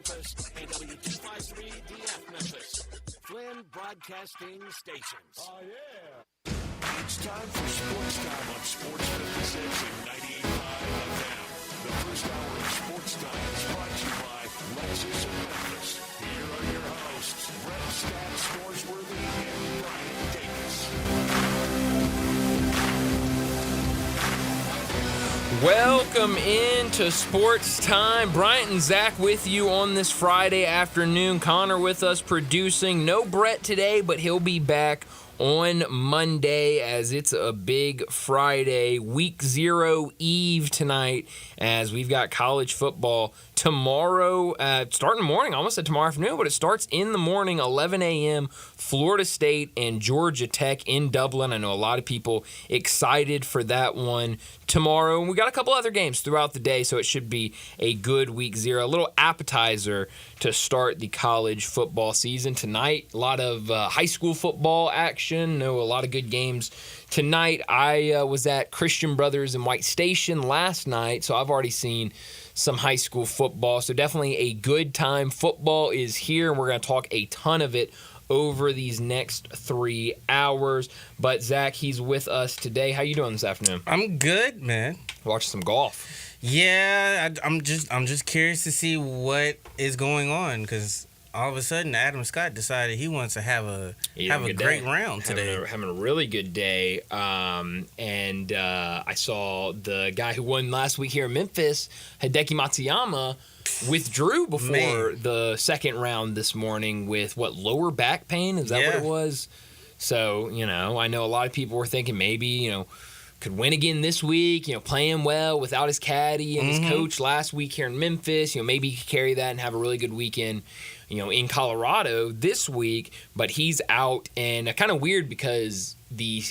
Memphis and W253DF Memphis. Flynn Broadcasting Stations. Oh, yeah. It's time for Sports Time on Sports 56 and 98.5 FM. The first hour of Sports Time is brought to you by Lexus of Memphis. Here are your hosts, Brett Stat Scoresworthy and Brian Davis. Welcome into Sports Time. Bryant and Zach with you on this Friday afternoon. Connor with us producing. No Brett today, but he'll be back on Monday as it's a big Friday. Week 0 Eve tonight as we've got college football tomorrow, starting in the morning. I almost said tomorrow afternoon, but it starts in the morning, 11 a.m., Florida State and Georgia Tech in Dublin. I know a lot of people excited for that one tomorrow. And we got a couple other games throughout the day, so it should be a good week 0. A little appetizer to start the college football season tonight. A lot of high school football action. Know a lot of good games tonight. I was at Christian Brothers in White Station last night, so I've already seen some high school football. So definitely a good time. Football is here, and we're going to talk a ton of it over these next 3 hours. But Zach, he's with us today. How you doing this afternoon? I'm good, man. Watch some golf. Yeah, I'm just curious to see what is going on because all of a sudden Adam Scott decided he wants to have a great round today. Having a really good day. And I saw the guy who won last week here in Memphis, Hideki Matsuyama, withdrew before the second round this morning with, lower back pain? Is that what it was? So, I know a lot of people were thinking maybe, could win again this week, playing well without his caddy and his coach last week here in Memphis. Maybe he could carry that and have a really good weekend, in Colorado this week. But he's out, and kind of weird because the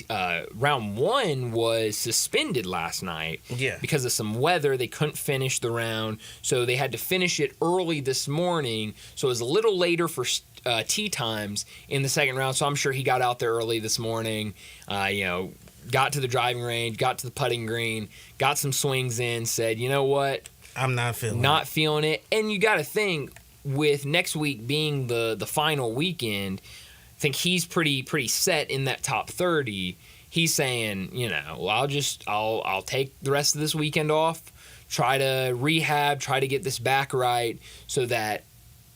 round 1 was suspended last night because of some weather. They couldn't finish the round, so they had to finish it early this morning. So it was a little later for tee times in the second round. So I'm sure he got out there early this morning, got to the driving range, got to the putting green, got some swings in, said, you know what? I'm not feeling it. And you got to think, with next week being the final weekend, I think he's pretty set in that top 30. He's saying, I'll take the rest of this weekend off, try to rehab, try to get this back right so that,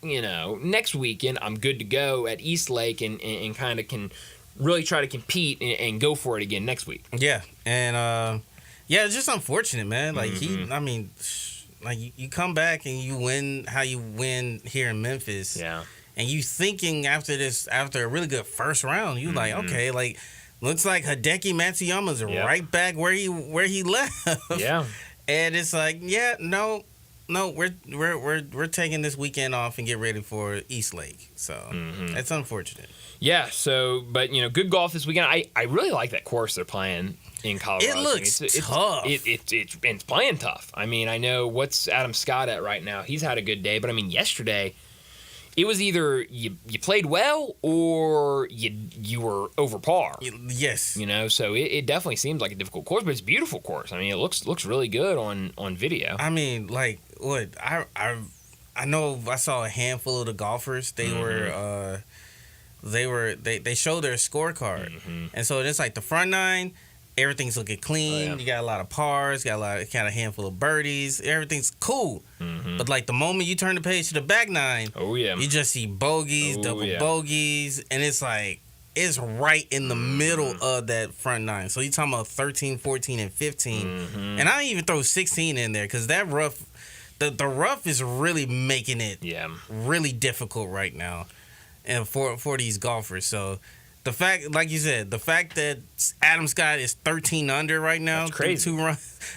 next weekend I'm good to go at East Lake and kind of can really try to compete and go for it again next week. Yeah, and it's just unfortunate, man. Like you come back and you win how you win here in Memphis. Yeah. And you thinking after a really good first round, you like, okay, like looks like Hideki Matsuyama's right back where he left. Yeah. And it's like, no, we're taking this weekend off and get ready for East Lake. So that's unfortunate. Yeah, so, but, good golf this weekend. I really like that course they're playing in Colorado. It looks tough. It's playing tough. I mean, I know what's Adam Scott at right now. He's had a good day, but, yesterday, it was either you played well or you were over par. Yes. So it definitely seems like a difficult course, but it's a beautiful course. It looks really good on video. Like, what? I know I saw a handful of the golfers. They were... They show their scorecard, and so it's like the front 9, everything's looking clean. You got a lot of pars, got a handful of birdies. Everything's cool, but like the moment you turn the page to the back 9, you just see bogeys, double bogeys, and it's like it's right in the middle of that front 9. So you're talking about 13, 14, and 15, and I even throw 16 in there because that rough, the rough is really making it really difficult right now. And for these golfers, so the fact, like you said, the fact that Adam Scott is 13 under right now, that's crazy.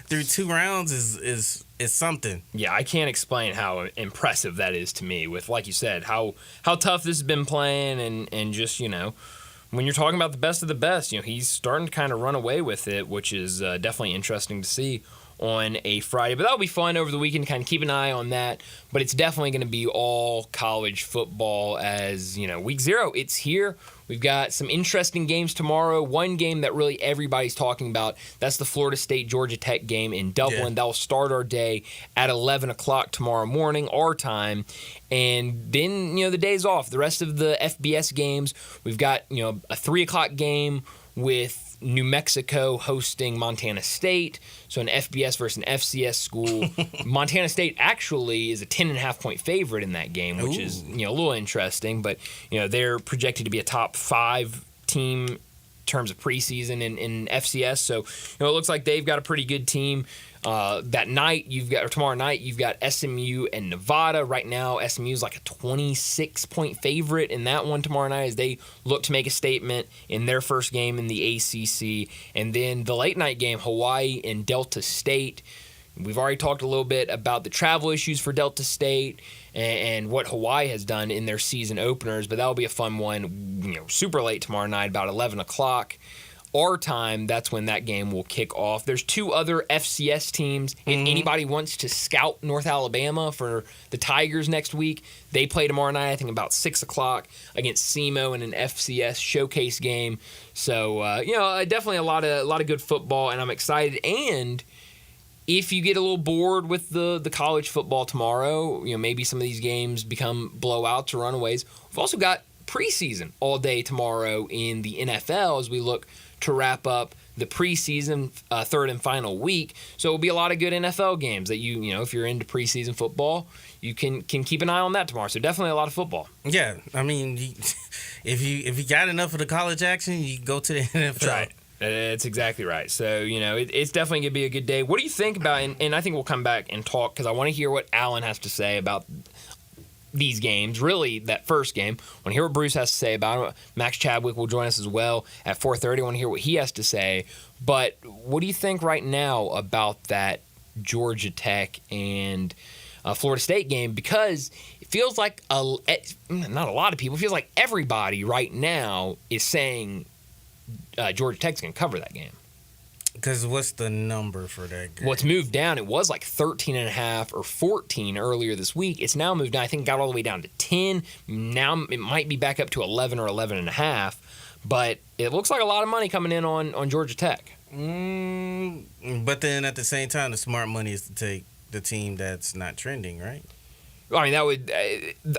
through two rounds is something. Yeah, I can't explain how impressive that is to me. With, like you said, how tough this has been playing, and just when you're talking about the best of the best, he's starting to kind of run away with it, which is definitely interesting to see on a Friday. But that'll be fun over the weekend, kind of keep an eye on that. But it's definitely going to be all college football as, week 0, it's here. We've got some interesting games tomorrow. One game that really everybody's talking about, that's the Florida State-Georgia Tech game in Dublin. Yeah. That will start our day at 11 o'clock tomorrow morning, our time. And then, the day's off. The rest of the FBS games, we've got, a 3 o'clock game with New Mexico hosting Montana State. So an FBS versus an FCS school. Montana State actually is a 10.5-point favorite in that game, which is, a little interesting. But, they're projected to be a top 5 team in terms of preseason in FCS. So, it looks like they've got a pretty good team. That night, tomorrow night, you've got SMU and Nevada. Right now, SMU is like a 26-point favorite in that one tomorrow night as they look to make a statement in their first game in the ACC. And then the late night game, Hawaii and Delta State. We've already talked a little bit about the travel issues for Delta State and what Hawaii has done in their season openers, but that'll be a fun one, super late tomorrow night, about 11 o'clock. Our time, that's when that game will kick off. There's 2 other FCS teams. If anybody wants to scout North Alabama for the Tigers next week, they play tomorrow night, I think about 6 o'clock against SEMO in an FCS showcase game. So, definitely a lot of good football, and I'm excited. And if you get a little bored with the college football tomorrow, maybe some of these games become blowouts or runaways. We've also got preseason all day tomorrow in the NFL as we look to wrap up the preseason third and final week. So it'll be a lot of good NFL games that if you're into preseason football, you can keep an eye on that tomorrow. So definitely a lot of football. Yeah, I mean, if you got enough of the college action, you go to the NFL. That's right. That's exactly right. So, it's definitely going to be a good day. What do you think about, and I think we'll come back and talk because I want to hear what Alan has to say about these games, really that first game. I want to hear what Bruce has to say about it. Max Chadwick will join us as well at 4:30. I want to hear what he has to say. But what do you think right now about that Georgia Tech and Florida State game? Because it feels like not a lot of people, it feels like everybody right now is saying Georgia Tech's going to cover that game. Because what's the number for that game? Well, it's moved down. It was like 13.5 or 14 earlier this week. It's now moved down. I think it got all the way down to 10. Now it might be back up to 11 or 11.5. But it looks like a lot of money coming in on Georgia Tech. But then at the same time, the smart money is to take the team that's not trending, right? I mean, that would.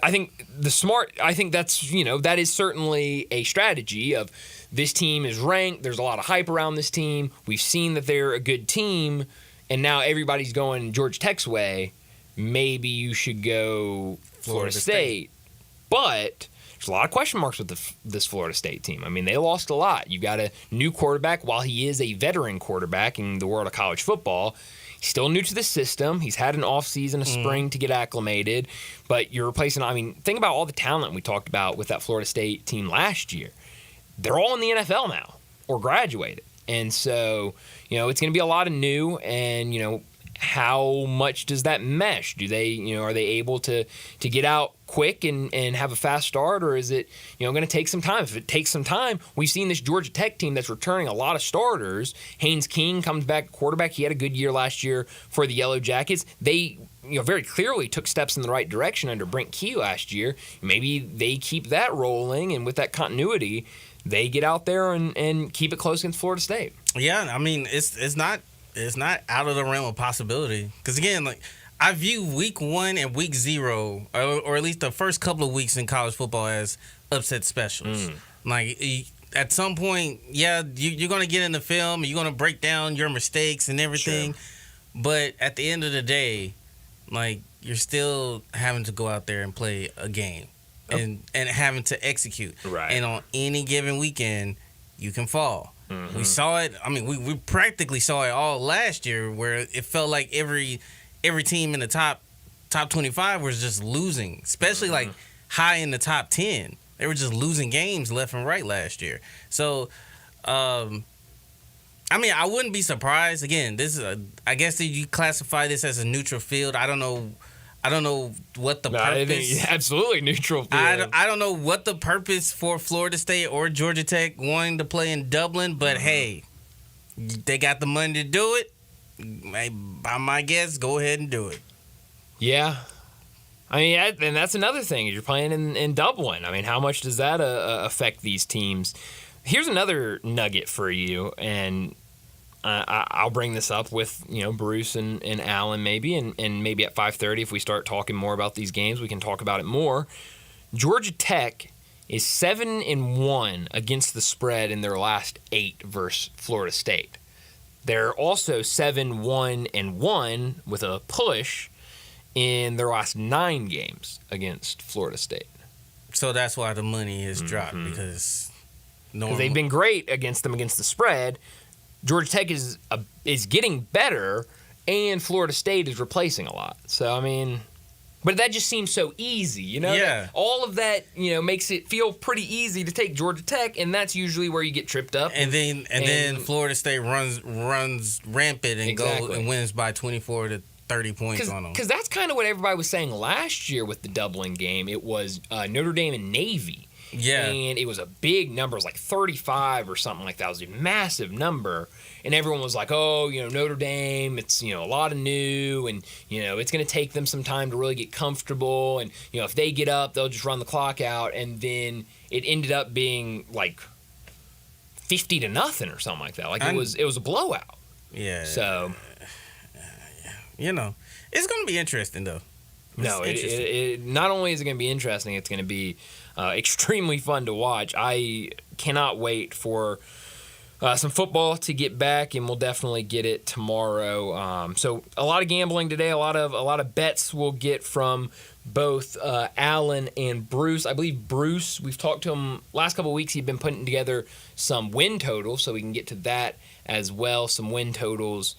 I think that's that is certainly a strategy of this team is ranked. There's a lot of hype around this team. We've seen that they're a good team, and now everybody's going Georgia Tech's way. Maybe you should go Florida State. But there's a lot of question marks with this Florida State team. I mean, they lost a lot. You've got a new quarterback. While he is a veteran quarterback in the world of college football, he's still new to the system. He's had an offseason, a spring to get acclimated. But you're replacing, think about all the talent we talked about with that Florida State team last year. They're all in the NFL now or graduated. And so, it's going to be a lot of new and, how much does that mesh? Do they, are they able to get out quick and have a fast start, or is it, going to take some time? If it takes some time, we've seen this Georgia Tech team that's returning a lot of starters. Haynes King comes back at quarterback. He had a good year last year for the Yellow Jackets. They, very clearly took steps in the right direction under Brent Key last year. Maybe they keep that rolling, and with that continuity, they get out there and keep it close against Florida State. Yeah, it's not out of the realm of possibility. Because again, I view week 1 and week 0, or at least the first couple of weeks in college football, as upset specials. At some point, yeah, you're going to get in the film, you're going to break down your mistakes and everything. Sure. But at the end of the day, you're still having to go out there and play a game. And having to execute. Right. And on any given weekend, you can fall. Mm-hmm. We saw it. We practically saw it all last year, where it felt like every team in the top 25 was just losing, especially high in the top 10. They were just losing games left and right last year. So, I wouldn't be surprised. Again, this is I guess you classify this as a neutral field. I don't know what the purpose. Absolutely neutral field. I don't know what the purpose for Florida State or Georgia Tech wanting to play in Dublin, but hey, they got the money to do it. by my guess, go ahead and do it. Yeah. I mean, and that's another thing. You're playing in Dublin. I mean, how much does that affect these teams? Here's another nugget for you, and I'll bring this up with Bruce and Allen maybe, and maybe at 5:30 if we start talking more about these games, we can talk about it more. Georgia Tech is 7-1 against the spread in their last 8 versus Florida State. They're also 7-1-1 with a push in their last 9 games against Florida State. So that's why the money is dropped, because they've been great against them against the spread. Georgia Tech is getting better, and Florida State is replacing a lot. So, I mean, but that just seems so easy, Yeah. All of that, makes it feel pretty easy to take Georgia Tech, and that's usually where you get tripped up. And then Florida State runs rampant and goes and wins by 24 to 30 points on them. Because that's kind of what everybody was saying last year with the Dublin game. It was Notre Dame and Navy. Yeah. And it was a big number. It was like 35 or something like that. It was a massive number. And everyone was like, oh, Notre Dame, it's, a lot of new. And, it's going to take them some time to really get comfortable. And, if they get up, they'll just run the clock out. And then it ended up being like 50-0 or something like that. Like it was a blowout. Yeah. So. It's going to be interesting, though. No, it not only is it going to be interesting, it's going to be extremely fun to watch. I cannot wait for some football to get back, and we'll definitely get it tomorrow. So a lot of gambling today, a lot of bets we'll get from both Allen and Bruce. I believe Bruce, we've talked to him last couple of weeks. He'd been putting together some win totals, so we can get to that as well, some win totals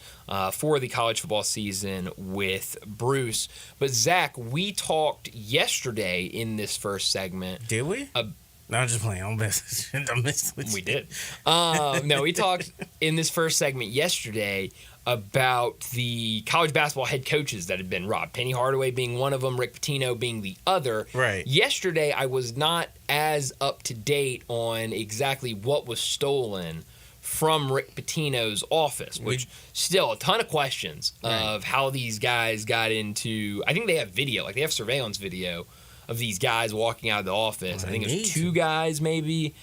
for the college football season with Bruce. But Zach, we talked yesterday in this first segment. Did we? No, I'm just playing. I'm messing with you. We did. No, we talked in this first segment yesterday about the college basketball head coaches that had been robbed. Penny Hardaway being one of them, Rick Pitino being the other. Right. Yesterday, I was not as up to date on exactly what was stolen from Rick Pitino's office, which still a ton of questions of how these guys got into. I think they have video, like they have surveillance video of these guys walking out of the office. I think it was 2 guys maybe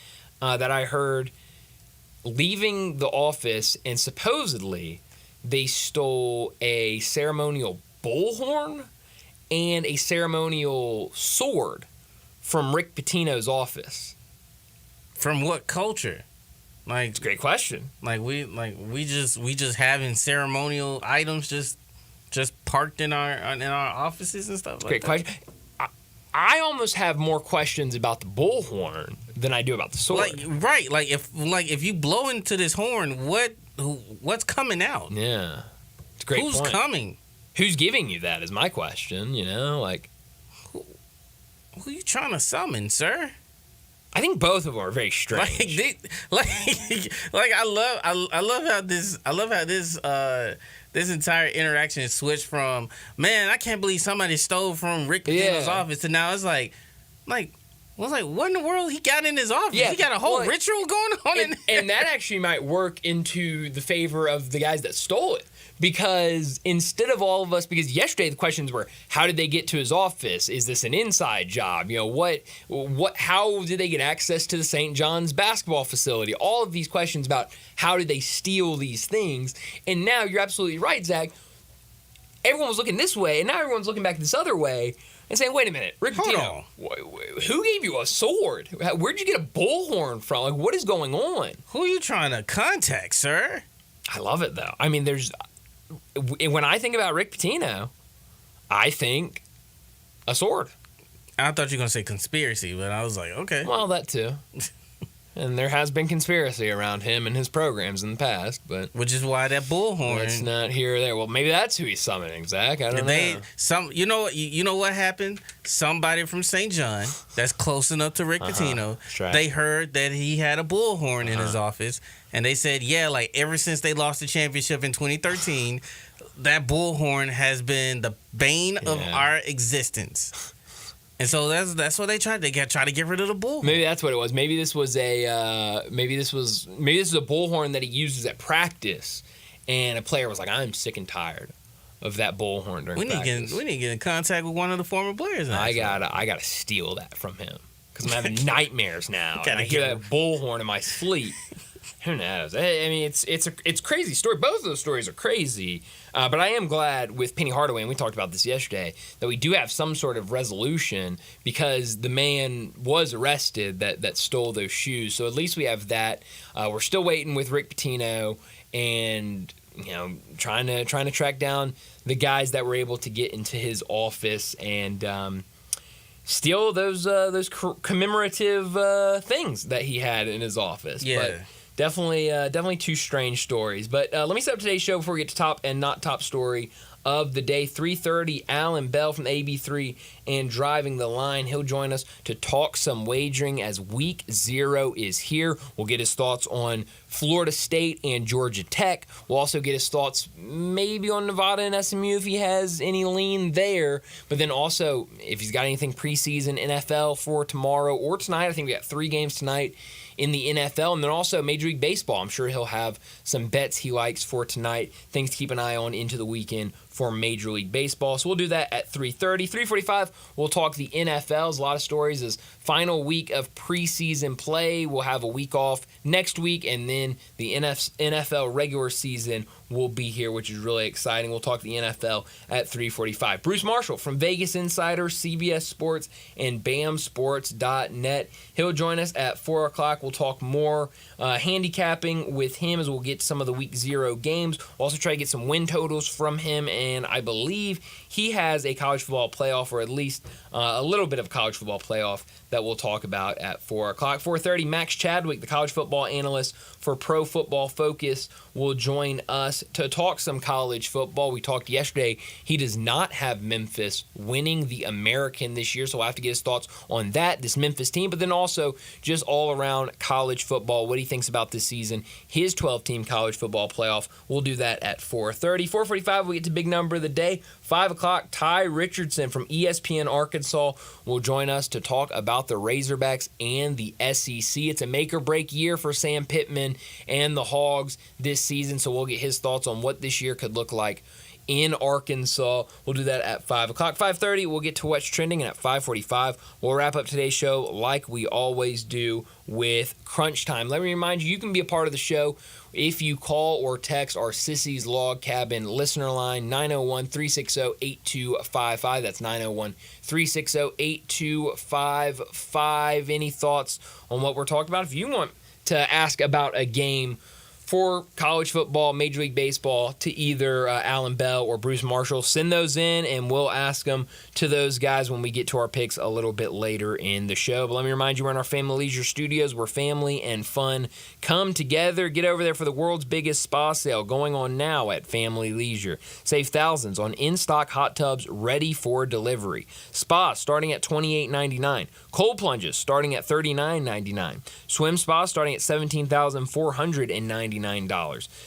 that I heard leaving the office, and supposedly they stole a ceremonial bullhorn and a ceremonial sword from Rick Pitino's office. From what culture? Like, it's a great question. We just having ceremonial items just parked in our offices and stuff. Great question. I almost have more questions about the bullhorn than I do about the sword. Like if you blow into this horn, what's coming out? Yeah, it's a great point. Who's coming? Who's giving you that is my question. Who are you trying to summon, sir? I think both of them are very strange. I love how this entire interaction is switched from, man, I can't believe somebody stole from Rick Pitino's office, to now it's like what in the world he got in his office? Yeah, he got a whole ritual going on, and that actually might work into the favor of the guys that stole it. Because instead of all of us, because yesterday the questions were, how did they get to his office? Is this an inside job? How did they get access to the St. John's basketball facility? All of these questions about how did they steal these things. And now you're absolutely right, Zach. Everyone was looking this way, and now everyone's looking back this other way and saying, wait a minute, Rick Pitino, who gave you a sword? Where'd you get a bullhorn from? Like, what is going on? Who are you trying to contact, sir? I love it, though. I mean, when I think about Rick Pitino, I think a sword. I thought you were going to say conspiracy, but I was like, okay. Well, that too. And there has been conspiracy around him and his programs in the past, but which is why that bullhorn. It's not here or there. Well, maybe that's who he's summoning, Zach. I don't know. You know what happened? Somebody from St. John that's close enough to Rick Pitino, right. They heard that he had a bullhorn in his office, and they said, like ever since they lost the championship in 2013, that bullhorn has been the bane of our existence. And so that's what they tried. They try to get rid of the bullhorn. Maybe that's what it was. Maybe this was a bullhorn that he uses at practice, and a player was like, "I'm sick and tired of that bullhorn during practice." We need to get in contact with one of the former players now. I gotta steal that from him because I'm having nightmares now. And I hear that bullhorn in my sleep. Who knows? I mean, it's a crazy story. Both of those stories are crazy, but I am glad with Penny Hardaway, and we talked about this yesterday, that we do have some sort of resolution because the man was arrested that stole those shoes. So at least we have that. We're still waiting with Rick Pitino and trying to track down the guys that were able to get into his office and steal those commemorative things that he had in his office. Yeah. But definitely two strange stories. But let me set up today's show before we get to top and not top story of the day. 3:30, Alan Bell from AB3 and Driving the Line. He'll join us to talk some wagering as Week 0 is here. We'll get his thoughts on Florida State and Georgia Tech. We'll also get his thoughts maybe on Nevada and SMU if he has any lean there. But then also, if he's got anything preseason NFL for tomorrow or tonight. I think we got 3 games tonight in the NFL, and then also Major League Baseball. I'm sure he'll have some bets he likes for tonight, things to keep an eye on into the weekend for Major League Baseball. So we'll do that at 3:30. 3:45, we'll talk the NFL. A lot of stories as final week of preseason play. We'll have a week off next week, and then the NFL regular season will be here, which is really exciting. We'll talk the NFL at 3:45. Bruce Marshall from Vegas Insider, CBS Sports, and BAMSports.net. He'll join us at 4 o'clock. We'll talk more handicapping with him as we'll get some of the Week 0 games. We'll also try to get some win totals from him, and I believe he has a college football playoff, or at least a little bit of college football playoff that we'll talk about at 4 o'clock. 4:30, Max Chadwick, the college football analyst for Pro Football Focus, will join us to talk some college football. We talked yesterday. He does not have Memphis winning the American this year, so I'll have to get his thoughts on that, this Memphis team, but then also just all around college football, what he thinks about this season, his 12-team college football playoff. We'll do that at 4:30. 4:45, we get to big number of the day. 5 o'clock, Ty Richardson from ESPN Arkansas will join us to talk about the Razorbacks and the SEC. It's a make-or-break year for Sam Pittman and the Hogs this season, so we'll get his thoughts on what this year could look like in Arkansas. We'll do that at 5 o'clock. 5:30, we'll get to what's trending, and at 5:45, we'll wrap up today's show like we always do with Crunch Time. Let me remind you, you can be a part of the show if you call or text our Sissy's Log Cabin listener line, 901-360-8255. That's 901-360-8255. Any thoughts on what we're talking about? If you want to ask about a game for college football, Major League Baseball, to either Alan Bell or Bruce Marshall, send those in, and we'll ask them to those guys when we get to our picks a little bit later in the show. But let me remind you, we're in our Family Leisure Studios where family and fun come together. Get over there for the world's biggest spa sale going on now at Family Leisure. Save thousands on in-stock hot tubs ready for delivery. Spas starting at $28.99. Cold plunges starting at $39.99. Swim spas starting at $17,499.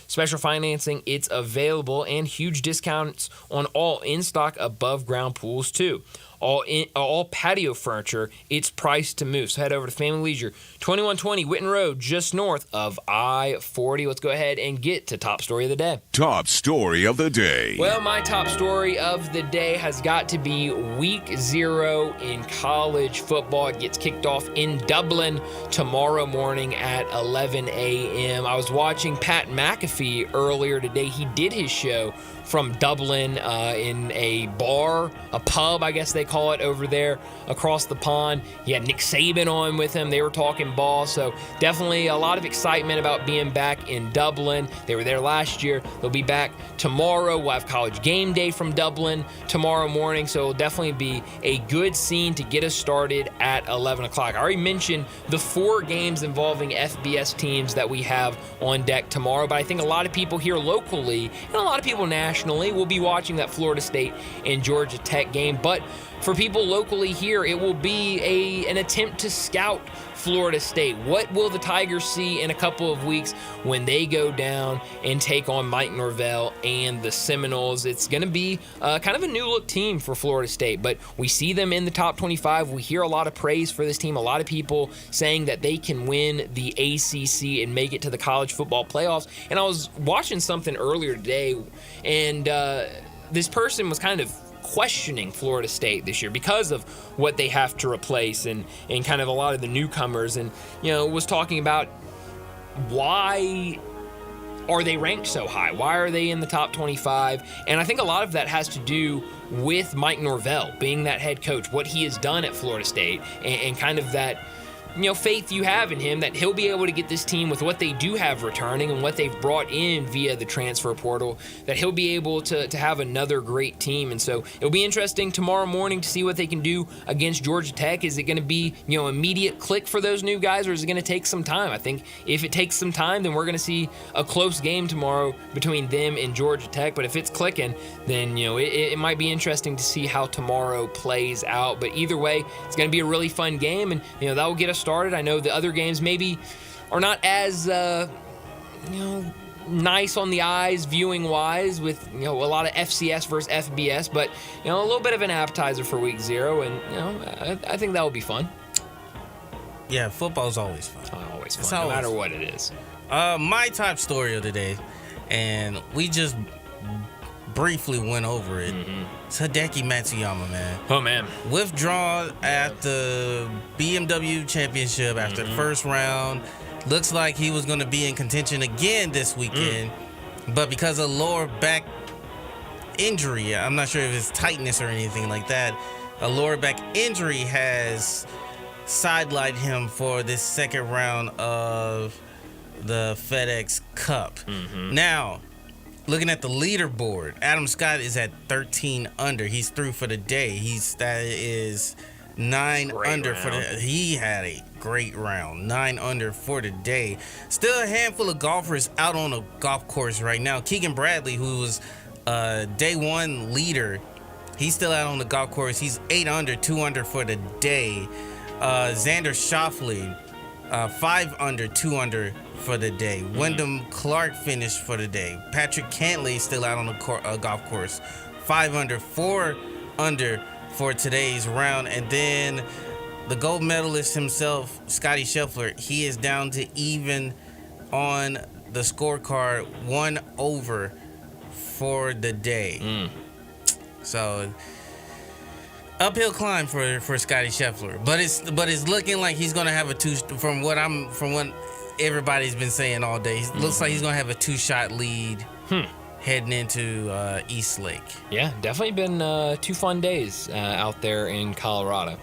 Special financing, it's available, and huge discounts on all in-stock above-ground pools too. All patio furniture, it's priced to move. So head over to Family Leisure, 2120 Whitten Road, just north of I-40. Let's go ahead and get to top story of the day. Top story of the day. Well, my top story of the day has got to be Week 0 in college football. It gets kicked off in Dublin tomorrow morning at 11 a.m. I was watching Pat McAfee earlier today. He did his show from Dublin in a bar, a pub, I guess they call it over there across the pond. He had Nick Saban on with him. They were talking ball, so definitely a lot of excitement about being back in Dublin. They were there last year. They'll be back tomorrow. We'll have College Game Day from Dublin tomorrow morning, so it'll definitely be a good scene to get us started at 11 o'clock. I already mentioned the 4 games involving FBS teams that we have on deck tomorrow, but I think a lot of people here locally and a lot of people nationally will be watching that Florida State and Georgia Tech game. But for people locally here, it will be an attempt to scout Florida State. What will the Tigers see in a couple of weeks when they go down and take on Mike Norvell and the Seminoles? It's going to be kind of a new look team for Florida State, but we see them in the top 25. We hear a lot of praise for this team. A lot of people saying that they can win the ACC and make it to the college football playoffs. And I was watching something earlier today, and this person was kind of questioning Florida State this year because of what they have to replace and kind of a lot of the newcomers, and was talking about why are they ranked so high? Why are they in the top 25? And I think a lot of that has to do with Mike Norvell being that head coach, what he has done at Florida State, and kind of that faith you have in him that he'll be able to get this team with what they do have returning and what they've brought in via the transfer portal, that he'll be able to have another great team. And so it'll be interesting tomorrow morning to see what they can do against Georgia Tech. Is it going to be, immediate click for those new guys, or is it going to take some time? I think if it takes some time, then we're going to see a close game tomorrow between them and Georgia Tech. But if it's clicking, then, it might be interesting to see how tomorrow plays out. But either way, it's going to be a really fun game, and, that will get us started. I know the other games maybe are not as nice on the eyes viewing wise with a lot of FCS versus FBS, but a little bit of an appetizer for week 0, and I think that will be fun. Yeah, football's always fun. Always fun, no matter what it is. My top story of the day, and we just briefly went over it. It's Hideki Matsuyama, man. Oh, man. Withdrawn at the BMW Championship after the first round. Looks like he was going to be in contention again this weekend. But because of lower back injury, I'm not sure if it's tightness or anything like that, a lower back injury has sidelined him for this second round of the FedEx Cup. Now, looking at the leaderboard, Adam Scott is at 13 under. He's through for the day. That is 9 under for the. He had a great round. 9 under for the day. Still a handful of golfers out on a golf course right now. Keegan Bradley, who was day one leader, he's still out on the golf course. He's 8 under, 2 under for the day. Xander Schauffele, 5 under, 2 under for the day. Wyndham Clark finished for the day. Patrick Cantley still out on the golf course. 5 under, 4 under for today's round. And then the gold medalist himself, Scottie Scheffler, he is down to even on the scorecard, 1 over for the day. So uphill climb for Scottie Scheffler, but it's looking like he's gonna have a two. From what everybody's been saying all day, it looks like he's gonna have a 2-shot lead heading into East Lake. Yeah, definitely been 2 fun days out there in Colorado.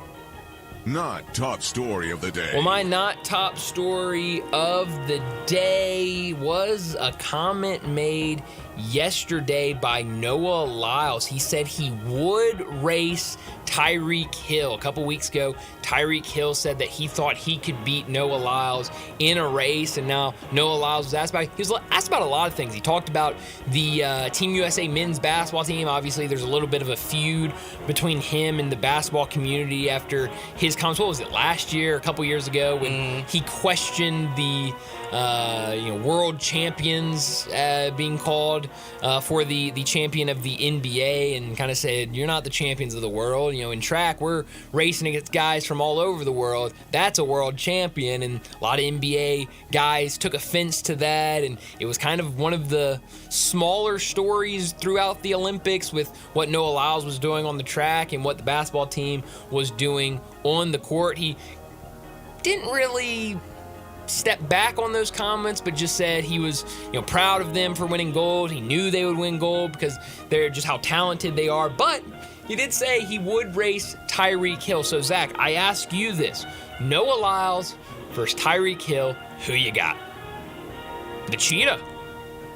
Not top story of the day. Well, my not top story of the day was a comment made yesterday by Noah Lyles. He said he would race Tyreek Hill. A couple weeks ago, Tyreek Hill said that he thought he could beat Noah Lyles in a race, and now Noah Lyles was asked about a lot of things. He talked about the Team USA men's basketball team. Obviously, there's a little bit of a feud between him and the basketball community after his comments. What was it, last year, a couple years ago, when he questioned the world champions being called for the champion of the NBA, and kind of said, you're not the champions of the world. In track, we're racing against guys from all over the world. That's a world champion. And a lot of NBA guys took offense to that, and it was kind of one of the smaller stories throughout the Olympics with what Noah Lyles was doing on the track and what the basketball team was doing on the court. He didn't really step back on those comments, but just said he was proud of them for winning gold. He knew they would win gold because they're just how talented they are. But he did say he would race Tyreek Hill. So, Zach, I ask you this. Noah Lyles versus Tyreek Hill, who you got? The Cheetah.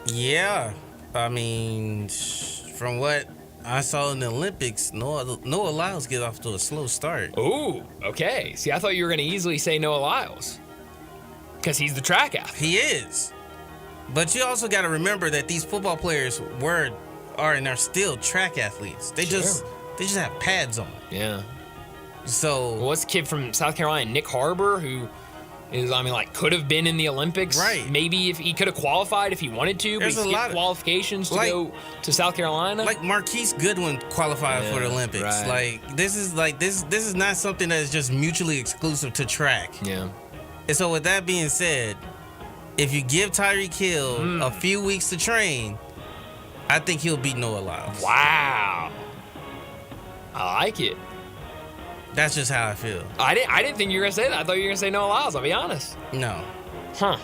Yeah. I mean, from what I saw in the Olympics, Noah Lyles gets off to a slow start. Ooh, okay. See, I thought you were going to easily say Noah Lyles because he's the track athlete. He is. But you also got to remember that these football players are still track athletes. They just They just have pads on. Yeah. So Well, what's the kid from South Carolina, Nick Harbor, who is, could have been in the Olympics. Right. Maybe if he could have qualified if he wanted to, There's but he a lot skipped of- qualifications to go to South Carolina. like Marquise Goodwin qualified for the Olympics. right. This is not something that is just mutually exclusive to track. Yeah. And so with that being said, if you give Tyreek Hill a few weeks to train, I think he'll beat Noah Lyles. Wow. I like it. That's just how I feel. I didn't think you were gonna say that. I thought you were gonna say Noah Lyles. I'll be honest. No. Huh.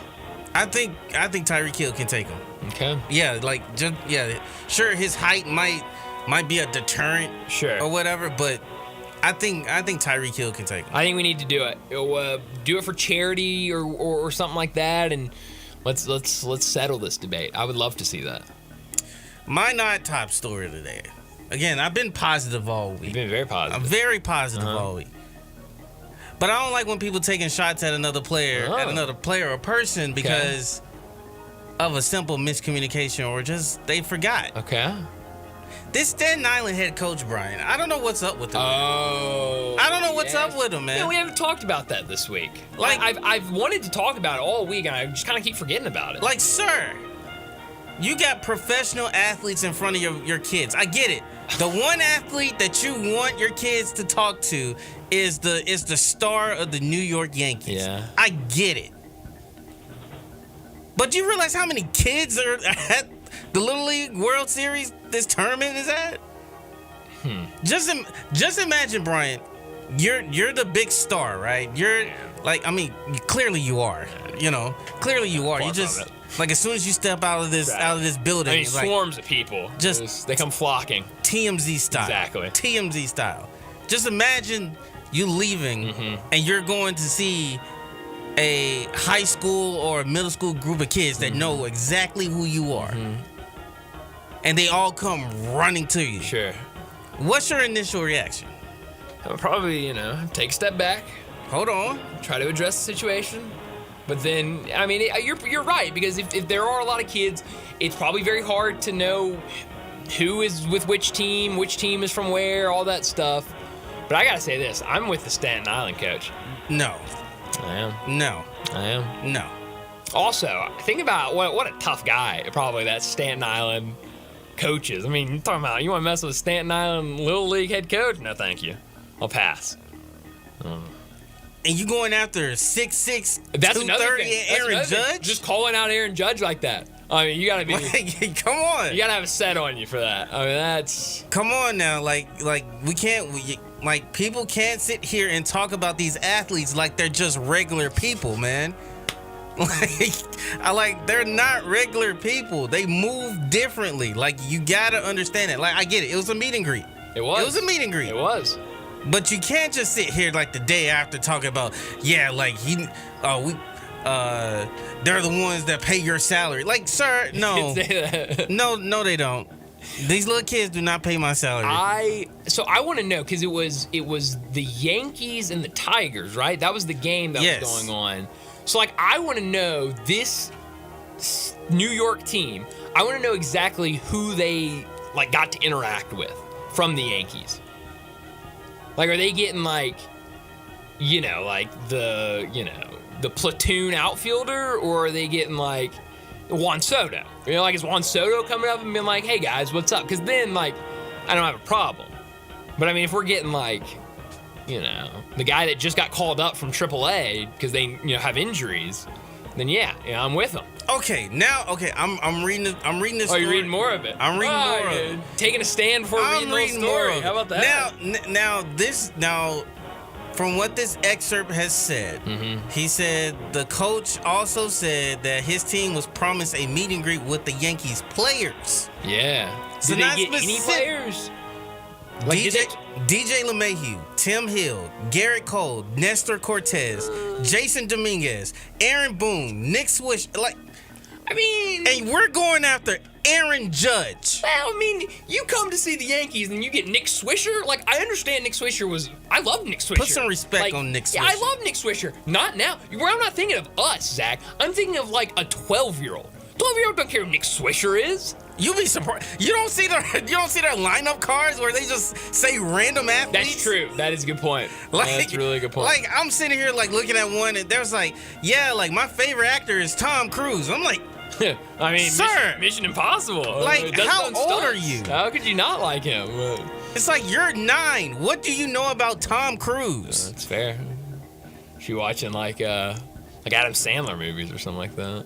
I think Tyreek Hill can take him. Okay. Yeah, sure his height might be a deterrent Sure. or whatever, but I think Tyreek Hill can take him. I think we need to do it. Do it for charity or something like that, and let's settle this debate. I would love to see that. My not top story today. Again, I've been positive all week. You've been very positive. I'm very positive all week. But I don't like when people taking shots at another player, or person because of a simple miscommunication or just they forgot. Okay. This Staten Island head coach, Brian, I don't know what's up with him. Oh. I don't know what's up with him, man. Yeah, we haven't talked about that this week. Like- I've wanted to talk about it all week, and I just kind of keep forgetting about it. Like, sir, you got professional athletes in front of your kids. I get it. The one athlete that you want your kids to talk to is the star of the New York Yankees. Yeah. I get it. But do you realize how many kids are at the Little League World Series this tournament is at? Just imagine, Brian, you're the big star, right? Clearly you are. Clearly you are. Far You just from it. like as soon as you step out of this building, it's like swarms of people. They come flocking. TMZ style. Exactly. TMZ style. Just imagine you leaving and you're going to see a high school or middle school group of kids that know exactly who you are. And they all come running to you. Sure. What's your initial reaction? I'll probably, take a step back, Hold on. try to address the situation. But then, you're right, because if there are a lot of kids, it's probably very hard to know who is with which team is from where, all that stuff. But I gotta say this, I'm with the Staten Island coach. No. I am. No. I am. No. Also, think about what a tough guy probably that Staten Island coach is. You're talking about, you want to mess with a Staten Island Little League head coach? No, thank you. I'll pass. And you going after 6'6", That's another 230 thing. and Aaron Judge? Just calling out Aaron Judge like that. You gotta be. Come on. You gotta have a set on you for that. That's. Come on now. People can't sit here and talk about these athletes like they're just regular people, man. They're not regular people. They move differently. You gotta understand it. I get it. It was a meet and greet. It was. It was a meet and greet. It was. But you can't just sit here the day after talking about, they're the ones that pay your salary. Sir, no. You can say that. No, they don't. These little kids do not pay my salary. I want to know, because it was the Yankees and the Tigers, right? That was the game that was going on. So I want to know this New York team. I want to know exactly who they got to interact with from the Yankees. Are they getting the platoon outfielder, or are they getting Juan Soto? Is Juan Soto coming up and being like, hey guys, what's up? Because then I don't have a problem. But if we're getting the guy that just got called up from AAA because they have injuries, then I'm with them. Okay, I'm reading this. Oh, story. you're reading more of it. I'm reading more of you're it. taking a stand before reading the whole more story. of it. How about that? Now, from what this excerpt has said, he said the coach also said that his team was promised a meet and greet with the Yankees players. Yeah. So Did not they get any specific- players? DJ LeMahieu, Tim Hill, Garrett Cole, Nestor Cortez, Jason Dominguez, Aaron Boone, Nick Swish, and we're going after Aaron Judge. Well, you come to see the Yankees and you get Nick Swisher. I understand Nick Swisher I love Nick Swisher. Put some respect on Nick Swisher. Yeah, I love Nick Swisher. Not now. I'm not thinking of us, Zach. I'm thinking of a 12-year-old. 12-year-old don't care who Nick Swisher is. You be surprised. You don't see their lineup cards where they just say random athletes. That's true. That is a good point. Like, that's a really good point. Like I'm sitting here like looking at one and there's like, yeah, like my favorite actor is Tom Cruise. I'm like, I mean, sir, Mission Impossible. Like, how old are you? How could you not like him? It's like you're 9. What do you know about Tom Cruise? That's fair. You watching like Adam Sandler movies or something like that.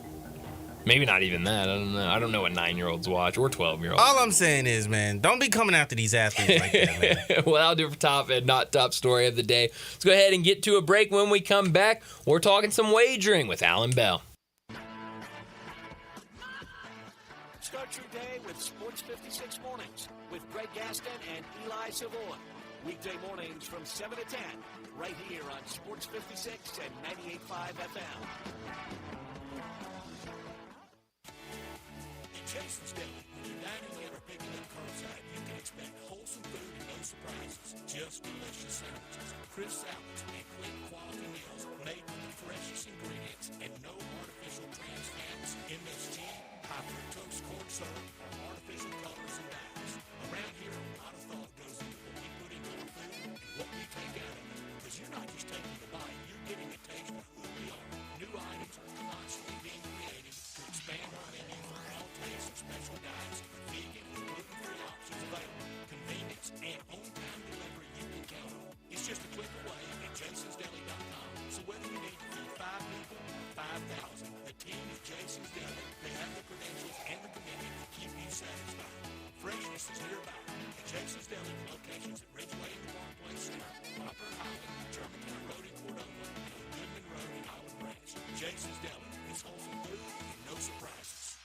Maybe not even that. I don't know. I don't know what 9-year-olds watch or 12-year-olds. All I'm saying is, man, don't be coming after these athletes like that, man. Well, I'll do it for top and not top story of the day. Let's go ahead and get to a break. When we come back, we're talking some wagering with Alan Bell. Start your day with Sports 56 Mornings with Greg Gaston and Eli Savoy. Weekday mornings from 7 to 10, right here on Sports 56 and 98.5 FM. Jason's Deli. When you're dining in or picking up curbside, you can expect wholesome food and no surprises. Just delicious sandwiches, crisp salads, and clean quality meals made with the freshest ingredients and no artificial trans fats, MSG, high fructose corn syrup, or artificial colors and dyes. Around here, a lot of thought goes into what we put in our food and what we take out of it. Because you're not just taking a bite, you're getting a taste of who we are. New items are constantly being created to expand our menu for all tastes and special diets, vegan and gluten-free options available, convenience, and on-time delivery you can count on. It's just a click away at jasonsdeli.com. So whether you need to feed 5 people or 5,000, the team at Jason's Deli, they have the credentials and the commitment to keep you satisfied. Freshness is nearby at Jason's Deli locations at Ridgeway in the Park Place Center, Poplar Highland, Germantown Road in Cordova, and on Goodman Road in Highland Branch. Jason's Deli is wholesome food and no surprises.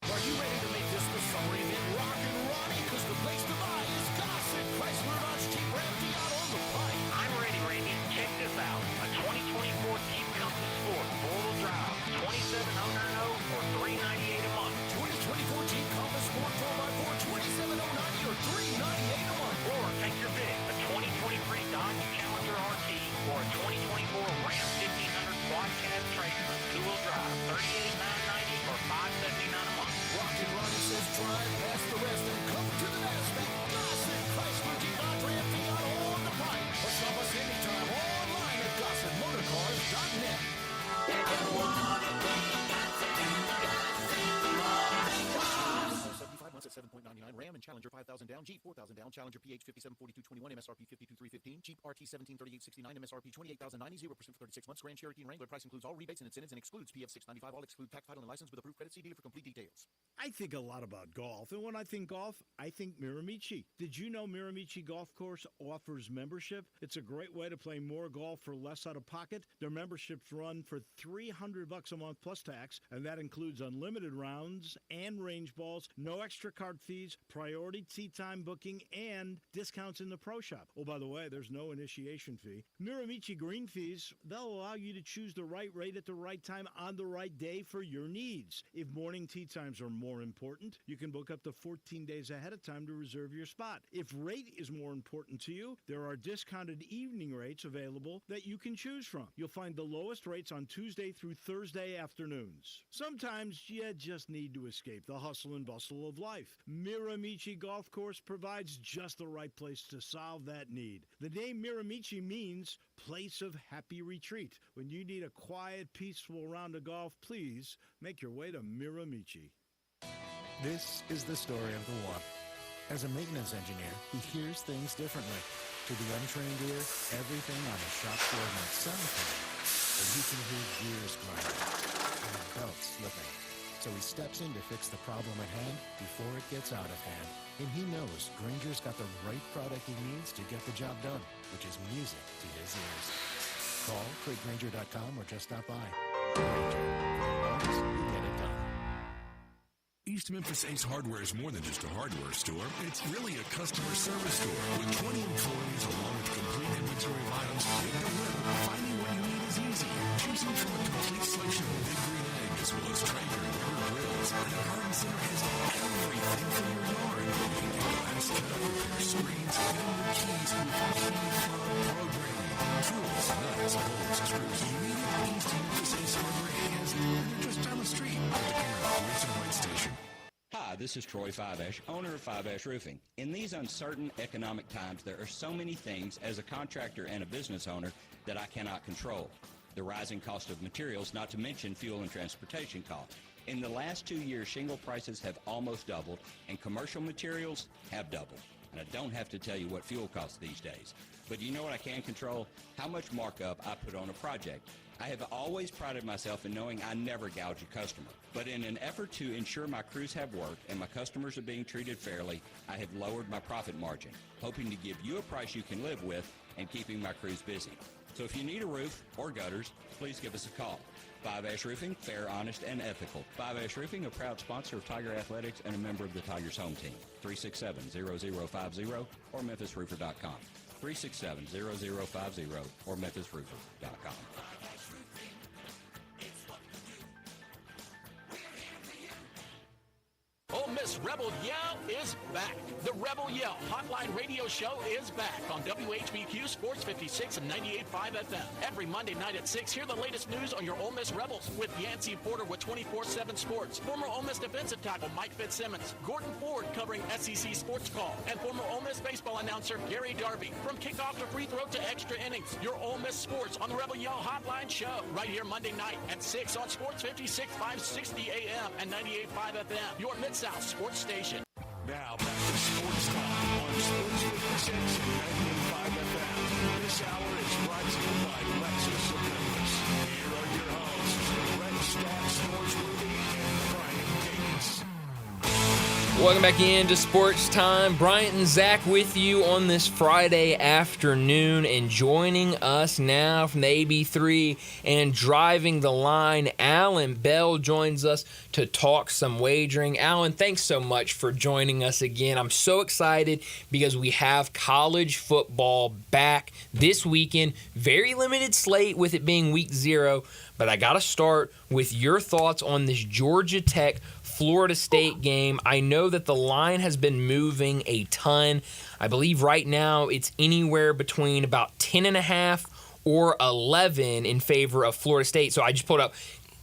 Are you ready to make this the summer event rock and Ronnie? Because the place to buy is Gossett Chrysler Dodge Jeep Ram Fiat on the Pike. I'm ready, Randy. Check this out. A 2024 Jeep Compass Sport 4-wheel drive, $2,790 or $398 a month. 2024 Jeep Compass Sport 4x4, $2,790 or $398 a month. Or take your pick, a 2023 Dodge Challenger RT or a 2024 Ram 1500 Quad Cab Tracer 2-wheel drive, $38,990 or $579 a month. Rock and Ronnie says drive past the rest and come to the Nasdaq. Gossett Chrysler Jeep Dodge Ram Fiat on the Pike. Or shop us anytime online at GossettMotorCars.net. At 7.99, Ram and Challenger 5,000 down, Jeep 4,000 down, Challenger PH 574221, MSRP 52,315, Jeep RT 173869, MSRP 28,090, 0% for 36 months. Grand Cherokee and Wrangler price includes all rebates and incentives and excludes PF 695. All exclude tax, title, and license with approved credit. See dealer for complete details. I think a lot about golf, and when I think golf, I think Miramichi. Did you know Miramichi Golf Course offers membership? It's a great way to play more golf for less out of pocket. Their memberships run for $300 a month plus tax, and that includes unlimited rounds and range balls, no extra card fees, priority tee time booking, and discounts in the pro shop. Oh, by the way, there's no initiation fee. Miramichi green fees, they'll allow you to choose the right rate at the right time on the right day for your needs. If morning tee times are more important, you can book up to 14 days ahead of time to reserve your spot. If rate is more important to you, there are discounted evening rates available that you can choose from. You'll find the lowest rates on Tuesday through Thursday afternoons. Sometimes you just need to escape the hustle and bustle of life. Miramichi Golf Course provides just the right place to solve that need. The name Miramichi means place of happy retreat. When you need a quiet, peaceful round of golf, please make your way to Miramichi. This is the story of the one. As a maintenance engineer, he hears things differently. To the untrained ear, everything on a shop floor might sound fine, but he can hear gears grinding and a belt slipping. So he steps in to fix the problem at hand before it gets out of hand. And he knows Granger's got the right product he needs to get the job done, which is music to his ears. Call CraigGranger.com or just stop by. Granger, for you get it done. East Memphis Ace Hardware is more than just a hardware store. It's really a customer service store with 20 employees along with complete inventory of items. Big to little, finding what you need is easy. Choosing from a complete selection of Big Green Egg as well as Traeger and River Grills. And the Garden Center has everything for your yard. You can get glass cut, repair screens, and your keys with key fob programming. Tools, nuts, bolts, screws. You need it. East Memphis Ace Hardware has. They're just down the street at the corner of Ridge and White Station. Hi, this is Troy Fiveash, owner of Fiveash Roofing. In these uncertain economic times, there are so many things as a contractor and a business owner that I cannot control. The rising cost of materials, not to mention fuel and transportation costs. In the last 2 years, shingle prices have almost doubled, and commercial materials have doubled. And I don't have to tell you what fuel costs these days. But you know what I can control? How much markup I put on a project. I have always prided myself in knowing I never gouge a customer. But in an effort to ensure my crews have work and my customers are being treated fairly, I have lowered my profit margin, hoping to give you a price you can live with and keeping my crews busy. So if you need a roof or gutters, please give us a call. Five Ash Roofing, fair, honest, and ethical. Five Ash Roofing, a proud sponsor of Tiger Athletics and a member of the Tigers home team. 367-0050 or MemphisRoofer.com. 367-0050 or MemphisRoofer.com. Ole Miss Rebel Yell is back. The Rebel Yell Hotline Radio Show is back on WHBQ Sports 56 and 98.5 FM. Every Monday night at 6, hear the latest news on your Ole Miss Rebels with Yancey Porter with 24/7 Sports, former Ole Miss defensive tackle Mike Fitzsimmons, Gordon Ford covering SEC Sports Call, and former Ole Miss baseball announcer Gary Darby. From kickoff to free throw to extra innings, your Ole Miss Sports on the Rebel Yell Hotline Show right here Monday night at 6 on Sports 56, 560 AM and 98.5 FM. Your Mid-South Sports Station. Now back to Sports Time on Sports 56 and 98.5 FM. This hour is brought to you by Lexus of Memphis. Here are your hosts, Brett Stack, Sports Movie, and Brian Davis. Welcome back into Sports Time. Bryant and Zach with you on this Friday afternoon, and joining us now from the AB3 and driving the line, Alan Bell joins us to talk some wagering. Alan, thanks so much for joining us again. I'm so excited because we have college football back this weekend. Very limited slate with it being week 0, but I got to start with your thoughts on this Georgia Tech Florida State game. I know that the line has been moving a ton. I believe right now it's anywhere between about 10.5 or 11 in favor of Florida State. So I just pulled up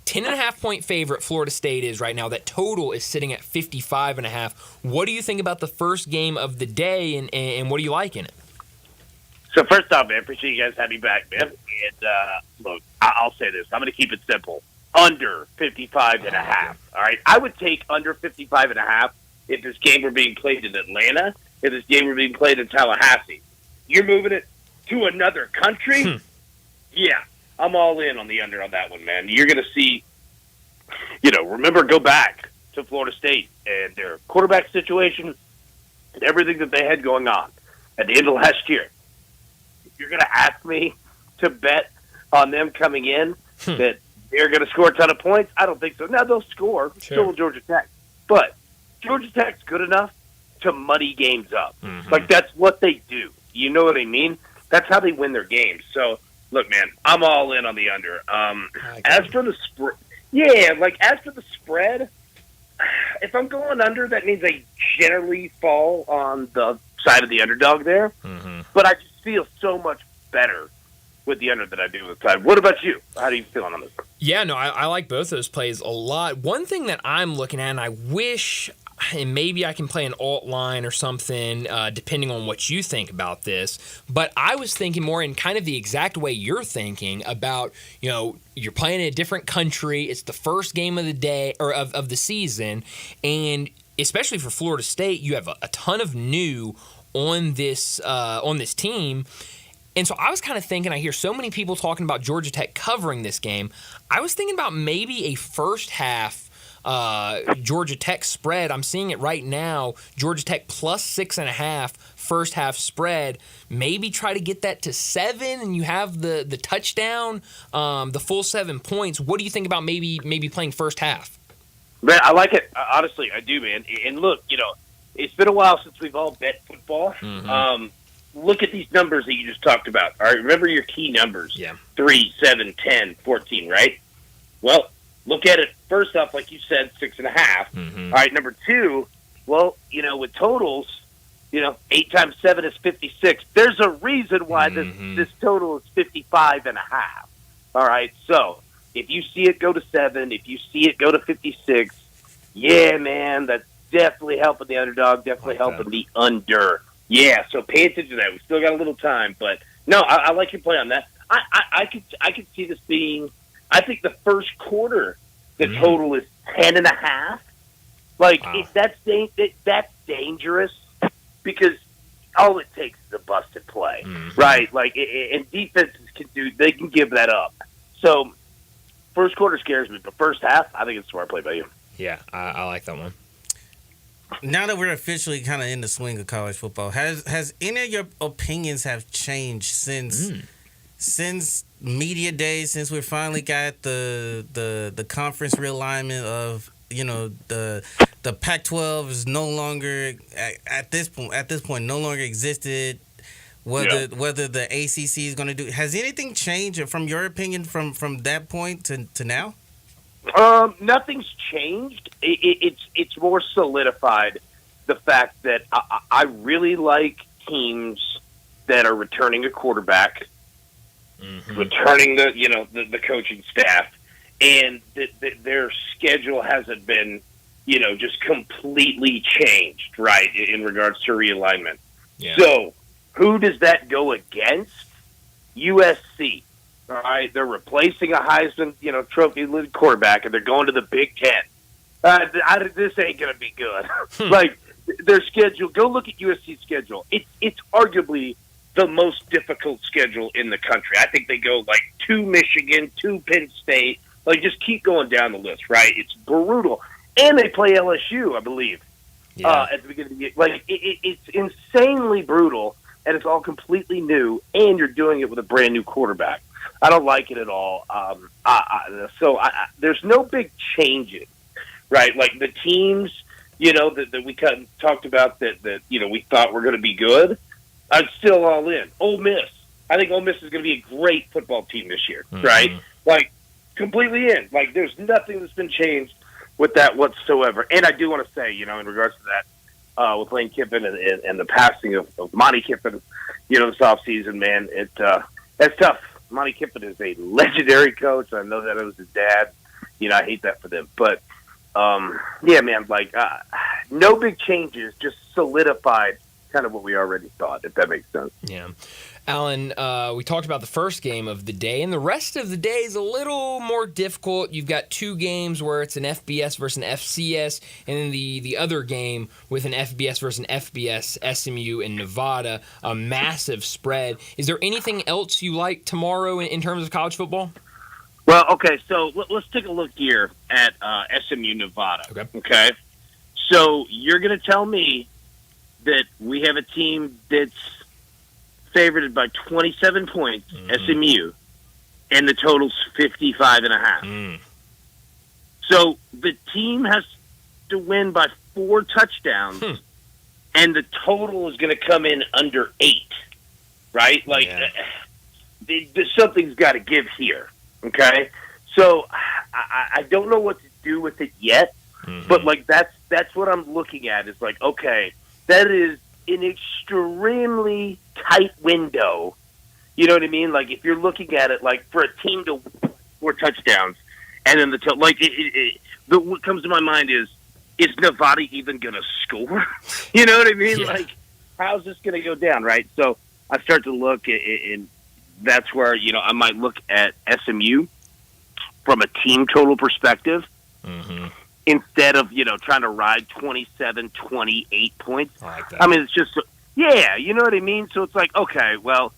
10.5 point favorite Florida State is right now. That total is sitting at 55.5. What do you think about the first game of the day, and what do you like in it? So first off, man, appreciate you guys having me back, man. And look, I'll say this. I'm going to keep it simple. Under 55.5. All right. I would take under 55.5 if this game were being played in Atlanta, if this game were being played in Tallahassee. You're moving it to another country? Yeah. I'm all in on the under on that one, man. You're going to see, remember, go back to Florida State and their quarterback situation and everything that they had going on at the end of last year. If you're going to ask me to bet on them coming in that they're going to score a ton of points, I don't think so. Now, they'll score. Sure. Still Georgia Tech. But Georgia Tech's good enough to muddy games up. Mm-hmm. Like, that's what they do. You know what I mean? That's how they win their games. So, look, man, I'm all in on the under. As for the spread, as for the spread, if I'm going under, that means I generally fall on the side of the underdog there. Mm-hmm. But I just feel so much better with the under than I do with the side. What about you? How do you feel on this? Yeah, no, I like both those plays a lot. One thing that I'm looking at, and I wish, and maybe I can play an alt line or something, depending on what you think about this, but I was thinking more in kind of the exact way you're thinking about, you're playing in a different country. It's the first game of the day or of the season, and especially for Florida State, you have a ton of new on this team. And so I was kind of thinking, I hear so many people talking about Georgia Tech covering this game. I was thinking about maybe a first half Georgia Tech spread. I'm seeing it right now. Georgia Tech plus 6.5 first half spread. Maybe try to get that to 7, and you have the touchdown, the full 7 points. What do you think about maybe playing first half? Man, I like it. Honestly, I do, man. And look, it's been a while since we've all bet football. Mm-hmm. Look at these numbers that you just talked about. All right, remember your key numbers. Yeah. 3, 7, 10, 14, right? Well, look at it first off, like you said, 6.5. Mm-hmm. All right, number 2, well, with totals, 8 times 7 is 56. There's a reason why this total is 55.5. All right, so if you see it go to 7, if you see it go to 56, yeah, man, definitely helping the underdog, definitely helping the under. Yeah, so pay attention to that. We still got a little time, but no, I like your play on that. I could see this being. I think the first quarter, the total is 10.5. Like that's dangerous because all it takes is a busted play, right? Like, and defenses they can give that up. So, first quarter scares me, but first half, I think it's a smart play by you. Yeah, I like that one. Now that we're officially kind of in the swing of college football, has any of your opinions have changed since media days? Since we finally got the conference realignment of the Pac-12 is no longer at this point no longer existed. Whether the ACC is going to do, has anything changed from your opinion from that point to now? Nothing's changed. It's more solidified the fact that I really like teams that are returning a quarterback, returning the coaching staff, and their schedule hasn't been just completely changed, right, in regards to realignment. Yeah. So who does that go against? USC. All right, they're replacing a Heisman, trophy quarterback, and they're going to the Big Ten. This ain't gonna be good. Like their schedule. Go look at USC's schedule. It's arguably the most difficult schedule in the country. I think they go like to Michigan, to Penn State. Like just keep going down the list. Right? It's brutal, and they play LSU, I believe, at the beginning of the year. Like it's insanely brutal, and it's all completely new, and you're doing it with a brand new quarterback. I don't like it at all. So there's no big changes, right? Like the teams, that we kind of talked about that we thought were going to be good. I'm still all in. Ole Miss. I think Ole Miss is going to be a great football team this year, right? Like completely in. Like there's nothing that's been changed with that whatsoever. And I do want to say, in regards to that, with Lane Kiffin and the passing of Monty Kiffin, this offseason, man, that's tough. Monty Kiffin is a legendary coach. I know that it was his dad. I hate that for them. But, yeah, man, like no big changes, just solidified kind of what we already thought, if that makes sense. Yeah. Alan, we talked about the first game of the day, and the rest of the day is a little more difficult. You've got two games where it's an FBS versus an FCS, and then the other game with an FBS versus an FBS, SMU and Nevada, a massive spread. Is there anything else you like tomorrow in terms of college football? Well, okay, so let's take a look here at SMU Nevada. Okay? So you're going to tell me that we have a team that's favored by 27 points, SMU, and the total's 55.5. So the team has to win by 4 touchdowns, and the total is going to come in under 8, right? Like, something's got to give here, okay? So I don't know what to do with it yet, but, like, that's what I'm looking at is, like, okay, that is an extremely tight window. You know what I mean? Like if you're looking at it, like for a team to 4 touchdowns, and then what comes to my mind is Nevada even going to score? You know what I mean? Yeah. Like how's this going to go down? Right. So I start to look and that's where I might look at SMU from a team total perspective. Instead of, trying to ride 27, 28 points. I like that. I mean, it's just, you know what I mean? So it's like, okay, well,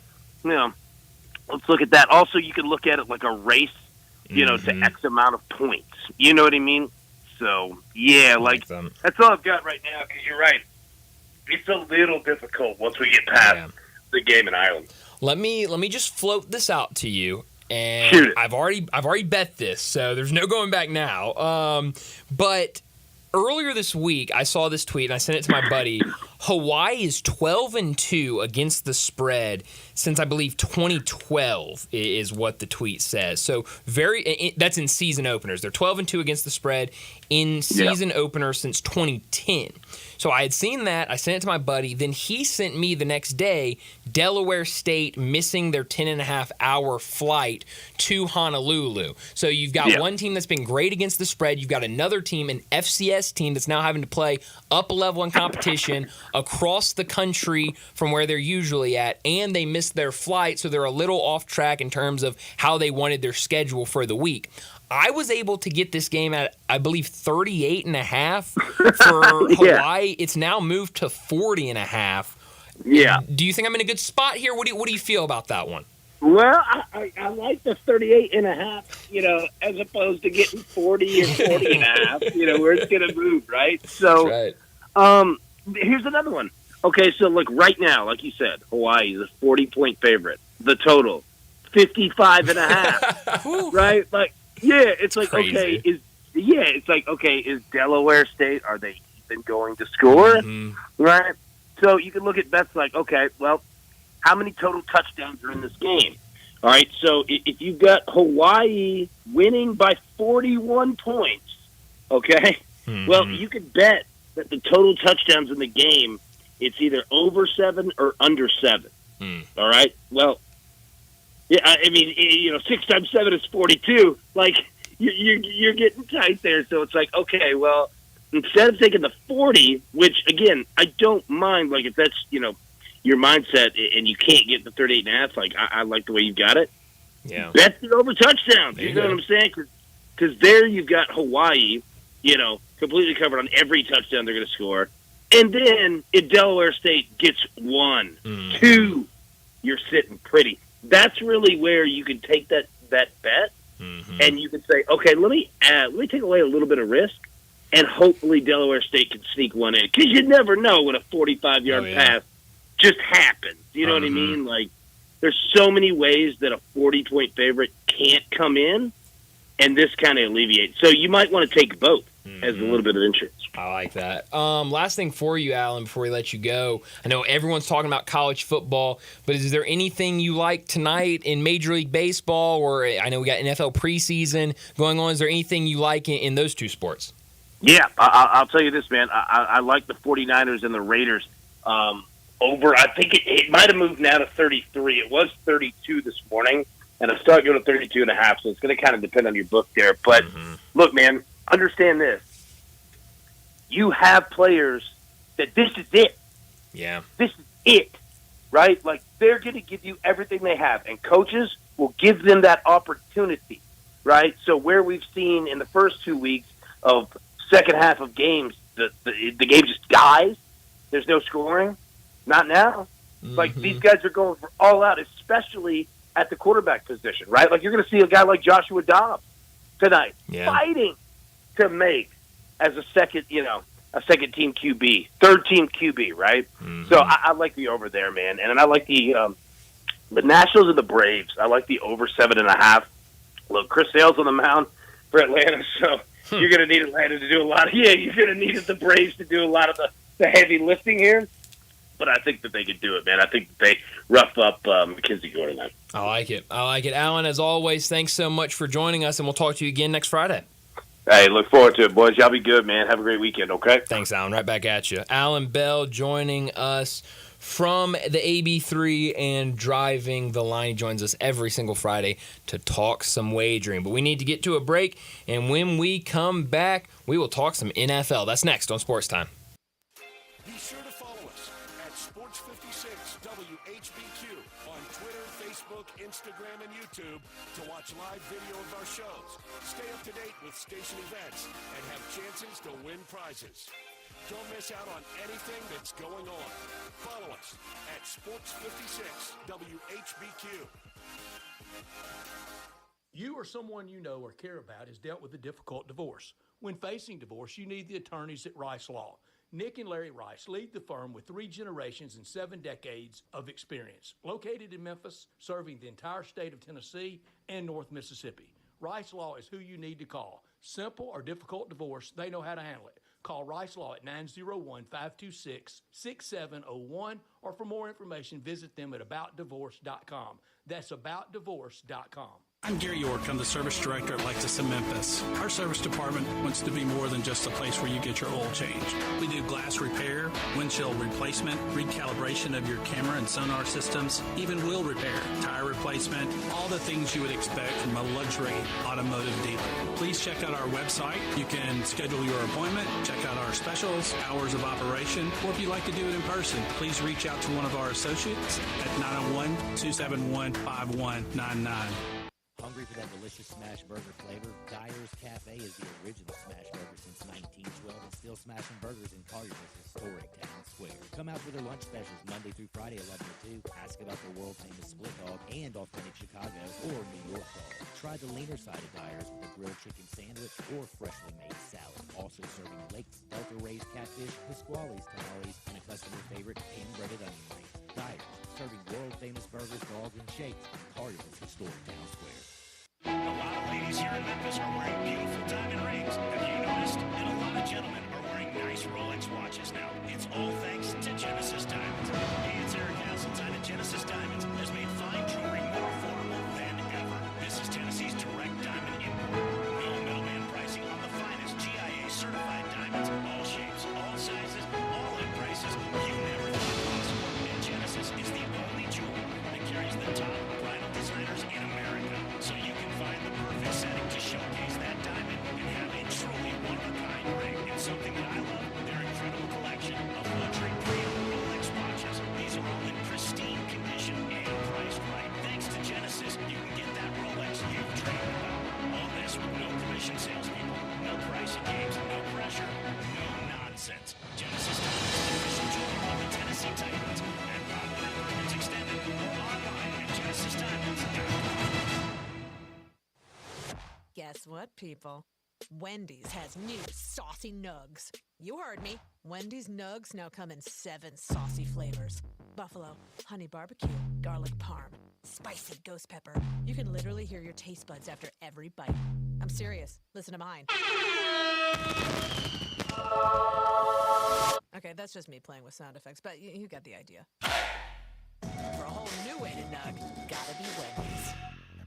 let's look at that. Also, you can look at it like a race, to X amount of points. You know what I mean? So, that's all I've got right now, because you're right. It's a little difficult once we get past the game in Ireland. Let me just float this out to you. And Shoot it. I've already bet this, so there's no going back now. But earlier this week, I saw this tweet, and I sent it to my buddy. Hawaii is 12-2 against the spread since I believe 2012 is what the tweet says. So that's in season openers. They're 12-2 against the spread in season opener since 2010. So I had seen that. I sent it to my buddy. Then he sent me the next day Delaware State missing their 10.5-hour flight to Honolulu. So you've got one team that's been great against the spread. You've got another team, an FCS team, that's now having to play up a level in competition across the country from where they're usually at, and they missed their flight, so they're a little off track in terms of how they wanted their schedule for the week. I was able to get this game at, I believe, 38.5 for Hawaii. It's now moved to 40.5. Yeah. Do you think I'm in a good spot here? What do you feel about that one? Well, I like the 38.5, as opposed to getting 40 or 40.5, where it's going to move, right? So, here's another one. Okay, so right now, like you said, Hawaii is a 40-point favorite. The total, 55.5, right? It's crazy. Is Delaware State, are they even going to score? Mm-hmm. Right? So you can look at bets how many total touchdowns are in this game? All right, so if you've got Hawaii winning by 41 points, okay, you could bet that the total touchdowns in the game, it's either over 7 or under 7. All right? Well, yeah, I mean, 6 times 7 is 42. You're getting tight there. So it's okay, well, instead of taking the 40, which, again, I don't mind, if that's, your mindset and you can't get the 38.5, I like the way you got it. Yeah. Bet the over touchdowns. You know what I'm saying? Because there you've got Hawaii, completely covered on every touchdown they're going to score. And then if Delaware State gets 1, 2, you're sitting pretty. That's really where you can take that bet, and you can say, okay, let me take away a little bit of risk, and hopefully Delaware State can sneak one in. Because you never know when a 45-yard pass just happens. You know what I mean? There's so many ways that a 40-point favorite can't come in, and this kind of alleviates. So you might want to take both as a little bit of insurance. I like that. Last thing for you, Alan, before we let you go. I know everyone's talking about college football, but is there anything you like tonight in Major League Baseball, or I know we got NFL preseason going on. Is there anything you like in those two sports? Yeah, I'll tell you this, man. I like the 49ers and the Raiders over. I think it might have moved now to 33. It was 32 this morning, and I started going to 32.5, so it's going to kind of depend on your book there. But, look, man, understand this. You have players that this is it. Yeah. This is it, right? They're going to give you everything they have, and coaches will give them that opportunity, right? So where we've seen in the first 2 weeks of second half of games, the game just dies. There's no scoring. Not now. These guys are going for all out, especially at the quarterback position, right? You're going to see a guy like Joshua Dobbs tonight fighting to make as a second team QB, third team QB, right? So I like the over there, man. And I like the Nationals and the Braves. I like the over 7.5. Look, Chris Sale's on the mound for Atlanta, so you're going to need Atlanta to do a lot. You're going to need the Braves to do a lot of the heavy lifting here. But I think that they could do it, man. I think that they rough up Mackenzie Gore tonight. I like it. Alan, as always, thanks so much for joining us, and we'll talk to you again next Friday. Hey, look forward to it, boys. Y'all be good, man. Have a great weekend, okay? Thanks, Alan. Right back at you. Alan Bell joining us from the AB3 and driving the line. He joins us every single Friday to talk some wagering. But we need to get to a break, and when we come back, we will talk some NFL. That's next on Sports Time. Be sure to follow us at Sports56 WHBQ on Twitter, Facebook, Instagram, and YouTube to watch live video of our shows. Stay up to date with station events and have chances to win prizes. Don't miss out on anything that's going on. Follow us at Sports56 WHBQ. You or someone you know or care about has dealt with a difficult divorce. When facing divorce, you need the attorneys at Rice Law. Nick and Larry Rice lead the firm with 3 generations and 7 decades of experience. Located in Memphis, serving the entire state of Tennessee and North Mississippi. Rice Law is who you need to call. Simple or difficult divorce, they know how to handle it. Call Rice Law at 901-526-6701, or for more information, visit them at aboutdivorce.com. That's aboutdivorce.com. I'm Gary York. I'm the service director at Lexus of Memphis. Our service department wants to be more than just a place where you get your oil changed. We do glass repair, windshield replacement, recalibration of your camera and sonar systems, even wheel repair, tire replacement, all the things you would expect from a luxury automotive dealer. Please check out our website. You can schedule your appointment, check out our specials, hours of operation, or if you'd like to do it in person, please reach out to one of our associates at 901-271-5199. Hungry for that delicious smash burger flavor? Dyer's Cafe is the original smash burger since 1912 and still smashing burgers in Collier's historic town square. Come out for their lunch specials Monday through Friday, 11 to 2. Ask about their world-famous split dog and authentic Chicago or New York dog. Try the leaner side of Dyer's with a grilled chicken sandwich or freshly made salad. Also serving Lakes, Delta-raised catfish, Pasquale's tamales, and a customer favorite, hand-breaded onion rings. Dyer's, serving world-famous burgers, dogs, and shakes in Collier's historic town square. A lot of ladies here in Memphis are wearing beautiful diamond rings. Have you noticed? And a lot of gentlemen are wearing nice Rolex watches now. It's all thanks to Genesis Diamonds. Hey, it's Eric Hasseltine at Genesis Diamonds has made fine jewelry more affordable than ever. This is Tennessee's direct diamond import. No middleman pricing on the finest GIA certified diamonds. All shapes, all sizes, all in prices you never thought possible. And Genesis is the only jeweler that carries the top bridal designers in America. So you can find the perfect setting to showcase that diamond and have a truly one-of-a-kind ring. And something that I love, their incredible collection of luxury premium Rolex watches. These are all in pristine condition and priced right. Thanks to Genesis, you can get that Rolex you've dreamed about. All this with no commission salespeople, no pricing games, no pressure, no nonsense. Genesis Diamonds is the official jeweler of the Tennessee Titans and Popular Improvements Extended or online at genesisdiamonds.com. Guess what, people? Wendy's has new saucy nugs. You heard me. Wendy's nugs now come in 7 saucy flavors. Buffalo, honey barbecue, garlic parm, spicy ghost pepper. You can literally hear your taste buds after every bite. I'm serious. Listen to mine. Okay, that's just me playing with sound effects, but you got the idea. For a whole new way to nug, gotta be Wendy's.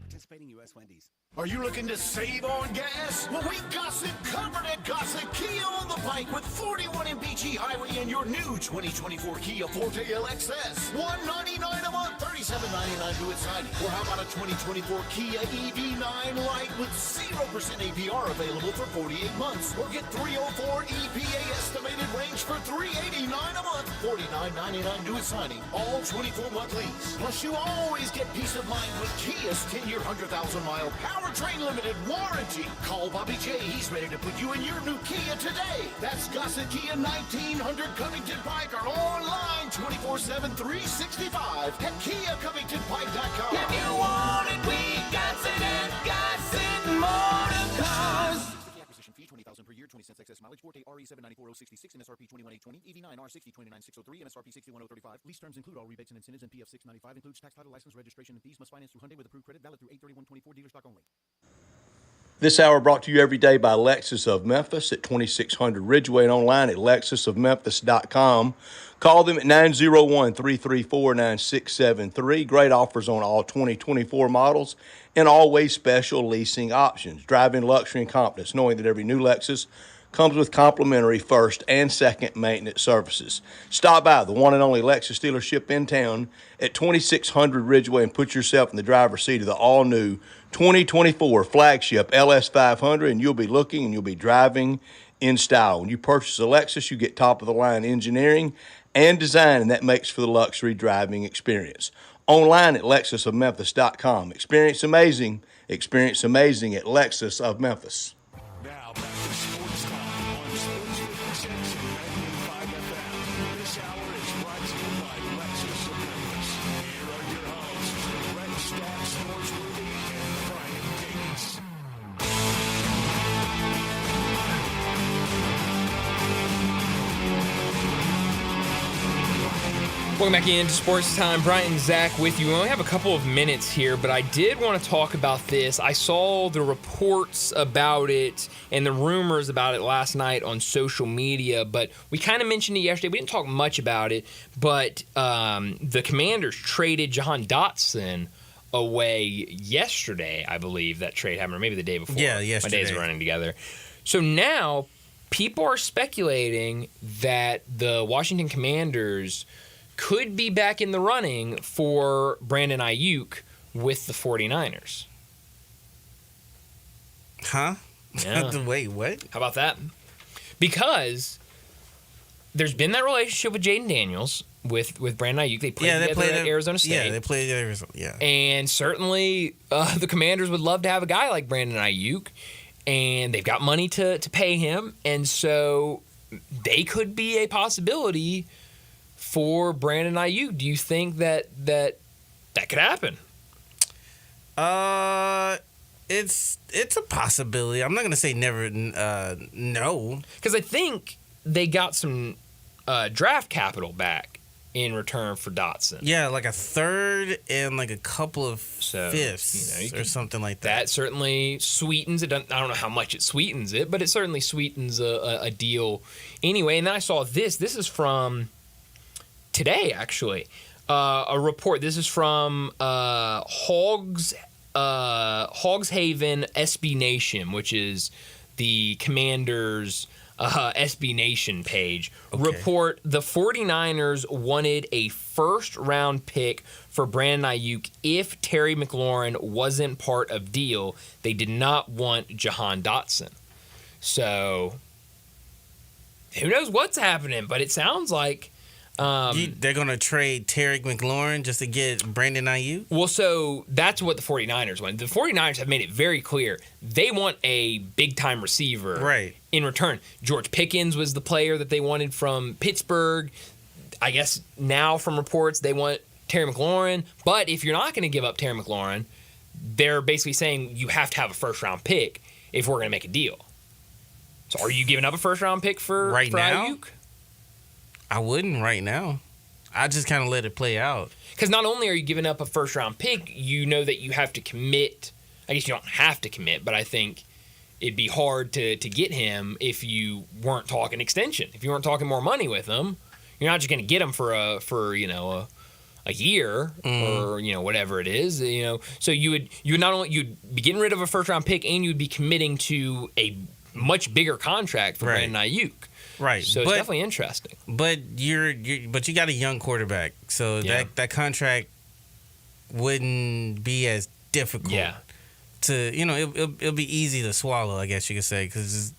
Participating U.S. Wendy's. Are you looking to save on gas? Well, we got it covered at Gossett Kia on the Pike with 41 in BG Highway and your new 2024 Kia Forte LXS. $199 a month, $37.99 to its signing. Or how about a 2024 Kia EV9 Lite with 0% APR available for 48 months? Or get 304 EPA estimated range for $389 a month, $49.99 to its signing. All 24-month lease. Plus, you always get peace of mind with Kia's 10-year, 100,000-mile powertrain limited warranty. Call Bobby J. He's ready to put you in your new Kia today. That's Gossett Kia 1900 Covington Pike or online 24/7, 365 at KiaCovingtonPike.com. If you want it, we got it at Gossett Motor Cars. Acquisition fee $20,000 per year, 20 cents excess mileage. Forte RE 794-066, MSRP 21,820, EV9 R60 29,603, MSRP 61,035. Lease terms include all rebates and incentives, and PF 695 includes tax, title, license, registration, and fees. Must finance through Hyundai with approved credit, valid through 8/31/24. Dealer stock only. This hour brought to you every day by Lexus of Memphis at 2600 Ridgeway and online at lexusofmemphis.com. Call them at 901-334-9673. Great offers on all 2024 models and always special leasing options. Drive in luxury and confidence knowing that every new Lexus comes with complimentary first and second maintenance services. Stop by the one and only Lexus dealership in town at 2600 Ridgeway and put yourself in the driver's seat of the all-new 2024 flagship LS500, and you'll be looking and you'll be driving in style. When you purchase a Lexus, you get top-of-the-line engineering and design, and that makes for the luxury driving experience. Online at lexusofmemphis.com. Experience amazing at Lexus of Memphis. Now back to Sports Time on Sports 56 and 98.5 FM. This hour is brought to you by Lexus of Memphis. Here are your hosts, Brett Stack Sportsworthy and Brian Davis. Welcome back into Sports Time. Brian and Zach with you. We only have a couple of minutes here, but I did want to talk about this. I saw the reports about it and the rumors about it last night on social media, but we kind of mentioned it yesterday. We didn't talk much about it, but the Commanders traded Jahan Dotson away yesterday, I believe that trade happened, or maybe the day before. Yeah, yesterday. My days are running together. So now people are speculating that the Washington Commanders could be back in the running for Brandon Ayuk with the 49ers. Huh? Yeah. Wait, what? How about that? Because there's been that relationship with Jaden Daniels with Brandon Ayuk. They played together at Arizona State. Yeah, they played at Arizona. Yeah. And certainly the Commanders would love to have a guy like Brandon Ayuk, and they've got money to pay him, and so they could be a possibility for Brandon Ayuk. Do you think that could happen? It's a possibility. I'm not gonna say never. No, because I think they got some draft capital back in return for Dotson. Yeah, like a third and like a couple of fifths or something like that. That certainly sweetens it. I don't know how much it sweetens it, but it certainly sweetens a deal anyway. And then I saw this. This is from today, actually. A report. This is from Hogshaven SB Nation, which is the Commanders' SB Nation page. Okay. Report: the 49ers wanted a first-round pick for Brandon Ayuk if Terry McLaurin wasn't part of deal. They did not want Jahan Dotson. So who knows what's happening? But it sounds like they're going to trade Terry McLaurin just to get Brandon Ayuk? Well, so that's what the 49ers want. The 49ers have made it very clear. They want a big-time receiver right in return. George Pickens was the player that they wanted from Pittsburgh. I guess now from reports they want Terry McLaurin. But if you're not going to give up Terry McLaurin, they're basically saying you have to have a first-round pick if we're going to make a deal. So are you giving up a first-round pick for now? Ayuk? I wouldn't right now. I just kind of let it play out. Because not only are you giving up a first-round pick, you know that you have to commit. I guess you don't have to commit, but I think it'd be hard to get him if you weren't talking extension. If you weren't talking more money with him, you're not just going to get him for a year or whatever it is. So you'd not only you'd be getting rid of a first-round pick and you'd be committing to a much bigger contract for Brandon Ayuk. Right, so it's definitely interesting. But you got a young quarterback, so that contract wouldn't be as difficult. Yeah, it'll be easy to swallow, I guess you could say, because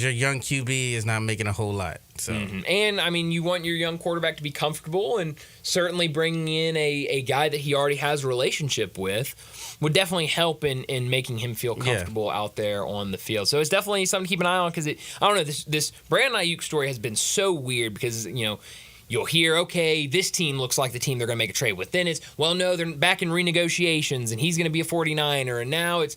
your young QB is not making a whole lot. So and I mean, you want your young quarterback to be comfortable, and certainly bringing in a guy that he already has a relationship with would definitely help in making him feel comfortable out there on the field. So it's definitely something to keep an eye on because I don't know, this Brandon Ayuk story has been so weird because you'll hear, okay, this team looks like the team they're going to make a trade with. Then it's, well, no, they're back in renegotiations, and he's going to be a 49er. And now it's,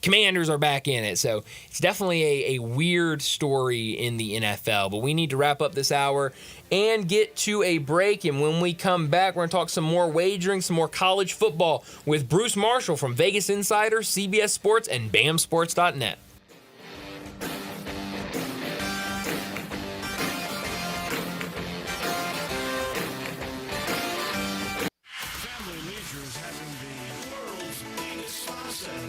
Commanders are back in it. So it's definitely a weird story in the NFL. But we need to wrap up this hour and get to a break. And when we come back, we're going to talk some more wagering, some more college football with Bruce Marshall from Vegas Insider, CBS Sports, and BAMSports.net.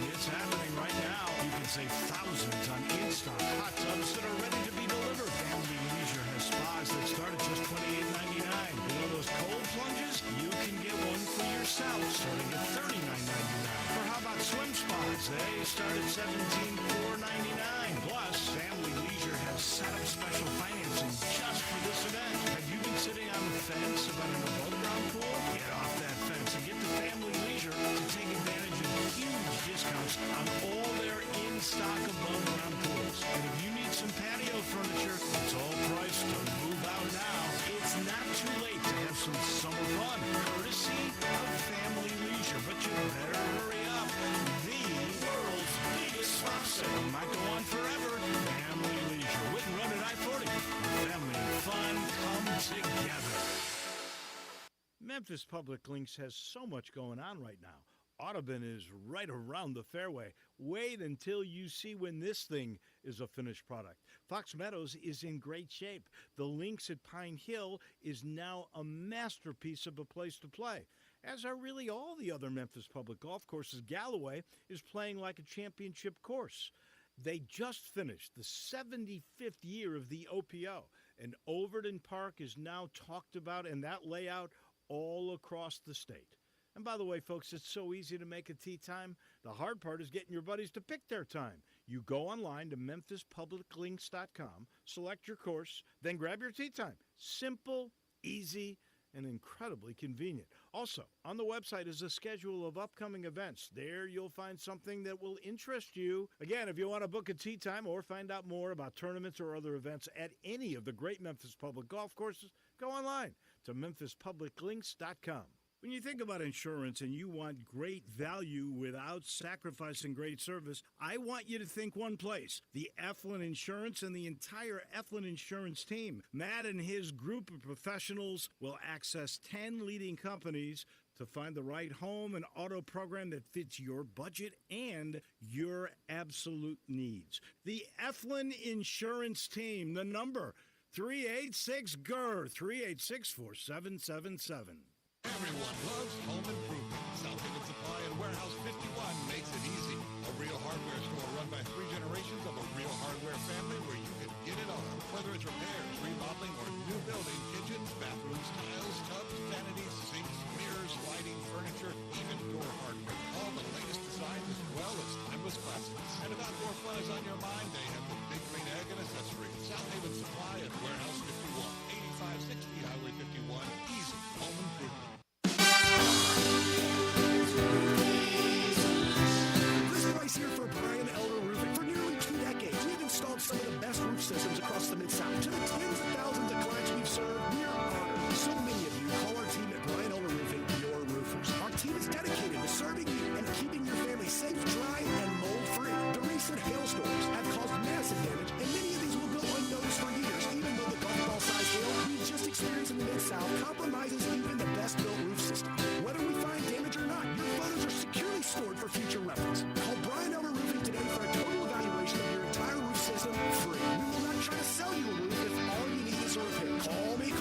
It's happening right now. You can save thousands on in-stock hot tubs that are ready to be delivered. Family Leisure has spas that start at just $28.99. You know those cold plunges? You can get one for yourself starting at $39.99. Or how about swim spas? They start at $17,499. Plus, Family Leisure has set up special financing just for this event. Have you been sitting on the fence about an above-ground pool? Get off that fence and get to Family Leisure to take advantage of huge discounts on all their in-stock above-ground pools. And if you need some patio furniture, it's all priced to move out now. It's not too late to have some summer fun, courtesy of Family Leisure. But you better hurry up. The world's biggest spa sale might go on forever. Family Leisure, with and run at I-40. Family and fun come together. Memphis Public Links has so much going on right now. Audubon is right around the fairway. Wait until you see when this thing is a finished product. Fox Meadows is in great shape. The Links at Pine Hill is now a masterpiece of a place to play, as are really all the other Memphis public golf courses. Galloway is playing like a championship course. They just finished the 75th year of the OPO, and Overton Park is now talked about, and that layout all across the state. And by the way, folks, it's so easy to make a tee time. The hard part is getting your buddies to pick their time. You go online to memphispubliclinks.com, select your course, then grab your tee time. Simple, easy, and incredibly convenient. Also, on the website is a schedule of upcoming events. There you'll find something that will interest you. Again, if you want to book a tee time or find out more about tournaments or other events at any of the great Memphis public golf courses, go online to memphispubliclinks.com. When you think about insurance and you want great value without sacrificing great service, I want you to think one place: the Eflin Insurance and the entire Eflin Insurance team. Matt and his group of professionals will access 10 leading companies to find the right home and auto program that fits your budget and your absolute needs. The Eflin Insurance team, the number 386-GER, 386-4777. Everyone loves home improvement. South Haven Supply and Warehouse 51 makes it easy. A real hardware store run by 3 generations of a real hardware family where you can get it all. Whether it's repairs, remodeling, or new building, kitchens, bathrooms, tiles, tubs, vanities, sinks, mirrors, lighting, furniture, even door hardware. All the latest designs as well as timeless classics. And if outdoor fun is on your mind, they have the big green egg and accessories. South Haven Supply and Warehouse 51, 8560 Highway 51. Easy home improvement. Chris Price here for Brian Elder Roofing. For nearly 2 decades, we've installed some of the best roof systems across the Mid-South. To the tens of thousands of clients we've served, we're honored. So many of you call our team at Brian Elder Roofing your roofers. Our team is dedicated to serving you and keeping your family safe, dry, and mold-free. The recent hailstorms have caused massive damage, and many of these will go unnoticed for years, even though the golf ball-sized hail we just experienced in the Mid-South compromises even the best-built roof system. Whether we find damage or not, your photos are securely stored for future reference. Call Brian Elder Roofing today for a total evaluation of your entire roof system free. We will not try to sell you a roof if all you need is a repair. Call me at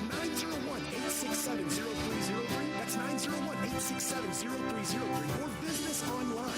901-867-0303. That's 901-867-0303. Or visit us online at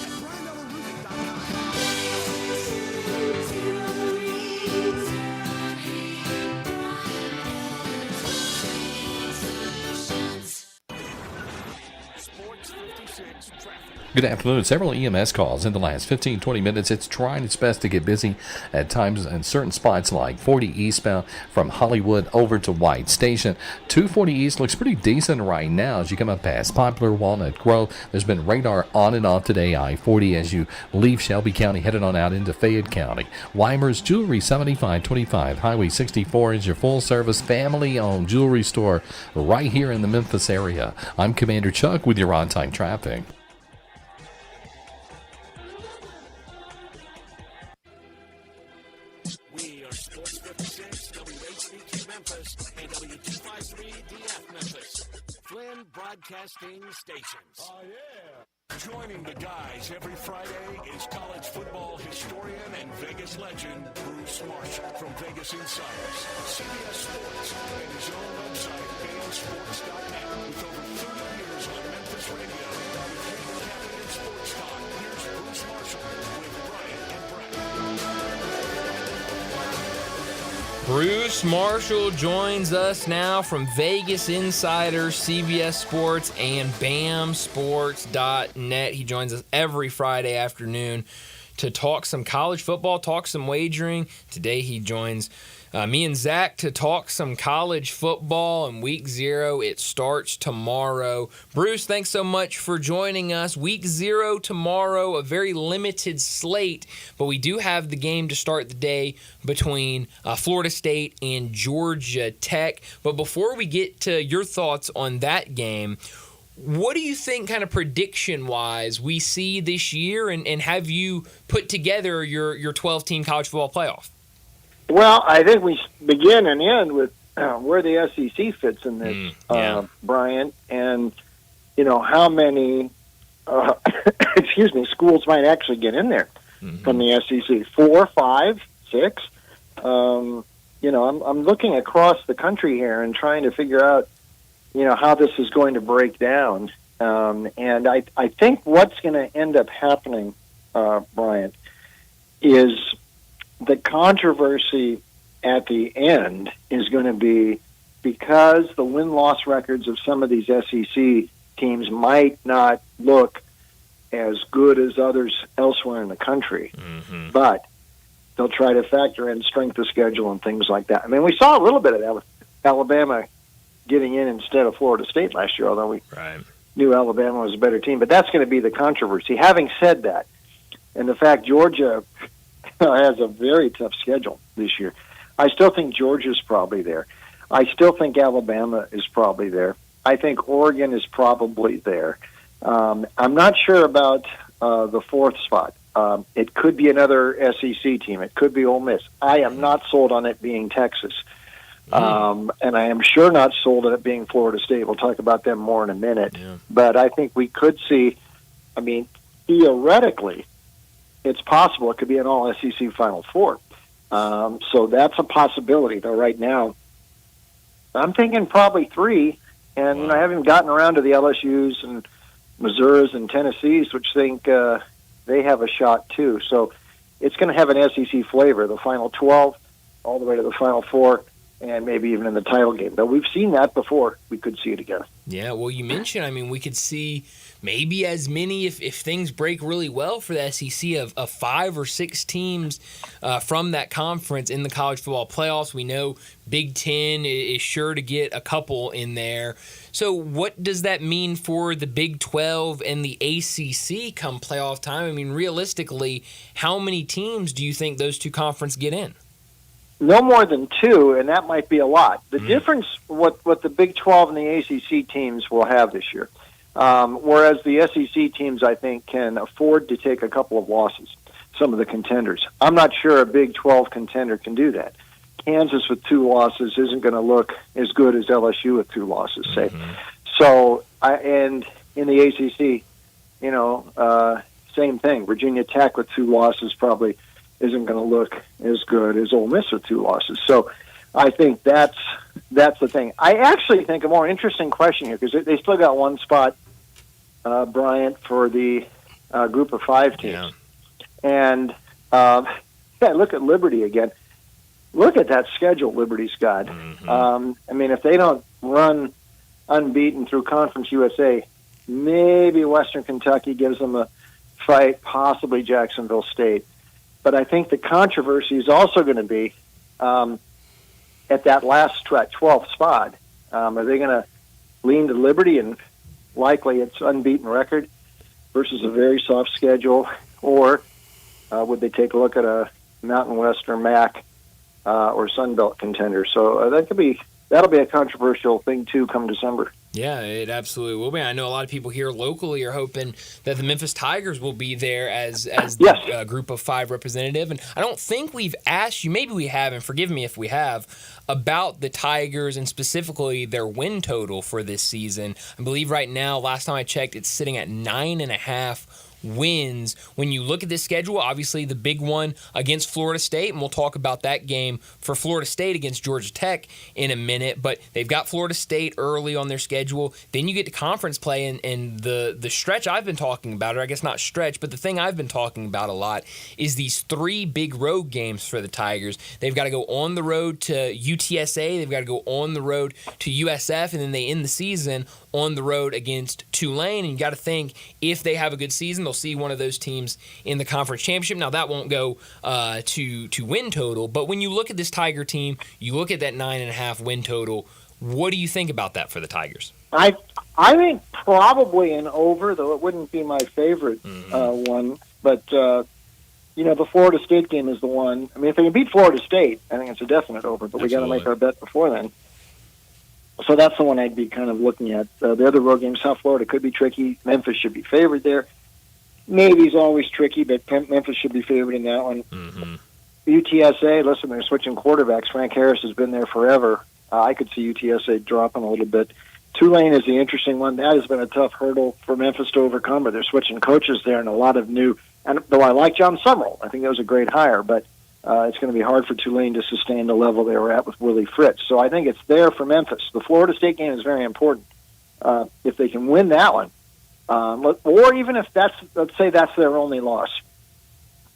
Sports 56 traffic. Good afternoon. Several EMS calls in the last 15-20 minutes. It's trying its best to get busy at times in certain spots like 40 eastbound from Hollywood over to White Station. 240 East looks pretty decent right now as you come up past Poplar, Walnut Grove. There's been radar on and off today. I-40 as you leave Shelby County headed on out into Fayette County. Weimer's Jewelry 7525 Highway 64 is your full-service family-owned jewelry store right here in the Memphis area. I'm Commander Chuck with your on-time traffic. We are Sports 56, WHBQ Memphis, and W253DF Memphis. Flynn Broadcasting Stations. Oh, yeah. Joining the guys every Friday is college football historian and Vegas legend Bruce Marshall from Vegas Insiders, CBS Sports, and his own website, fansports.net. With over 30 years on Memphis radio, with cable captain and sports talk, here's Bruce Marshall with Brian and Brett. Bruce Marshall joins us now from Vegas Insiders, CBS Sports, and BAMSports.net. He joins us every Friday afternoon to talk some college football, talk some wagering. Today he joins me and Zach to talk some college football, and Week 0, it starts tomorrow. Bruce, thanks so much for joining us. Week 0 tomorrow, a very limited slate, but we do have the game to start the day between Florida State and Georgia Tech. But before we get to your thoughts on that game, what do you think kind of prediction-wise we see this year, and have you put together your 12-team college football playoff? Well, I think we begin and end with where the SEC fits in this, yeah. Bryant, and how many schools might actually get in there from the SEC. 4, 5, 6. I'm looking across the country here and trying to figure out how this is going to break down. And I think what's going to end up happening, Bryant, is the controversy at the end is going to be because the win-loss records of some of these SEC teams might not look as good as others elsewhere in the country, but they'll try to factor in strength of schedule and things like that. I mean, we saw a little bit of that with Alabama getting in instead of Florida State last year, although we knew Alabama was a better team. But that's going to be the controversy. Having said that, and the fact Georgia has a very tough schedule this year, I still think Georgia's probably there. I still think Alabama is probably there. I think Oregon is probably there. I'm not sure about the fourth spot. It could be another SEC team. It could be Ole Miss. I am not sold on it being Texas. And I am sure not sold on it being Florida State. We'll talk about them more in a minute. Yeah. But I think we could see, theoretically, it's possible it could be an all-SEC Final Four. So that's a possibility, though right now I'm thinking probably 3. And I haven't gotten around to the LSUs and Missouris and Tennessees, which think they have a shot too. So it's going to have an SEC flavor, the Final 12 all the way to the Final 4, and maybe even in the title game. But we've seen that before. We could see it again. Yeah, well, you mentioned, we could see maybe as many, if things break really well for the SEC, of 5 or 6 teams from that conference in the college football playoffs. We know Big Ten is sure to get a couple in there. So what does that mean for the Big 12 and the ACC come playoff time? Realistically, how many teams do you think those two conferences get in? No more than 2, and that might be a lot. The difference, what the Big 12 and the ACC teams will have this year, whereas the SEC teams, I think, can afford to take a couple of losses, some of the contenders. I'm not sure a Big 12 contender can do that. Kansas with 2 losses isn't going to look as good as LSU with 2 losses, say. So, and in the ACC, same thing. Virginia Tech with 2 losses probably isn't going to look as good as Ole Miss with 2 losses. So I think that's the thing. I actually think a more interesting question here, because they still got 1 spot, Bryant, for the group of 5 teams. Yeah. And look at Liberty again. Look at that schedule Liberty's got. If they don't run unbeaten through Conference USA, maybe Western Kentucky gives them a fight, possibly Jacksonville State. But I think the controversy is also going to be at that last 12th spot. Are they going to lean to Liberty and likely its unbeaten record versus a very soft schedule, or would they take a look at a Mountain West or MAC or Sun Belt contender? So that'll be a controversial thing too come December. Yeah, it absolutely will be. I know a lot of people here locally are hoping that the Memphis Tigers will be there as the group of 5 representative. And I don't think we've asked you, maybe we have, and forgive me if we have, about the Tigers and specifically their win total for this season. I believe right now, last time I checked, it's sitting at 9.5 wins. When you look at this schedule, obviously the big one against Florida State, and we'll talk about that game for Florida State against Georgia Tech in a minute, but they've got Florida State early on their schedule. Then you get to conference play, and the stretch I've been talking about, or I guess not stretch, but the thing I've been talking about a lot is these 3 big road games for the Tigers. They've got to go on the road to UTSA, they've got to go on the road to USF, and then they end the season on the road against Tulane. And you got to think, if they have a good season, they'll see one of those teams in the conference championship. Now, that won't go to win total, but when you look at this Tiger team, you look at that 9.5 win total, what do you think about that for the Tigers? I think probably an over, though it wouldn't be my favorite one. But, the Florida State game is the one. If they can beat Florida State, I think it's a definite over, but we got to make our bet before then. So that's the one I'd be kind of looking at. The other road games, South Florida could be tricky. Memphis should be favored there. Navy's always tricky, but Memphis should be favored in that one. UTSA, listen, they're switching quarterbacks. Frank Harris has been there forever. I could see UTSA dropping a little bit. Tulane is the interesting one. That has been a tough hurdle for Memphis to overcome, but they're switching coaches there and a lot of new. And though I like John Summerall, I think that was a great hire, but it's going to be hard for Tulane to sustain the level they were at with Willie Fritz. So I think it's there for Memphis. The Florida State game is very important. If they can win that one, or even if let's say that's their only loss,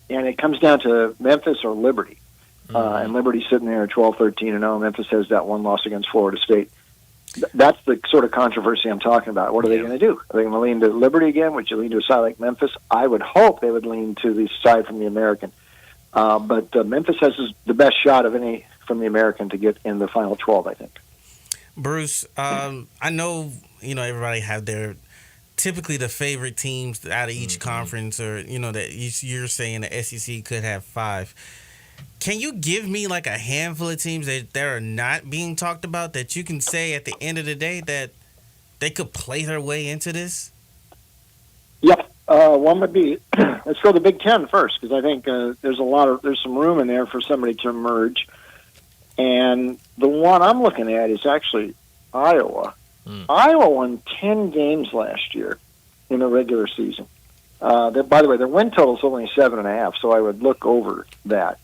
and it comes down to Memphis or Liberty, and Liberty's sitting there at 12-13-0. Memphis has that one loss against Florida State. That's the sort of controversy I'm talking about. What are they going to do? Are they going to lean to Liberty again? Would you lean to a side like Memphis? I would hope they would lean to the side from the American. But Memphis has the best shot of any from the American to get in the final 12, I think. Bruce, I know everybody have their typically the favorite teams out of each conference, or that you're saying the SEC could have 5. Can you give me like a handful of teams that are not being talked about that you can say at the end of the day that they could play their way into this? Yep. One would be, let's go to the Big Ten first, because I think there's some room in there for somebody to emerge. And the one I'm looking at is actually Iowa. Iowa won 10 games last year in the regular season. By the way, their win total is only 7.5, so I would look over that.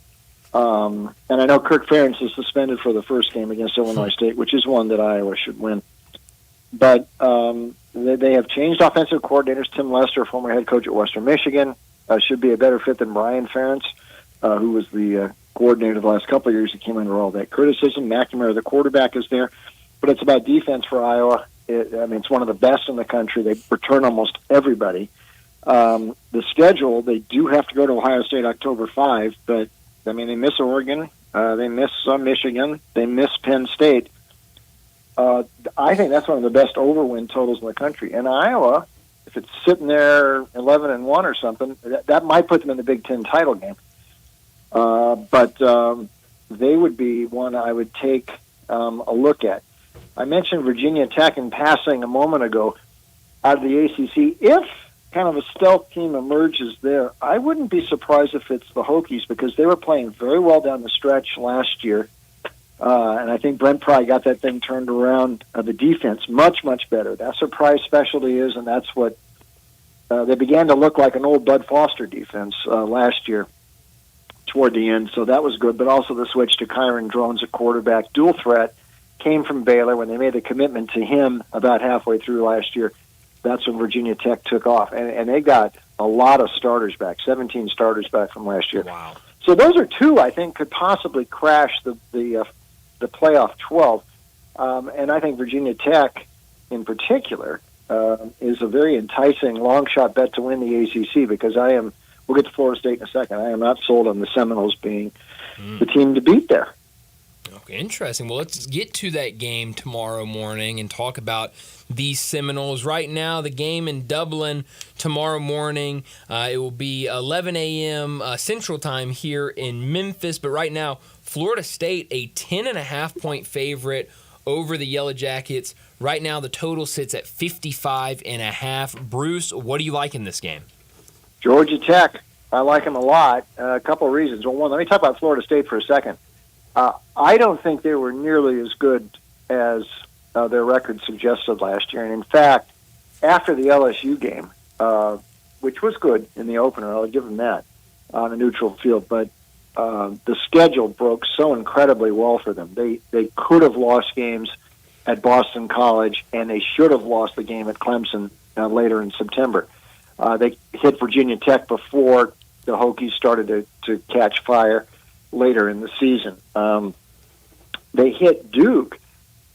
And I know Kirk Ferentz is suspended for the first game against Illinois State, which is one that Iowa should win. But they have changed offensive coordinators. Tim Lester, former head coach at Western Michigan, should be a better fit than Brian Ferentz, who was the coordinator the last couple of years. He came under all that criticism. McNamara, the quarterback, is there. But it's about defense for Iowa. It's one of the best in the country. They return almost everybody. The schedule, they do have to go to Ohio State October 5, but they miss Oregon, they miss Michigan, they miss Penn State. I think that's one of the best overwin totals in the country. And Iowa, if it's sitting there 11-1 or something, that might put them in the Big Ten title game. But they would be one I would take a look at. I mentioned Virginia Tech in passing a moment ago out of the ACC. If kind of a stealth team emerges there, I wouldn't be surprised if it's the Hokies, because they were playing very well down the stretch last year. And I think Brent Pry got that thing turned around. The defense, much, much better. That's their prize specialty is, and that's what they began to look like an old Bud Foster defense last year toward the end. So that was good, but also the switch to Kyron Drones at quarterback. Dual threat came from Baylor. When they made the commitment to him about halfway through last year, that's when Virginia Tech took off. And they got a lot of starters back, 17 starters back from last year. Wow. So those are two I think could possibly crash the playoff 12. And I think Virginia Tech in particular is a very enticing long shot bet to win the ACC, because we'll get to Florida State in a second, I am not sold on the Seminoles being the team to beat there. Okay, interesting. Well, let's get to that game tomorrow morning and talk about these Seminoles. Right now, the game in Dublin tomorrow morning, it will be 11 a.m. Central Time here in Memphis. But right now, Florida State, a 10.5-point favorite over the Yellow Jackets. Right now, the total sits at 55.5. Bruce, what do you like in this game? Georgia Tech, I like them a lot. A couple of reasons. Well, one, let me talk about Florida State for a second. I don't think they were nearly as good as their record suggested last year. And in fact, after the LSU game, which was good in the opener, I'll give them that, on a neutral field, but the schedule broke so incredibly well for them. They could have lost games at Boston College, and they should have lost the game at Clemson later in September. They hit Virginia Tech before the Hokies started to catch fire later in the season. They hit Duke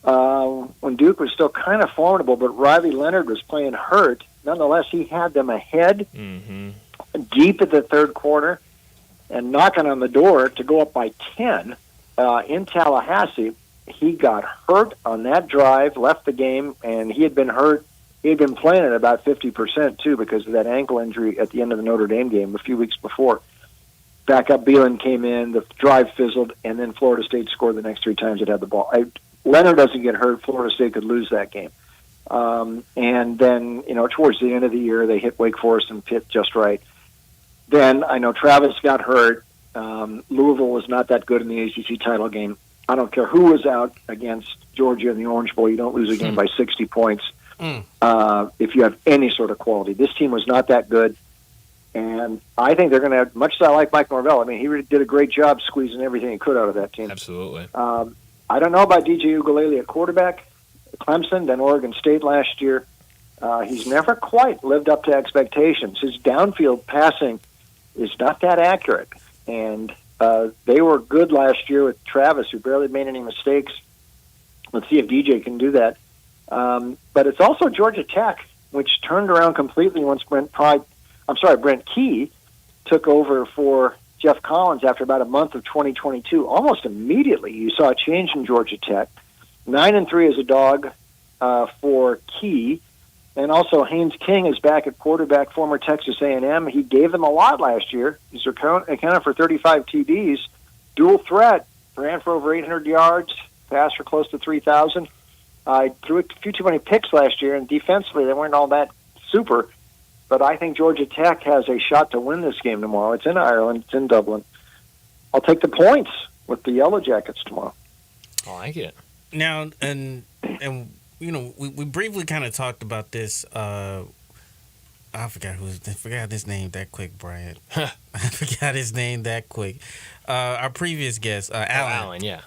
when Duke was still kind of formidable, but Riley Leonard was playing hurt. Nonetheless, he had them ahead deep at the third quarter and knocking on the door to go up by 10 in Tallahassee. He got hurt on that drive, left the game, and he had been hurt. He had been playing at about 50% too because of that ankle injury at the end of the Notre Dame game a few weeks before. Backup Beelan came in, the drive fizzled, and then Florida State scored the next 3 times it had the ball. Leonard doesn't get hurt, Florida State could lose that game. And then, towards the end of the year, they hit Wake Forest and Pitt just right. Then I know Travis got hurt. Louisville was not that good in the ACC title game. I don't care who was out against Georgia in the Orange Bowl. You don't lose a game by 60 points if you have any sort of quality. This team was not that good, and I think they're going to have, much as I like Mike Norvell, I mean, he really did a great job squeezing everything he could out of that team. Absolutely. I don't know about DJ Ugalele at quarterback. Clemson, then Oregon State last year. He's never quite lived up to expectations. His downfield passing is not that accurate, and they were good last year with Travis, who barely made any mistakes. Let's see if DJ can do that. But it's also Georgia Tech, which turned around completely once Brent Key took over for Jeff Collins after about a month of 2022. Almost immediately, you saw a change in Georgia Tech. 9-3 as a dog for Key. And also Haynes King is back at quarterback, former Texas A&M. He gave them a lot last year. He's accounted for 35 TDs. Dual threat, ran for over 800 yards, passed for close to 3,000. Threw a few too many picks last year, and defensively they weren't all that super. But I think Georgia Tech has a shot to win this game tomorrow. It's in Ireland. It's in Dublin. I'll take the points with the Yellow Jackets tomorrow. I like it. Now, and you know, we briefly kind of talked about this. I forgot his name that quick, Brian. I forgot his name that quick. Our previous guest, Alan. Yeah.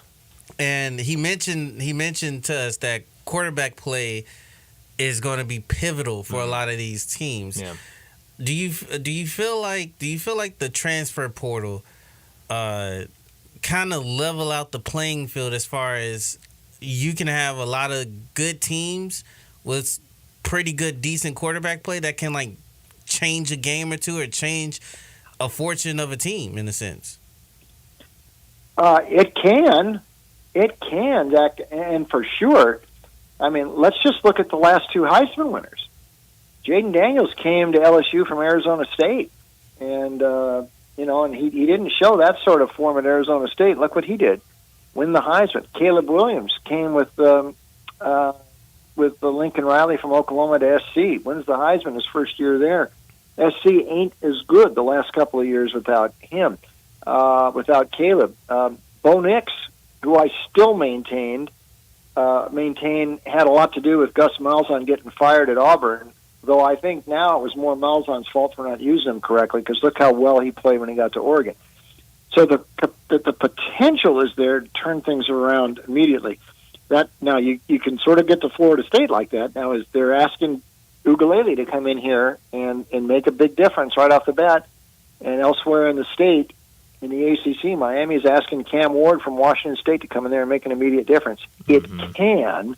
And he mentioned to us that quarterback play is going to be pivotal for a lot of these teams. Yeah. Do you feel like the transfer portal kind of level out the playing field as far as you can have a lot of good teams with pretty good, decent quarterback play that can like change a game or two or change a fortune of a team in a sense? It can, Zach, and for sure. I mean, let's just look at the last two Heisman winners. Jaden Daniels came to LSU from Arizona State, and and he didn't show that sort of form at Arizona State. Look what he did, win the Heisman. Caleb Williams came with the Lincoln Riley from Oklahoma to SC, wins the Heisman his first year there. SC ain't as good the last couple of years without him, without Caleb. Bo Nix, who I still maintain had a lot to do with Gus Malzahn getting fired at Auburn, though I think now it was more Malzahn's fault for not using him correctly, because look how well he played when he got to Oregon. So the potential is there to turn things around immediately. That now you can sort of get to Florida State like that. Now is they're asking Ugalele to come in here and make a big difference right off the bat, and elsewhere in the state, in the ACC, Miami is asking Cam Ward from Washington State to come in there and make an immediate difference. It can,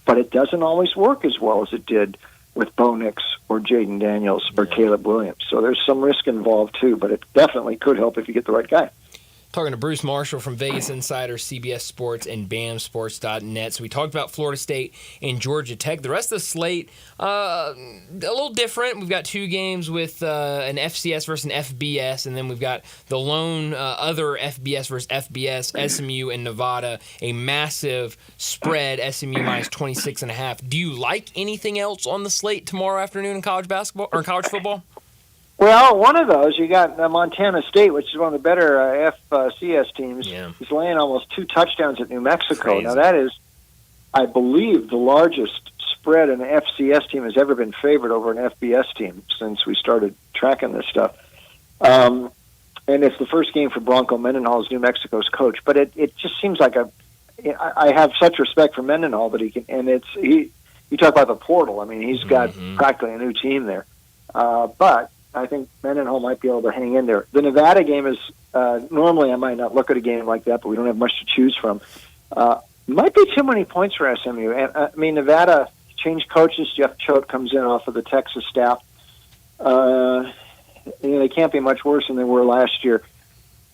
but it doesn't always work as well as it did with Bo Nix or Jaden Daniels or Caleb Williams. So there's some risk involved too, but it definitely could help if you get the right guy. Talking to Bruce Marshall from Vegas Insider, CBS Sports, and BAMSports.net. So we talked about Florida State and Georgia Tech. The rest of the slate, a little different. We've got two games with an FCS versus an FBS, and then we've got the lone other FBS versus FBS, SMU and Nevada, a massive spread, SMU minus 26.5. Do you like anything else on the slate tomorrow afternoon in college basketball or college football? Well, one of those, you got Montana State, which is one of the better FCS teams. Yeah. He's laying almost 2 touchdowns at New Mexico. Crazy. Now, that is, I believe, the largest spread an FCS team has ever been favored over an FBS team since we started tracking this stuff. And it's the first game for Bronco Mendenhall as New Mexico's coach. But it just seems like I have such respect for Mendenhall, but you talk about the portal. I mean, he's got practically a new team there. But I think Mendenhall might be able to hang in there. The Nevada game is, normally I might not look at a game like that, but we don't have much to choose from. Might be too many points for SMU. I mean, Nevada changed coaches. Jeff Choate comes in off of the Texas staff. They can't be much worse than they were last year.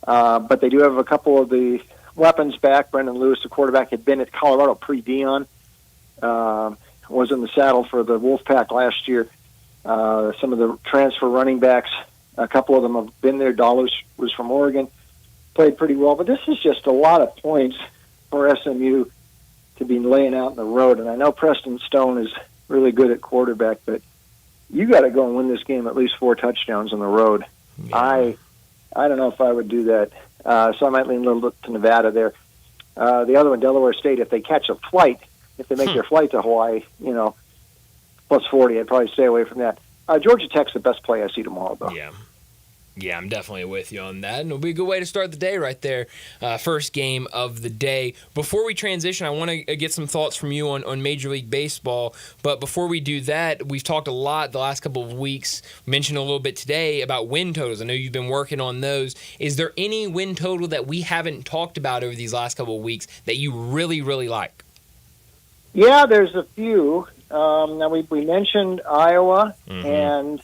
But they do have a couple of the weapons back. Brendan Lewis, the quarterback, had been at Colorado pre-Dion. Was in the saddle for the Wolfpack last year. Some of the transfer running backs, a couple of them have been there. Dollars was from Oregon, played pretty well. But this is just a lot of points for SMU to be laying out in the road. And I know Preston Stone is really good at quarterback, but you got to go and win this game at least 4 touchdowns on the road. Yeah. I don't know if I would do that. So I might lean a little bit to Nevada there. The other one, Delaware State, if they catch a flight, if they make their flight to Hawaii, plus 40, I'd probably stay away from that. Georgia Tech's the best play I see tomorrow, though. Yeah, I'm definitely with you on that. And it'll be a good way to start the day right there. First game of the day. Before we transition, I want to get some thoughts from you on Major League Baseball. But before we do that, we've talked a lot the last couple of weeks, mentioned a little bit today about win totals. I know you've been working on those. Is there any win total that we haven't talked about over these last couple of weeks that you really, really like? Yeah, there's a few. Now, we mentioned Iowa and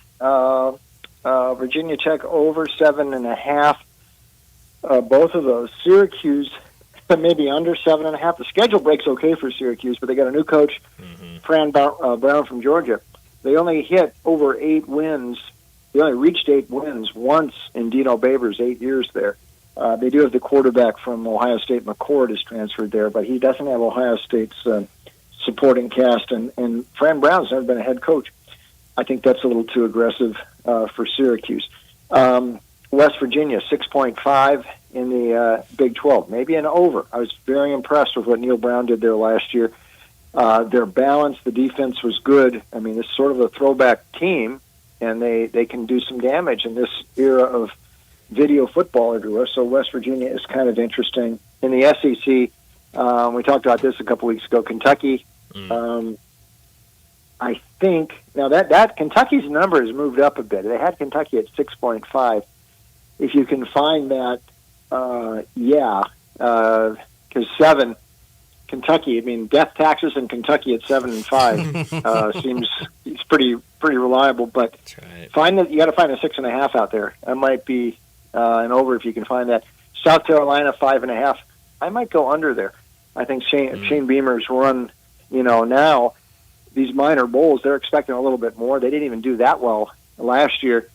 Virginia Tech over 7.5. Both of those. Syracuse maybe under 7.5. The schedule breaks okay for Syracuse, but they got a new coach, Fran Brown from Georgia. They only hit over 8 wins. They only reached 8 wins once in Dino Babers' 8 years there. They do have the quarterback from Ohio State, McCord, is transferred there, but he doesn't have Ohio State's supporting cast, and Fran Brown's never been a head coach. I think that's a little too aggressive for Syracuse. West Virginia, 6.5 in the Big 12, maybe an over. I was very impressed with what Neil Brown did there last year. Their balance, the defense was good. I mean, it's sort of a throwback team, and they can do some damage in this era of video football everywhere. So West Virginia is kind of interesting. In the SEC, we talked about this a couple weeks ago. Kentucky, I think now that Kentucky's number has moved up a bit. They had Kentucky at 6.5. If you can find that, because 7, Kentucky. I mean, death taxes in Kentucky at 7 and 5 seems it's pretty reliable. But you got to find a 6.5 out there. That might be an over if you can find that. South Carolina 5.5. I might go under there. I think Shane Beamer's run. Now these minor bowls, they're expecting a little bit more. They didn't even do that well last year.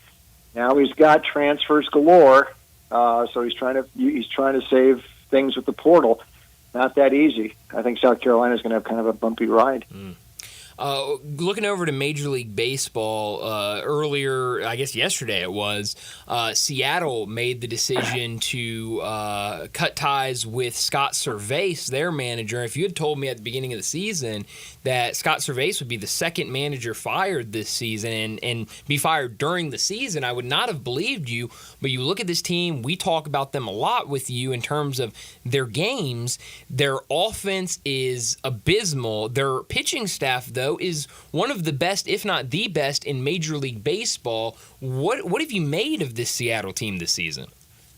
Now he's got transfers galore, so he's trying to save things with the portal. Not that easy. I think South Carolina's going to have kind of a bumpy ride. Looking over to Major League Baseball, earlier, I guess yesterday it was, Seattle made the decision to cut ties with Scott Servais, their manager. If you had told me at the beginning of the season that Scott Servais would be the second manager fired this season and be fired during the season, I would not have believed you. But you look at this team, we talk about them a lot with you in terms of their games. Their offense is abysmal. Their pitching staff, though, is one of the best, if not the best, in Major League Baseball. What have you made of this Seattle team this season?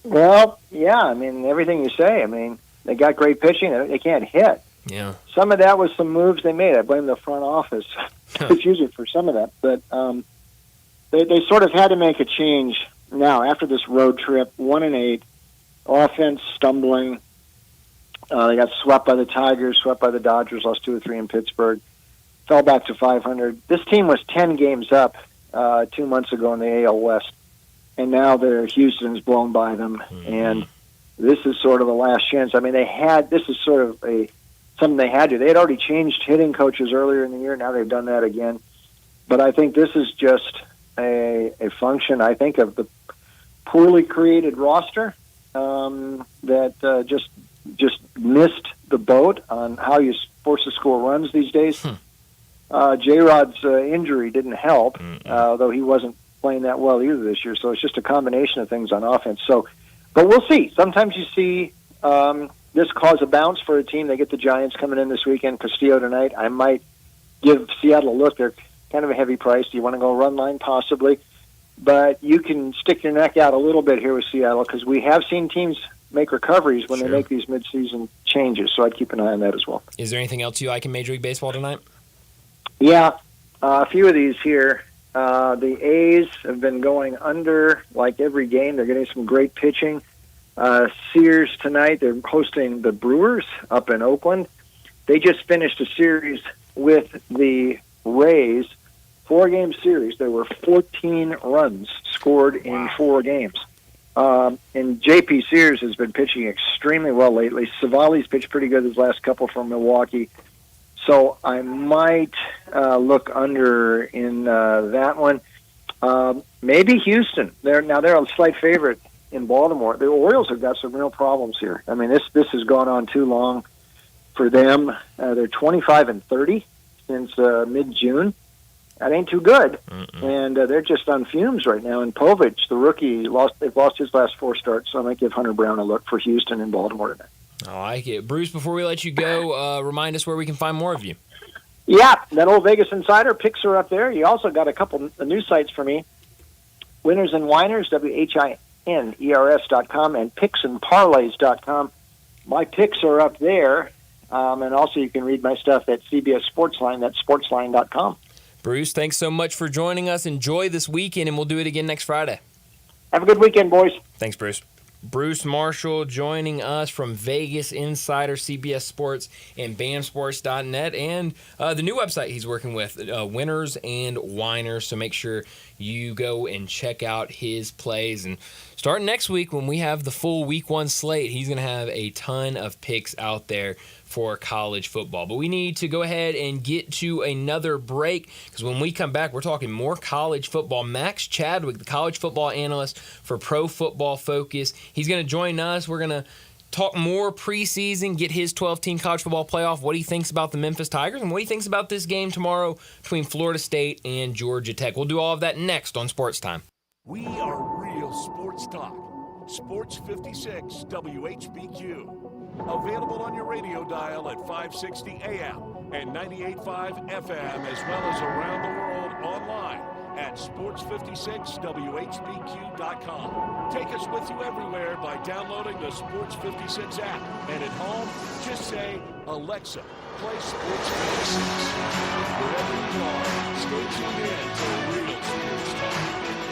Well, yeah, I mean, everything you say. I mean, they got great pitching. They can't hit. Yeah. Some of that was some moves they made. I blame the front office. It's usually for some of that. But they sort of had to make a change now after this road trip. 1-8, offense stumbling. They got swept by the Tigers, swept by the Dodgers, lost 2 or 3 in Pittsburgh. Fell back to 500. This team was 10 games up 2 months ago in the AL West, and now Houston's blown by them. And this is sort of the last chance. I mean, this is sort of something they had to. They had already changed hitting coaches earlier in the year. Now they've done that again. But I think this is just a function, I think, of the poorly created roster that just missed the boat on how you're supposed to score runs these days. J-Rod's injury didn't help, though he wasn't playing that well either this year. So it's just a combination of things on offense. So, but we'll see. Sometimes you see this cause a bounce for a team. They get the Giants coming in this weekend, Castillo tonight. I might give Seattle a look. They're kind of a heavy price. Do you want to go run line? Possibly. But you can stick your neck out a little bit here with Seattle because we have seen teams make recoveries when they make these midseason changes. So I'd keep an eye on that as well. Is there anything else you like in Major League Baseball tonight? Yeah, a few of these here. The A's have been going under like every game. They're getting some great pitching. Sears tonight, they're hosting the Brewers up in Oakland. They just finished a series with the Rays, 4-game series. There were 14 runs scored in 4 games. And J.P. Sears has been pitching extremely well lately. Savali's pitched pretty good his last couple from Milwaukee. So I might look under in that one. Maybe Houston. They're a slight favorite in Baltimore. The Orioles have got some real problems here. I mean, this has gone on too long for them. They're 25-30 since mid-June. That ain't too good. And they're just on fumes right now. And Povich, the rookie, they've lost his last 4 starts, so I might give Hunter Brown a look for Houston and Baltimore tonight. I like it. Bruce, before we let you go, remind us where we can find more of you. Yeah, that old Vegas Insider picks are up there. You also got a couple of news sites for me. Winners and Winers, WHINERS.com, and picksandparlays.com. My picks are up there. And also you can read my stuff at CBS Sportsline. That's sportsline.com. Bruce, thanks so much for joining us. Enjoy this weekend, and we'll do it again next Friday. Have a good weekend, boys. Thanks, Bruce. Bruce Marshall joining us from Vegas Insider, CBS Sports, and BAMSports.net, and the new website he's working with, Winners and Winers. So make sure you go and check out his plays. And starting next week, when we have the full Week 1 slate, he's going to have a ton of picks out there for college football. But we need to go ahead and get to another break, because when we come back, we're talking more college football. Max Chadwick, the college football analyst for Pro Football Focus, he's going to join us. We're going to talk more preseason, get his 12-team college football playoff, what he thinks about the Memphis Tigers, and what he thinks about this game tomorrow between Florida State and Georgia Tech. We'll do all of that next on Sports Time. We are real sports talk. Sports 56 WHBQ. Available on your radio dial at 560 AM and 98.5 FM, as well as around the world online at sports56whbq.com. Take us with you everywhere by downloading the Sports 56 app. And at home, just say, Alexa, play Sports 56. Wherever you are, stay tuned in to real sports talk.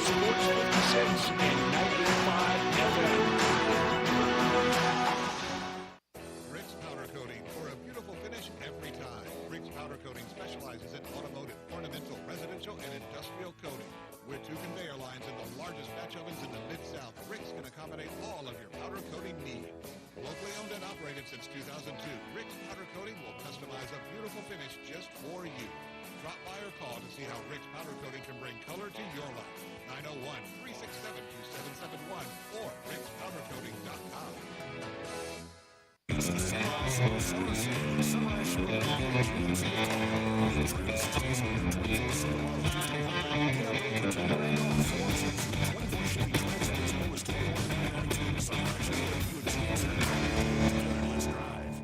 Sports 56 and 98.5 FM. Rick's Powder Coating for a beautiful finish every time. Rick's Powder Coating specializes in automotive, ornamental, residential, and industrial coating. With 2 conveyor lines and the largest batch ovens in the Mid-South, Rick's can accommodate all of your powder coating needs. Locally owned and operated since 2002, Rick's Powder Coating will customize a beautiful finish just for you. Drop by or call to see how Rick's Powder Coating can bring color to your life. 901-367-2771 or rickspowdercoating.com.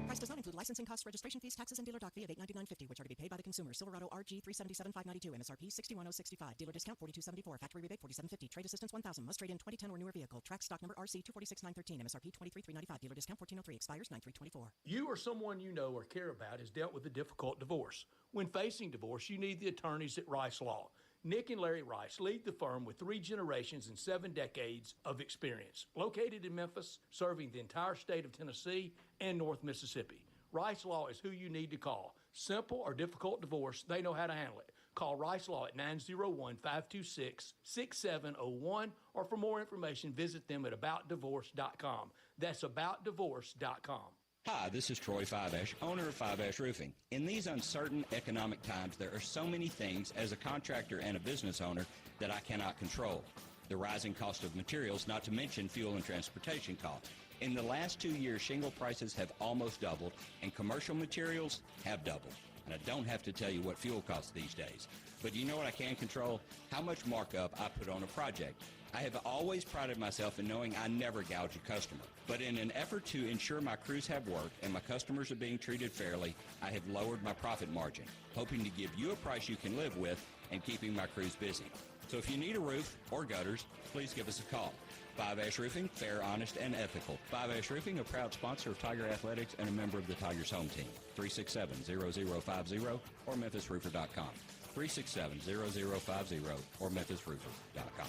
Price does not include licensing costs, registration fees, taxes, and dealer dock fee of $899.50, which are to be paid by the consumer. Silverado RG 377,592, MSRP 61,065, dealer discount 42.74, factory rebate 47.50, trade assistance 1,000. Must trade in 2010 or newer vehicle. Track stock number RC 246,913, MSRP 23,395, dealer discount 14.03, expires 9/3/24. You or someone you know or care about has dealt with a difficult divorce. When facing divorce, you need the attorneys at Rice Law. Nick and Larry Rice lead the firm with 3 generations and 7 decades of experience. Located in Memphis, serving the entire state of Tennessee and North Mississippi. Rice Law is who you need to call. Simple or difficult divorce, they know how to handle it. Call Rice Law at 901-526-6701, or for more information, visit them at aboutdivorce.com. That's aboutdivorce.com. Hi, this is Troy Fiveash, owner of Fiveash Roofing. In these uncertain economic times, there are so many things as a contractor and a business owner that I cannot control. The rising cost of materials, not to mention fuel and transportation costs. In the last 2 years, shingle prices have almost doubled, and commercial materials have doubled. And I don't have to tell you what fuel costs these days. But you know what I can control? How much markup I put on a project. I have always prided myself in knowing I never gouge a customer. But in an effort to ensure my crews have work and my customers are being treated fairly, I have lowered my profit margin, hoping to give you a price you can live with and keeping my crews busy. So if you need a roof or gutters, please give us a call. Fiveash Roofing, fair, honest, and ethical. Fiveash Roofing, a proud sponsor of Tiger Athletics and a member of the Tigers home team. 367-0050 or memphisroofer.com. 367-0050 or memphisroofer.com.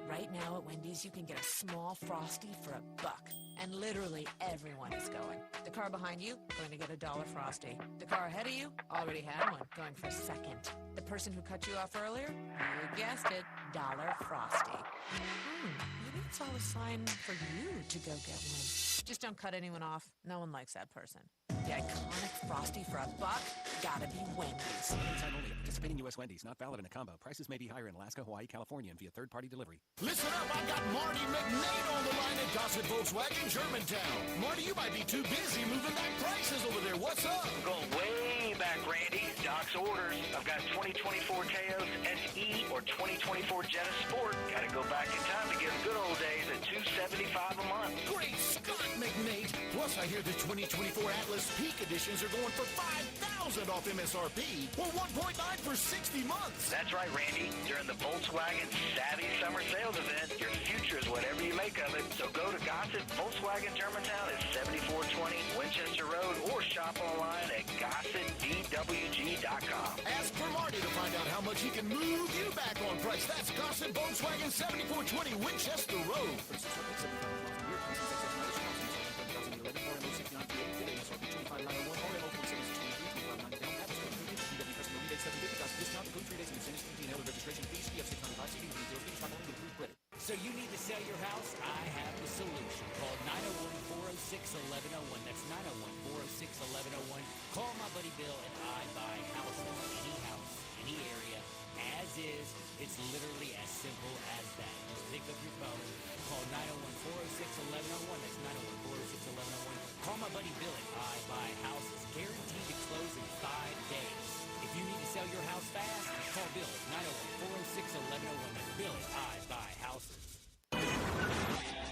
Right now at Wendy's, you can get a small Frosty for $1. And literally everyone is going. The car behind you, going to get a $1 Frosty. The car ahead of you, already had one, going for a second. The person who cut you off earlier, you guessed it, $1 Frosty. Maybe it's all a sign for you to go get one. Just don't cut anyone off. No one likes that person. The iconic Frosty for $1, gotta be Wendy's. Inside only at participating participating U.S. Wendy's. Not valid in a combo. Prices may be higher in Alaska, Hawaii, California, and via third-party delivery. Listen up, I got Marty McNate on the line at Gossett Volkswagen, Germantown. Marty, you might be too busy moving back prices over there. What's up? Going way back, Randy. Doc's orders. I've got 2024 Teos SE or 2024 Jetta Sport. Got to go back in time to get the good old days at $275 a month. Great Scott, McNate. Plus, I hear the 2024 Atlas Peak Editions are going for $5,000 off MSRP, or $1.9 for 60 months. That's right, Randy. During the Volkswagen Savvy Summer Sales Event, your future is whatever you make of it. So go to Gossett Volkswagen Germantown at 7420 Winchester Road or shop online at GossettVWG.com. Ask for Marty to find out how much he can move you back on price. That's Gossett Volkswagen, 7420 Winchester Road. So you need to sell your house? I have the solution. Call 901-406-1101. That's 901-406-1101. Call my buddy Bill and I buy houses. Any house, any area, as is. It's literally as simple as that. Just pick up your phone. Call 901-406-1101. That's 901-406-1101. Call my buddy Bill and I buy houses. Guaranteed to close in 5 days. If you need to sell your house fast, call Bill at 901-406-1101. That's Bill and I buy houses.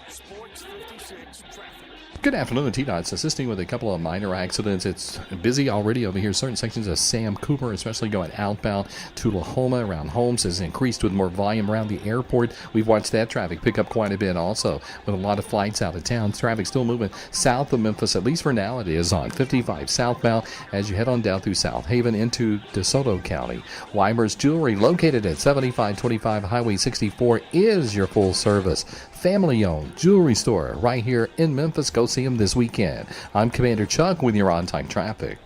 Sports 56 traffic. Good afternoon, T-Dots. Assisting with a couple of minor accidents. It's busy already over here. Certain sections of Sam Cooper, especially going outbound to Lahoma around Holmes, has increased with more volume around the airport. We've watched that traffic pick up quite a bit also, with a lot of flights out of town. Traffic still moving south of Memphis, at least for now it is, on 55 southbound as you head on down through South Haven into DeSoto County. Weimer's Jewelry, located at 7525 Highway 64, is your full-service, family-owned jewelry store right here in Memphis. Go see them this weekend. I'm Commander Chuck with your on-time traffic.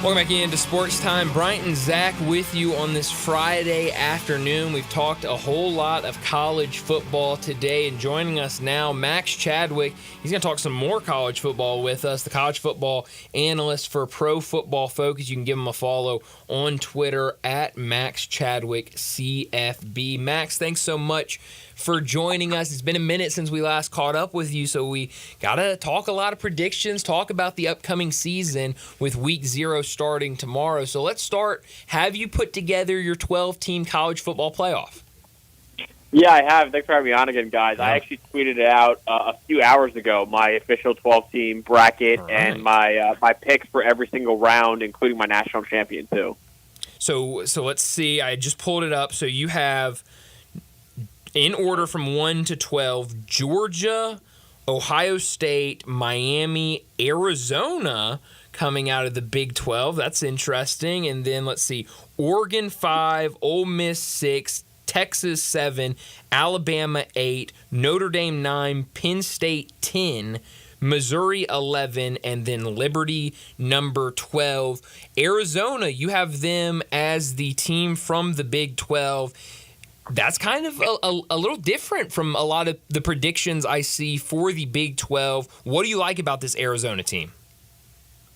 Welcome back into Sports Time. Bryant and Zach with you on this Friday afternoon. We've talked a whole lot of college football today, and joining us now, Max Chadwick. He's going to talk some more college football with us, the college football analyst for Pro Football Focus. You can give him a follow on Twitter at Max Chadwick CFB. Max, thanks so much for joining us. It's been a minute since we last caught up with you, so we got to talk a lot of predictions, talk about the upcoming season with Week 0 starting tomorrow. So let's start. Have you put together your 12-team college football playoff? Yeah, I have. Thanks for having me on again, guys. I actually tweeted it out a few hours ago, my official 12-team bracket and my picks for every single round, including my national champion, too. So let's see. I just pulled it up. So you have, in order from 1 to 12, Georgia, Ohio State, Miami, Arizona coming out of the Big 12. That's interesting. And then let's see, Oregon 5, Ole Miss 6, Texas 7, Alabama 8, Notre Dame 9, Penn State 10, Missouri 11, and then Liberty number 12. Arizona, you have them as the team from the Big 12. That's kind of a little different from a lot of the predictions I see for the Big 12. What do you like about this Arizona team?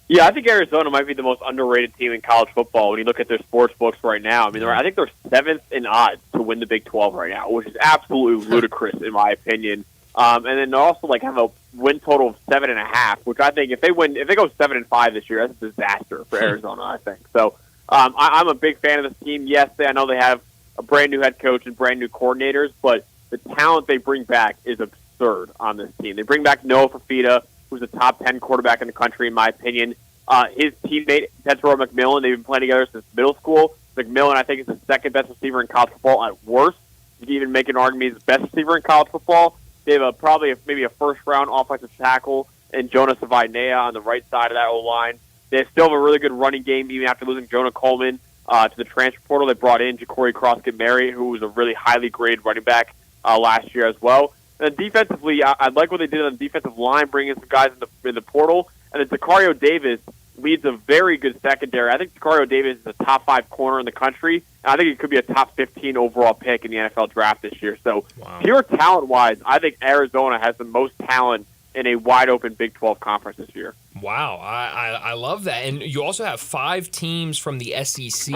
Yeah, I think Arizona might be the most underrated team in college football when you look at their sports books right now. I mean, I think they're 7th in odds to win the Big 12 right now, which is absolutely ludicrous in my opinion. And then they also have a win total of 7.5, which I think if they go 7-5 this year, that's a disaster for Arizona. I think so. I'm a big fan of this team. Yes, I know they have a brand new head coach and brand new coordinators, but the talent they bring back is absurd on this team. They bring back Noah Fafita, who's a top 10 quarterback in the country, in my opinion. His teammate, Tetsuo McMillan, they've been playing together since middle school. McMillan, I think, is the second best receiver in college football at worst. You can even make an argument he's the best receiver in college football. They have maybe a first-round offensive tackle and Jonas Savaiinea on the right side of that O-line. They still have a really good running game, even after losing Jonah Coleman to the transfer portal. They brought in Ja'Cory Croskett-Mary, who was a really highly graded running back last year as well. And then defensively, I like what they did on the defensive line, bringing some guys in the portal. And then Sicario Davis leads a very good secondary. I think Sicario Davis is a top 5 corner in the country, and I think he could be a top 15 overall pick in the NFL draft this year. So pure talent-wise, I think Arizona has the most talent in a wide-open Big 12 conference this year. Wow, I love that. And you also have 5 teams from the SEC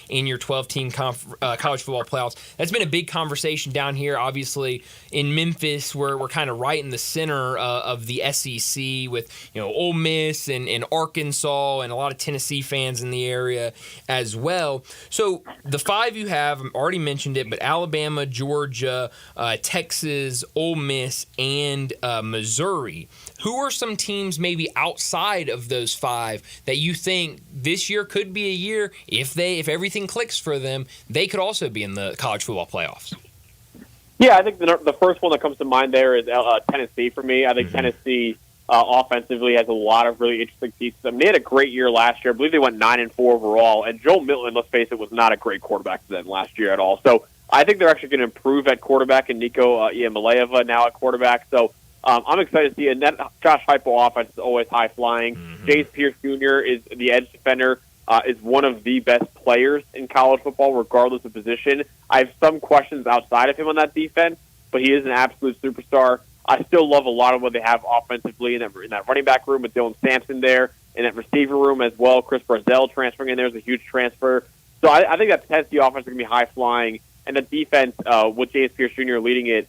in your 12-team college football playoffs. That's been a big conversation down here. Obviously, in Memphis, we're kind of right in the center of the SEC with Ole Miss and Arkansas and a lot of Tennessee fans in the area as well. So the 5 you have, I already mentioned it, but Alabama, Georgia, Texas, Ole Miss, and Missouri. Who are some teams maybe outside of those 5 that you think this year could be a year, if everything clicks for them, they could also be in the college football playoffs? Yeah, I think the first one that comes to mind there is Tennessee for me. I think Tennessee offensively has a lot of really interesting pieces. I mean, they had a great year last year. I believe they went 9-4 overall, and Joel Milton, let's face it, was not a great quarterback for them last year at all. So I think they're actually going to improve at quarterback, and Nico Iamaleava now at quarterback. So I'm excited to see it. And that Josh Heupel offense is always high-flying. Jace Pierce Jr. is the edge defender, is one of the best players in college football, regardless of position. I have some questions outside of him on that defense, but he is an absolute superstar. I still love a lot of what they have offensively in that running back room with Dylan Sampson there, in that receiver room as well. Chris Brazzell transferring in there is a huge transfer. So I think that Tennessee offense is going to be high-flying, and the defense, with Jace Pierce Jr. leading it,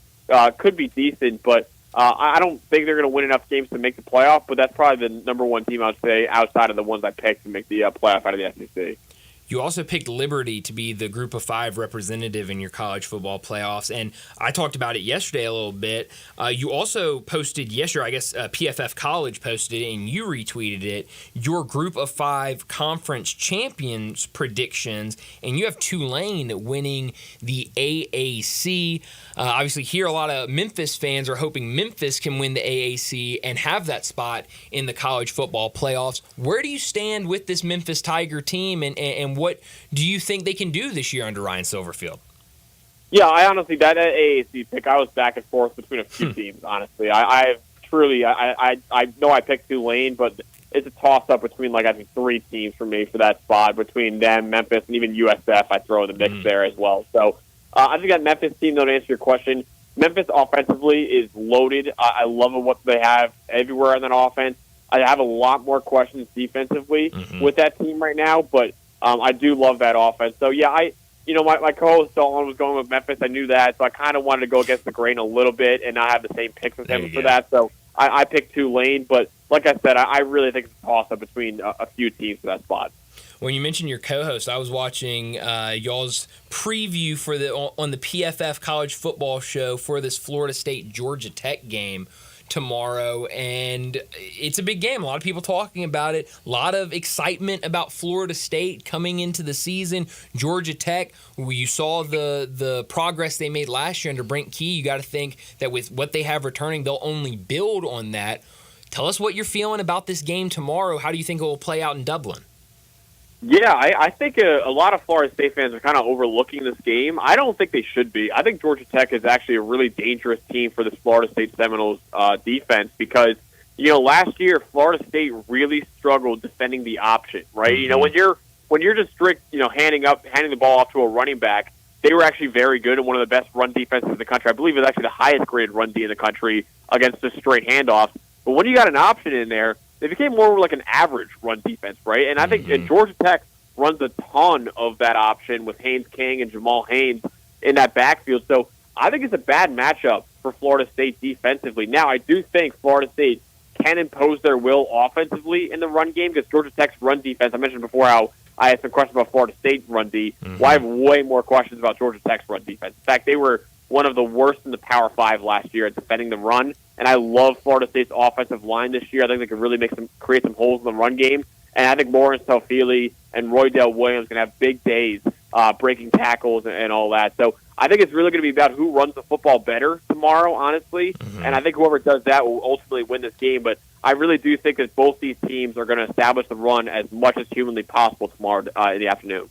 could be decent, but I don't think they're going to win enough games to make the playoff, but that's probably the number one team I would say outside of the ones I picked to make the playoff out of the SEC. You also picked Liberty to be the Group of 5 representative in your college football playoffs, and I talked about it yesterday a little bit. You also posted yesterday, I guess PFF College posted it, and you retweeted it, your Group of 5 conference champions predictions, and you have Tulane winning the AAC. Obviously, here a lot of Memphis fans are hoping Memphis can win the AAC and have that spot in the college football playoffs. Where do you stand with this Memphis Tiger team, and what do you think they can do this year under Ryan Silverfield? Yeah, I honestly, that AAC pick, I was back and forth between a few teams, honestly. I know I picked Tulane, but it's a toss-up between, I think 3 teams for me for that spot, between them, Memphis, and even USF I throw in the mix there as well. So I think that Memphis team, though, to answer your question, Memphis offensively is loaded. I love what they have everywhere in that offense. I have a lot more questions defensively with that team right now, but I do love that offense. So, yeah, my co-host Dalton was going with Memphis. I knew that, so I kind of wanted to go against the grain a little bit and not have the same picks with him for that. So I picked Tulane, but like I said, I really think it's a toss-up between a few teams for that spot. When you mentioned your co-host, I was watching y'all's preview on the PFF College Football Show for this Florida State-Georgia Tech game tomorrow, and it's a big game. A lot of people talking about it. A lot of excitement about Florida State coming into the season. Georgia Tech, you saw the progress they made last year under Brent Key. You got to think that with what they have returning, they'll only build on that. Tell us what you're feeling about this game tomorrow. How do you think it will play out in Dublin? Yeah, I think a lot of Florida State fans are kind of overlooking this game. I don't think they should be. I think Georgia Tech is actually a really dangerous team for this Florida State Seminoles defense because, last year Florida State really struggled defending the option, right? When you're just strict, handing the ball off to a running back, they were actually very good and one of the best run defenses in the country. I believe it was actually the highest graded run D in the country against just straight handoffs. But when you got an option in there, they became more like an average run defense, right? And I think Georgia Tech runs a ton of that option with Haynes King and Jamal Haynes in that backfield. So I think it's a bad matchup for Florida State defensively. Now, I do think Florida State can impose their will offensively in the run game because Georgia Tech's run defense, I mentioned before how I had some questions about Florida State run D. Well, I have way more questions about Georgia Tech's run defense. In fact, they were one of the worst in the Power 5 last year at defending the run. And I love Florida State's offensive line this year. I think they could really create some holes in the run game. And I think Lawrence Tofili and Roydell Williams can have big days breaking tackles and all that. So I think it's really going to be about who runs the football better tomorrow, honestly. And I think whoever does that will ultimately win this game. But I really do think that both these teams are going to establish the run as much as humanly possible tomorrow in the afternoon.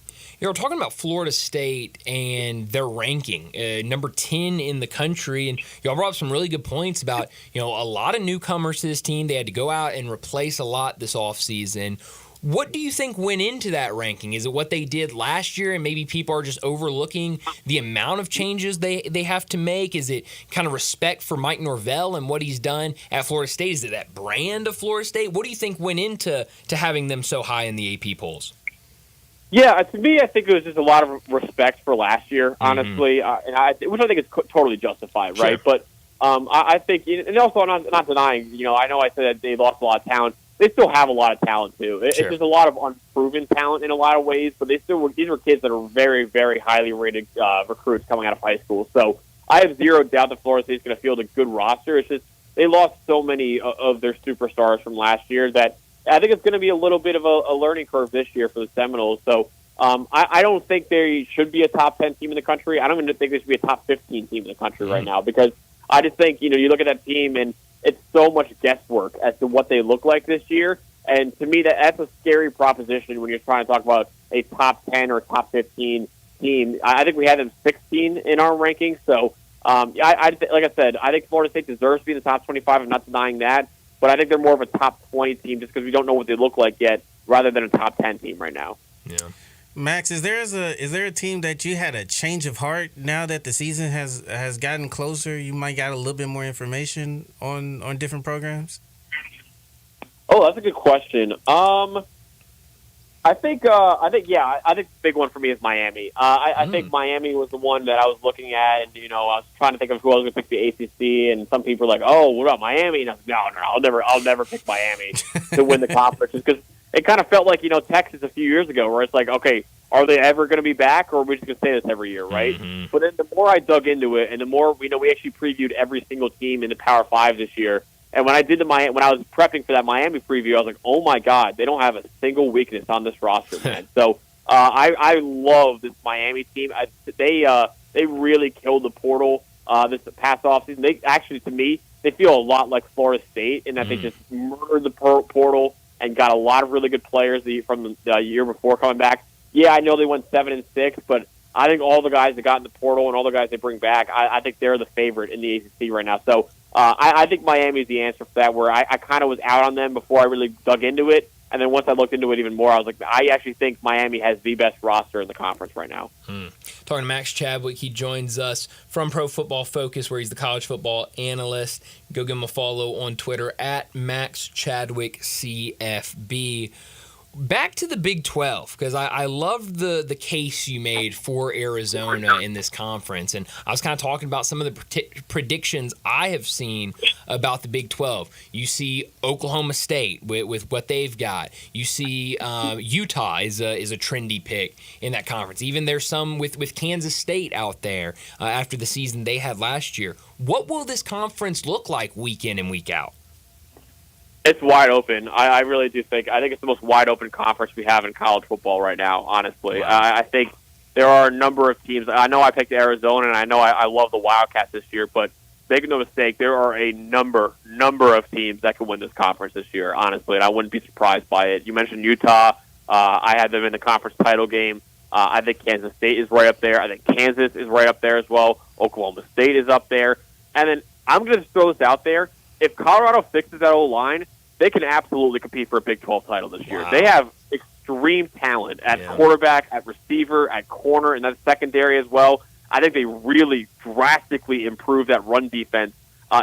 We're talking about Florida State and their ranking, number 10 in the country, and y'all brought up some really good points about, a lot of newcomers to this team. They had to go out and replace a lot this offseason. What do you think went into that ranking? Is it what they did last year and maybe people are just overlooking the amount of changes they have to make? Is it kind of respect for Mike Norvell and what he's done at Florida State? Is it that brand of Florida State? What do you think went into having them so high in the AP polls? Yeah, to me, I think it was just a lot of respect for last year, honestly, which I think is totally justified, right? Sure. But I think, and also I'm not denying, I know I said that they lost a lot of talent. They still have a lot of talent, too. It's just a lot of unproven talent in a lot of ways, but these were kids that are very, very highly rated recruits coming out of high school. So I have zero doubt that Florida State's going to field a good roster. It's just they lost so many of their superstars from last year that I think it's going to be a little bit of a learning curve this year for the Seminoles. So I don't think they should be a top 10 team in the country. I don't even think they should be a top 15 team in the country right now, because I just think, you look at that team and it's so much guesswork as to what they look like this year. And to me, that's a scary proposition when you're trying to talk about a top 10 or top 15 team. I think we had them 16 in our rankings. So, like I said, I think Florida State deserves to be in the top 25. I'm not denying that. But I think they're more of a top 20 team just because we don't know what they look like yet, rather than a top 10 team right now. Yeah. Max, is there a team that you had a change of heart now that the season has gotten closer? You might got a little bit more information on different programs. Oh, that's a good question. I think the big one for me is Miami. I think Miami was the one that I was looking at, and I was trying to think of who I was going to pick the ACC, and some people are like, "Oh, what about Miami?" And I was like, "No, I'll never pick Miami to win the conference," because it kind of felt like Texas a few years ago, where it's like, okay, are they ever going to be back, or are we just going to say this every year, right? Mm-hmm. But then the more I dug into it, and the more we actually previewed every single team in the Power 5 this year. And when I was prepping for that Miami preview, I was like, oh my God, they don't have a single weakness on this roster, man. So I love this Miami team. They really killed the portal this past offseason. They actually, to me, they feel a lot like Florida State in that they just murdered the portal and got a lot of really good players from the year before coming back. Yeah, I know they went 7-6, but I think all the guys that got in the portal and all the guys they bring back, I think they're the favorite in the ACC right now. So I think Miami is the answer for that, where I kind of was out on them before I really dug into it. And then once I looked into it even more, I was like, I actually think Miami has the best roster in the conference right now. Talking to Max Chadwick, he joins us from Pro Football Focus, where he's the college football analyst. Go give him a follow on Twitter at Max Chadwick CFB. Back to the Big 12, because I loved the case you made for Arizona in this conference. And I was kind of talking about some of the predictions I have seen about the Big 12. You see Oklahoma State with what they've got. You see Utah is a trendy pick in that conference. Even there's some with Kansas State out there after the season they had last year. What will this conference look like week in and week out? It's wide open. I really do think. I think it's the most wide open conference we have in college football right now, honestly. Wow. I think there are a number of teams. I know I picked Arizona, and I know I love the Wildcats this year, but make no mistake, there are a number of teams that can win this conference this year, honestly, and I wouldn't be surprised by it. You mentioned Utah. I had them in the conference title game. I think Kansas State is right up there. I think Kansas is right up there as well. Oklahoma State is up there. And then I'm going to throw this out there. If Colorado fixes that O-line, they can absolutely compete for a Big 12 title this year. Wow. They have extreme talent at quarterback, at receiver, at corner, and that secondary as well. I think they really drastically improved that run defense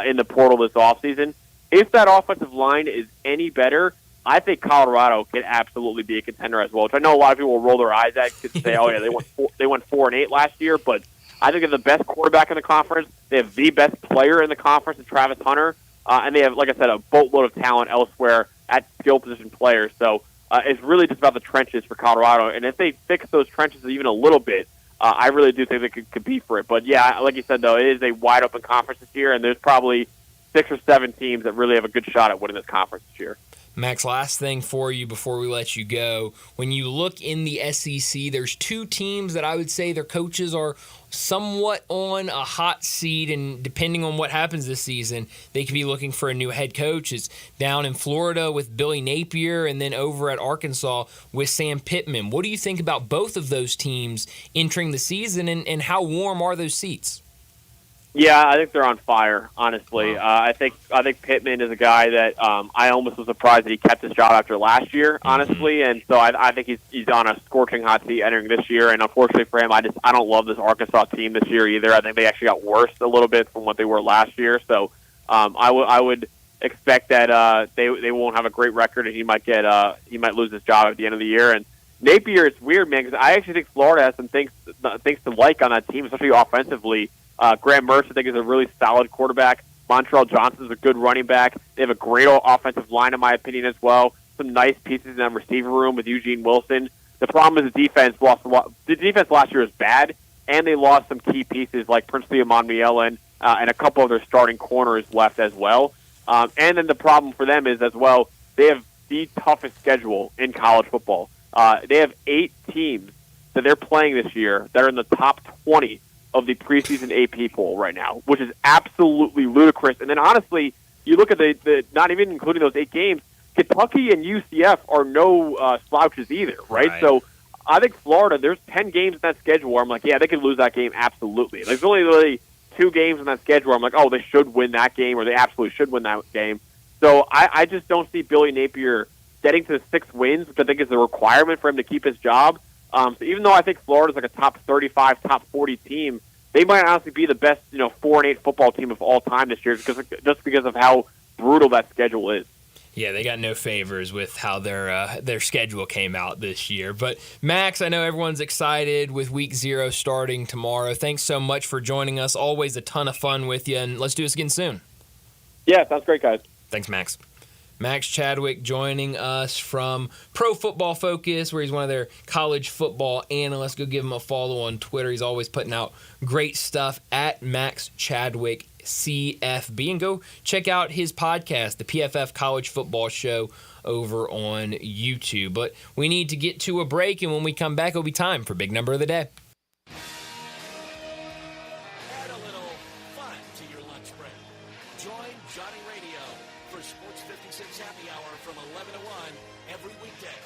in the portal this offseason. If that offensive line is any better, I think Colorado can absolutely be a contender as well, which I know a lot of people will roll their eyes at because say, oh, yeah, they went 4-8 last year, but I think they're the best quarterback in the conference. They have the best player in the conference, in Travis Hunter. And they have, like I said, a boatload of talent elsewhere at skill position players. So it's really just about the trenches for Colorado. And if they fix those trenches even a little bit, I really do think they could compete for it. But, yeah, like you said, though, it is a wide-open conference this year, and there's probably 6 or 7 teams that really have a good shot at winning this conference this year. Max, last thing for you before we let you go. When you look in the SEC, there's 2 teams that I would say their coaches are somewhat on a hot seat, and depending on what happens this season, they could be looking for a new head coach. It's down in Florida with Billy Napier, and then over at Arkansas with Sam Pittman. What do you think about both of those teams entering the season, and how warm are those seats? Yeah, I think they're on fire, honestly. I think Pittman is a guy that I almost was surprised that he kept his job after last year, honestly. And so I think he's on a scorching hot seat entering this year. And unfortunately for him, I don't love this Arkansas team this year either. I think they actually got worse a little bit from what they were last year. So I would expect that they won't have a great record, and he might lose his job at the end of the year. And Napier, it's weird, man, because I actually think Florida has some things to like on that team, especially offensively. Graham Mertz, I think, is a really solid quarterback. Montreal Johnson is a good running back. They have a great offensive line, in my opinion, as well. Some nice pieces in that receiver room with Eugene Wilson. The problem is the defense lost a lot. The defense last year was bad, and they lost some key pieces like Princely Amonmielen and a couple of their starting corners left as well. And then the problem for them is, as well, they have the toughest schedule in college football. They have 8 teams that they're playing this year that are in the top 20 of the preseason AP poll right now, which is absolutely ludicrous. And then, honestly, you look at the not even including those 8 games, Kentucky and UCF are no slouches either, right? So I think Florida, there's 10 games in that schedule where I'm like, yeah, they could lose that game absolutely. There's only really 2 games in that schedule where I'm like, oh, they should win that game, or they absolutely should win that game. So I just don't see Billy Napier getting to the 6 wins, which I think is a requirement for him to keep his job. So even though I think Florida's like a top 35, top 40 team, they might honestly be the best, 4-8 football team of all time this year, just because of how brutal that schedule is. Yeah, they got no favors with how their schedule came out this year. But Max, I know everyone's excited with Week 0 starting tomorrow. Thanks so much for joining us. Always a ton of fun with you, and let's do this again soon. Yeah, sounds great, guys. Thanks, Max. Max Chadwick joining us from Pro Football Focus, where he's one of their college football analysts. Go give him a follow on Twitter. He's always putting out great stuff at Max Chadwick CFB. And go check out his podcast, the PFF College Football Show, over on YouTube. But we need to get to a break, and when we come back, it'll be time for Big Number of the Day. Add a little fun to your lunch break. Join Johnny Radio for Sports 56 Happy Hour from 11 to 1 every weekday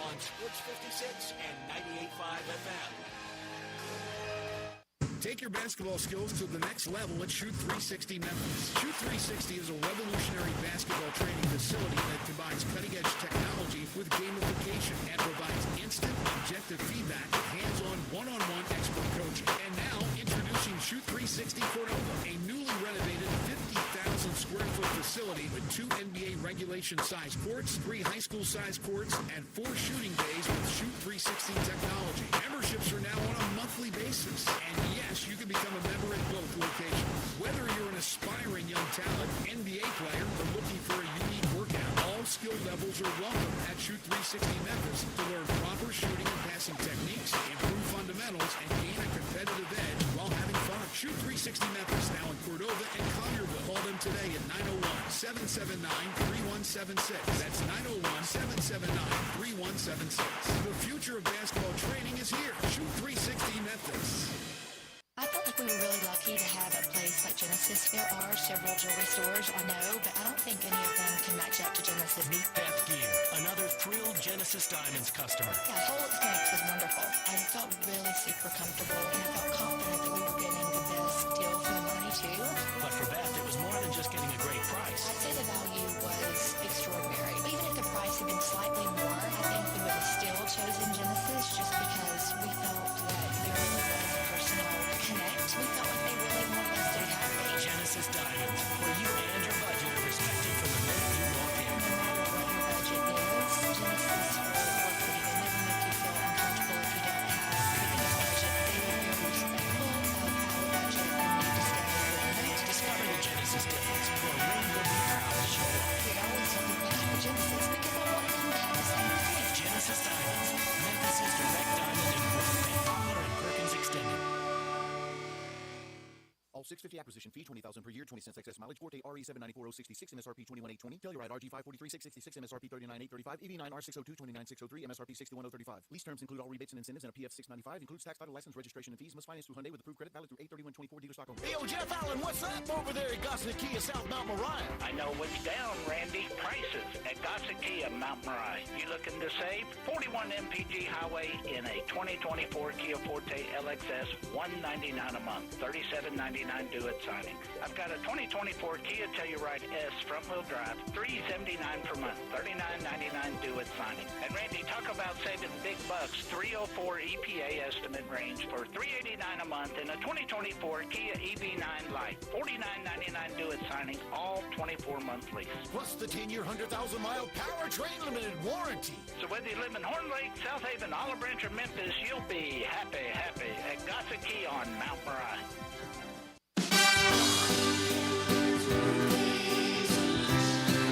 on Sports 56 and 98.5 FM. Take your basketball skills to the next level at Shoot 360 Memphis. Shoot 360 is a revolutionary basketball training facility that combines cutting-edge technology with gamification and provides instant, objective feedback, hands-on, one-on-one expert coaching. And now, introducing Shoot 360 Cordova, a newly renovated 50,000 square foot facility with 2 NBA regulation-sized courts, 3 high school-sized courts, and 4 shooting bays with Shoot 360 technology. Memberships are now on a monthly basis. And yes, you can become a member at both locations. Whether you're an aspiring young talent, NBA player, or looking for a unique workout, all skill levels are welcome at Shoot 360 Memphis to learn proper shooting and passing techniques, improve fundamentals, and gain a competitive edge while having fun. Shoot 360 Memphis now in Cordova and Collierville. Call them today at 901-779-3176. That's 901-779-3176. The future of basketball training is here. Shoot 360 Memphis. I felt like we were really lucky to have a place like Genesis. There are several jewelry stores, I know, but I don't think any of them can match up to Genesis. Meet Beth Gear, another thrilled Genesis Diamonds customer. Yeah, the whole experience was wonderful. I felt really super comfortable, and I felt confident that we were getting the best deal for the money, too. But for Beth, it was more than just getting a great price. I'd say the value was extraordinary. Even if the price had been slightly more, I think we would have still chosen Genesis just because we felt that there really was a personal connect. We felt like they really wanted us to be happy. Genesis Diamonds, where you and your budget are respected from the minute you walk in. No matter what your budget is, Genesis will work with you. They'll never make you feel uncomfortable if you don't have the biggest budget. They are very respectful of our budget and need to stay within it. Discover the Genesis difference, where Ring will be proud to show up. We always told people to have Genesis because I want them to have the same thing. Genesis Diamonds, Memphis' direct diamond importer and Poplar and Perkins Extended. All 650 Monthly acquisition fee $20,000 per year, 20 cents excess mileage. Forte RE 794066, MSRP 21820. Telluride RG 543 MSRP 39835. EV9 R602 29603, MSRP 61035. Lease terms include all rebates and incentives and a PF 695. Includes tax, title, license, registration, and fees. Must finance through Hyundai with approved credit valid through 8/31/24. Dealer stock only. Hey, yo, Jeff Allen, what's up over there at Gossett Kia South Mount Moriah? I know what's down, Randy. Prices at Gossett Kia Mount Moriah. You looking to save? 41 MPG Highway in a 2024 Kia Forte LXS, $199 a month, $37.99 due at signing. I've got a 2024 Kia Telluride S front-wheel drive, $379 per month, $39.99 due at signing. And Randy, talk about saving big bucks. 304 EPA estimate range for $389 a month in a 2024 Kia EV9 Lite, $49.99 due at signing, all 24-month lease. Plus the 10-year, 100,000-mile powertrain limited warranty. So whether you live in Horn Lake, South Haven, Olive Branch, or Memphis, you'll be happy at Gossett Kia on Mount Moriah.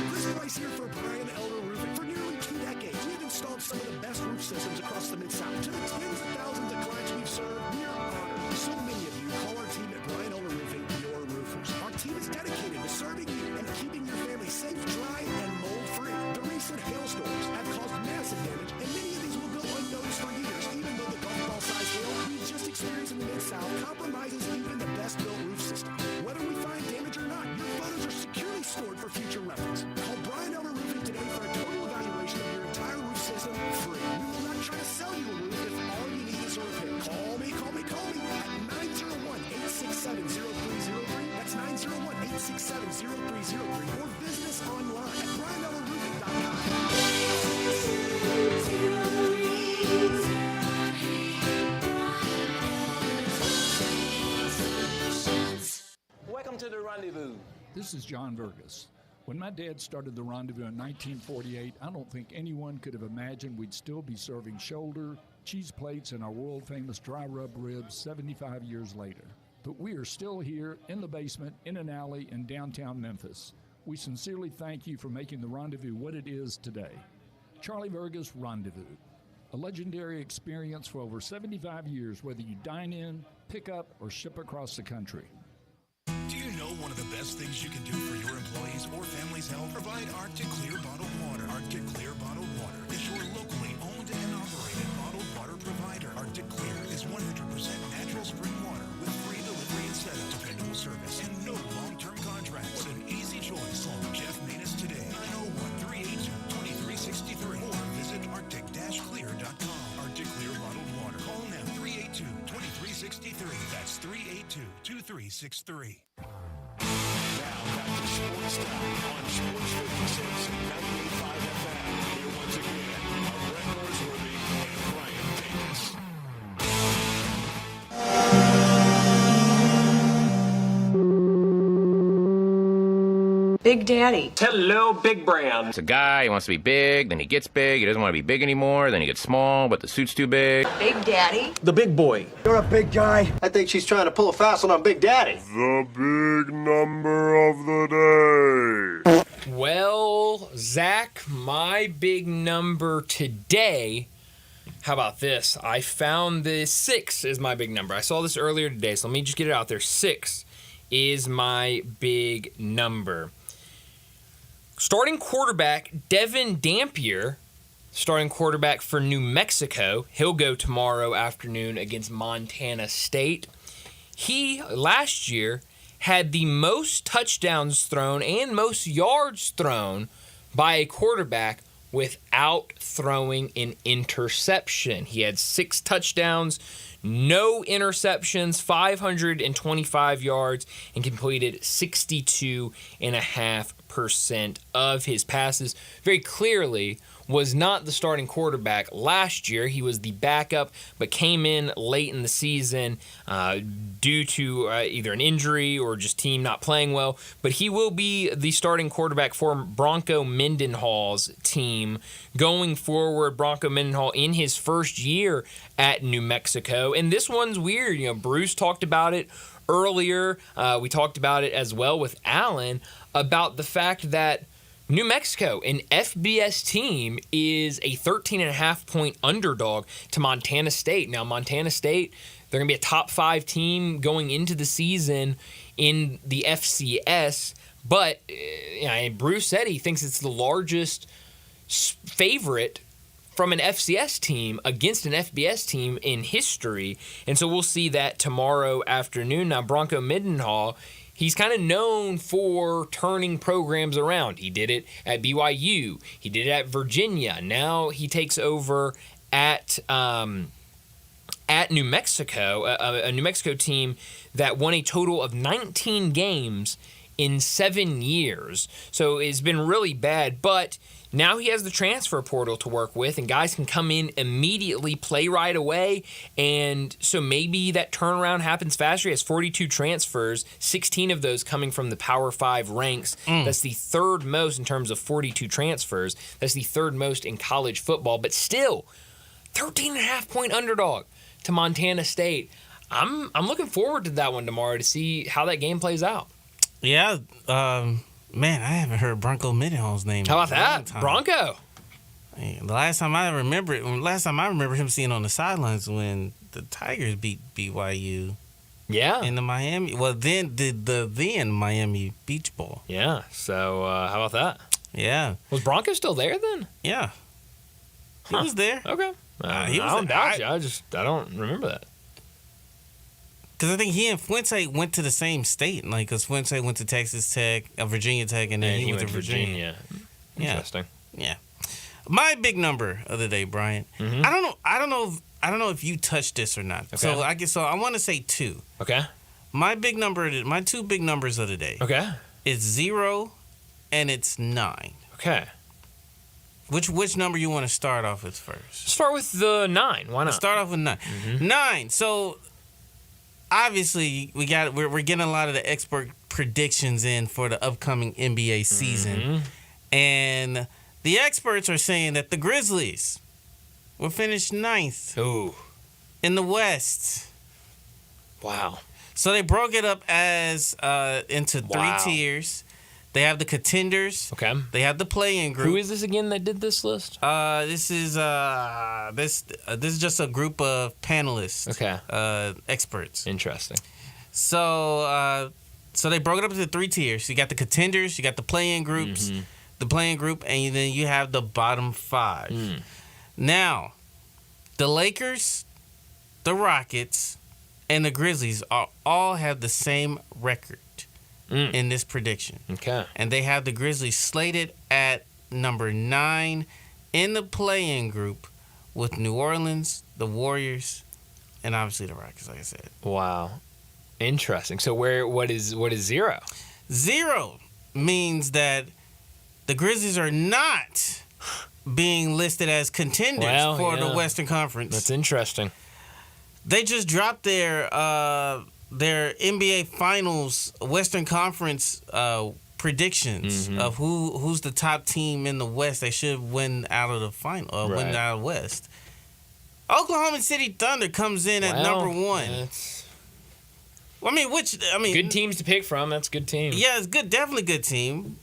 Chris Price here for Brian Elder Roofing. For nearly 2 decades, we've installed some of the best roof systems across the Mid-South. To the tens of thousands of clients we've served, we are honored. So many of you call our team at Brian Elder Roofing your roofers. Our team is dedicated to serving you and keeping your family safe, dry, and mold-free. The recent hailstorms have caused massive damage, and many of these will go unnoticed for years, even though the golf ball-sized hail we've just experienced in the Mid-South compromises even the best-built roof system. Whether we find damage or not, your photos are securely stored for future reference. Call Brian Elder Roofing today for a total evaluation of your entire roof system free. We will not try to sell you a roof if all you need is a repair. Call me at 901-867-0303. That's 901-867-0303. Or visit us online at brianellerroofing.com. Welcome to the Rendezvous. This is John Vergas. When my dad started the Rendezvous in 1948, I don't think anyone could have imagined we'd still be serving shoulder, cheese plates, and our world-famous dry rub ribs 75 years later. But we are still here in the basement, in an alley in downtown Memphis. We sincerely thank you for making the Rendezvous what it is today. Charlie Vergas Rendezvous, a legendary experience for over 75 years, whether you dine in, pick up, or ship across the country. Do you know one of the best things you can do for your employees or family's health? Provide Arctic Clear bottled water. Arctic Clear bottled water is your locally owned and operated bottled water provider. Arctic Clear is 100% natural spring water with free delivery and setup, dependable service, and no long-term contracts. What an easy choice. Call Jeff Manus today, 901-382-2363, or visit arctic-clear.com. Arctic Clear bottled water. Call now, 382-2363. That's 382-2363. Now back to Sports Time on Sports 56 and 98.5 FM. Here once again are Brett Norsworthy and Brian Davis. Big Daddy. Hello, Big Brown. It's a guy, he wants to be big, then he gets big, he doesn't want to be big anymore, then he gets small, but the suit's too big. Big Daddy. The big boy. You're a big guy. I think she's trying to pull a fast one on Big Daddy. The big number of the day. Well, Zach, my big number today, how about this? I found this 6 is my big number. I saw this earlier today, so let me just get it out there. 6 is my big number. Starting quarterback Devin Dampier, starting quarterback for New Mexico. He'll go tomorrow afternoon against Montana State. He, last year, had the most touchdowns thrown and most yards thrown by a quarterback without throwing an interception. He had 6 touchdowns, no interceptions, 525 yards, and completed 62.5% of his passes. Very clearly was not the starting quarterback last year. He was the backup, but came in late in the season due to either an injury or just team not playing well. But he will be the starting quarterback for Bronco Mendenhall's team going forward. Bronco Mendenhall in his first year at New Mexico. And this one's weird. You know, Bruce talked about it earlier. We talked about it as well with Allen about the fact that New Mexico, an FBS team, is a 13.5-point underdog to Montana State. Now, Montana State, they're going to be a top 5 team going into the season in the FCS. But Bruce said he thinks it's the largest favorite from an FCS team against an FBS team in history. And so we'll see that tomorrow afternoon. Now, Bronco Mendenhall, he's kind of known for turning programs around. He did it at BYU. He did it at Virginia. Now he takes over at New Mexico, a New Mexico team that won a total of 19 games in 7 years. So it's been really bad, but now he has the transfer portal to work with, and guys can come in immediately, play right away, and so maybe that turnaround happens faster. He has 42 transfers, 16 of those coming from the Power 5 ranks. That's the third most in terms of 42 transfers. That's the third most in college football, but still, 13.5-point underdog to Montana State. I'm looking forward to that one tomorrow to see how that game plays out. Yeah, man, I haven't heard Bronco Mendenhall's name. How about that, Bronco? The last time I remember him seeing on the sidelines when the Tigers beat BYU. Yeah, in the Miami. Well, then Miami Beach Bowl. Yeah. So how about that? Yeah. Was Bronco still there then? Yeah. He was there. Okay. He was I don't doubt you. I don't remember that. Because I think he and Fuente went to the same state. Like, because Fuente went to Texas Tech, Virginia Tech, and then he went to Virginia. Interesting. Yeah. My big number of the day, Brian. Mm-hmm. I don't know if you touched this or not. Okay. So I want to say 2. Okay. My 2 big numbers of the day. Okay. It's 0 and it's 9. Okay. Which number you want to start off with first? Start with the 9. Why not? Let's start off with 9. 9. So obviously we're getting a lot of the expert predictions in for the upcoming NBA season, and the experts are saying that the Grizzlies will finish 9th in the West. Wow. So they broke it up as into 3 tiers. They have the contenders. Okay. They have the play-in group. Who is this again that did this list? This is just a group of panelists. Okay. Experts. Interesting. So they broke it up into 3 tiers. You got the contenders, you got the play-in groups, the play-in group, and then you have the bottom 5. Now, the Lakers, the Rockets, and the Grizzlies all have the same record in this prediction. Okay. And they have the Grizzlies slated at number 9 in the play-in group with New Orleans, the Warriors, and obviously the Rockets, like I said. Wow. Interesting. So what is 0? 0 means that the Grizzlies are not being listed as contenders for the Western Conference. That's interesting. They just dropped their NBA Finals Western Conference predictions of who's the top team in the West. They should win out of the final, win out of the West. Oklahoma City Thunder comes in at number 1. Good teams to pick from. That's a good team. Yeah, it's good, definitely good team.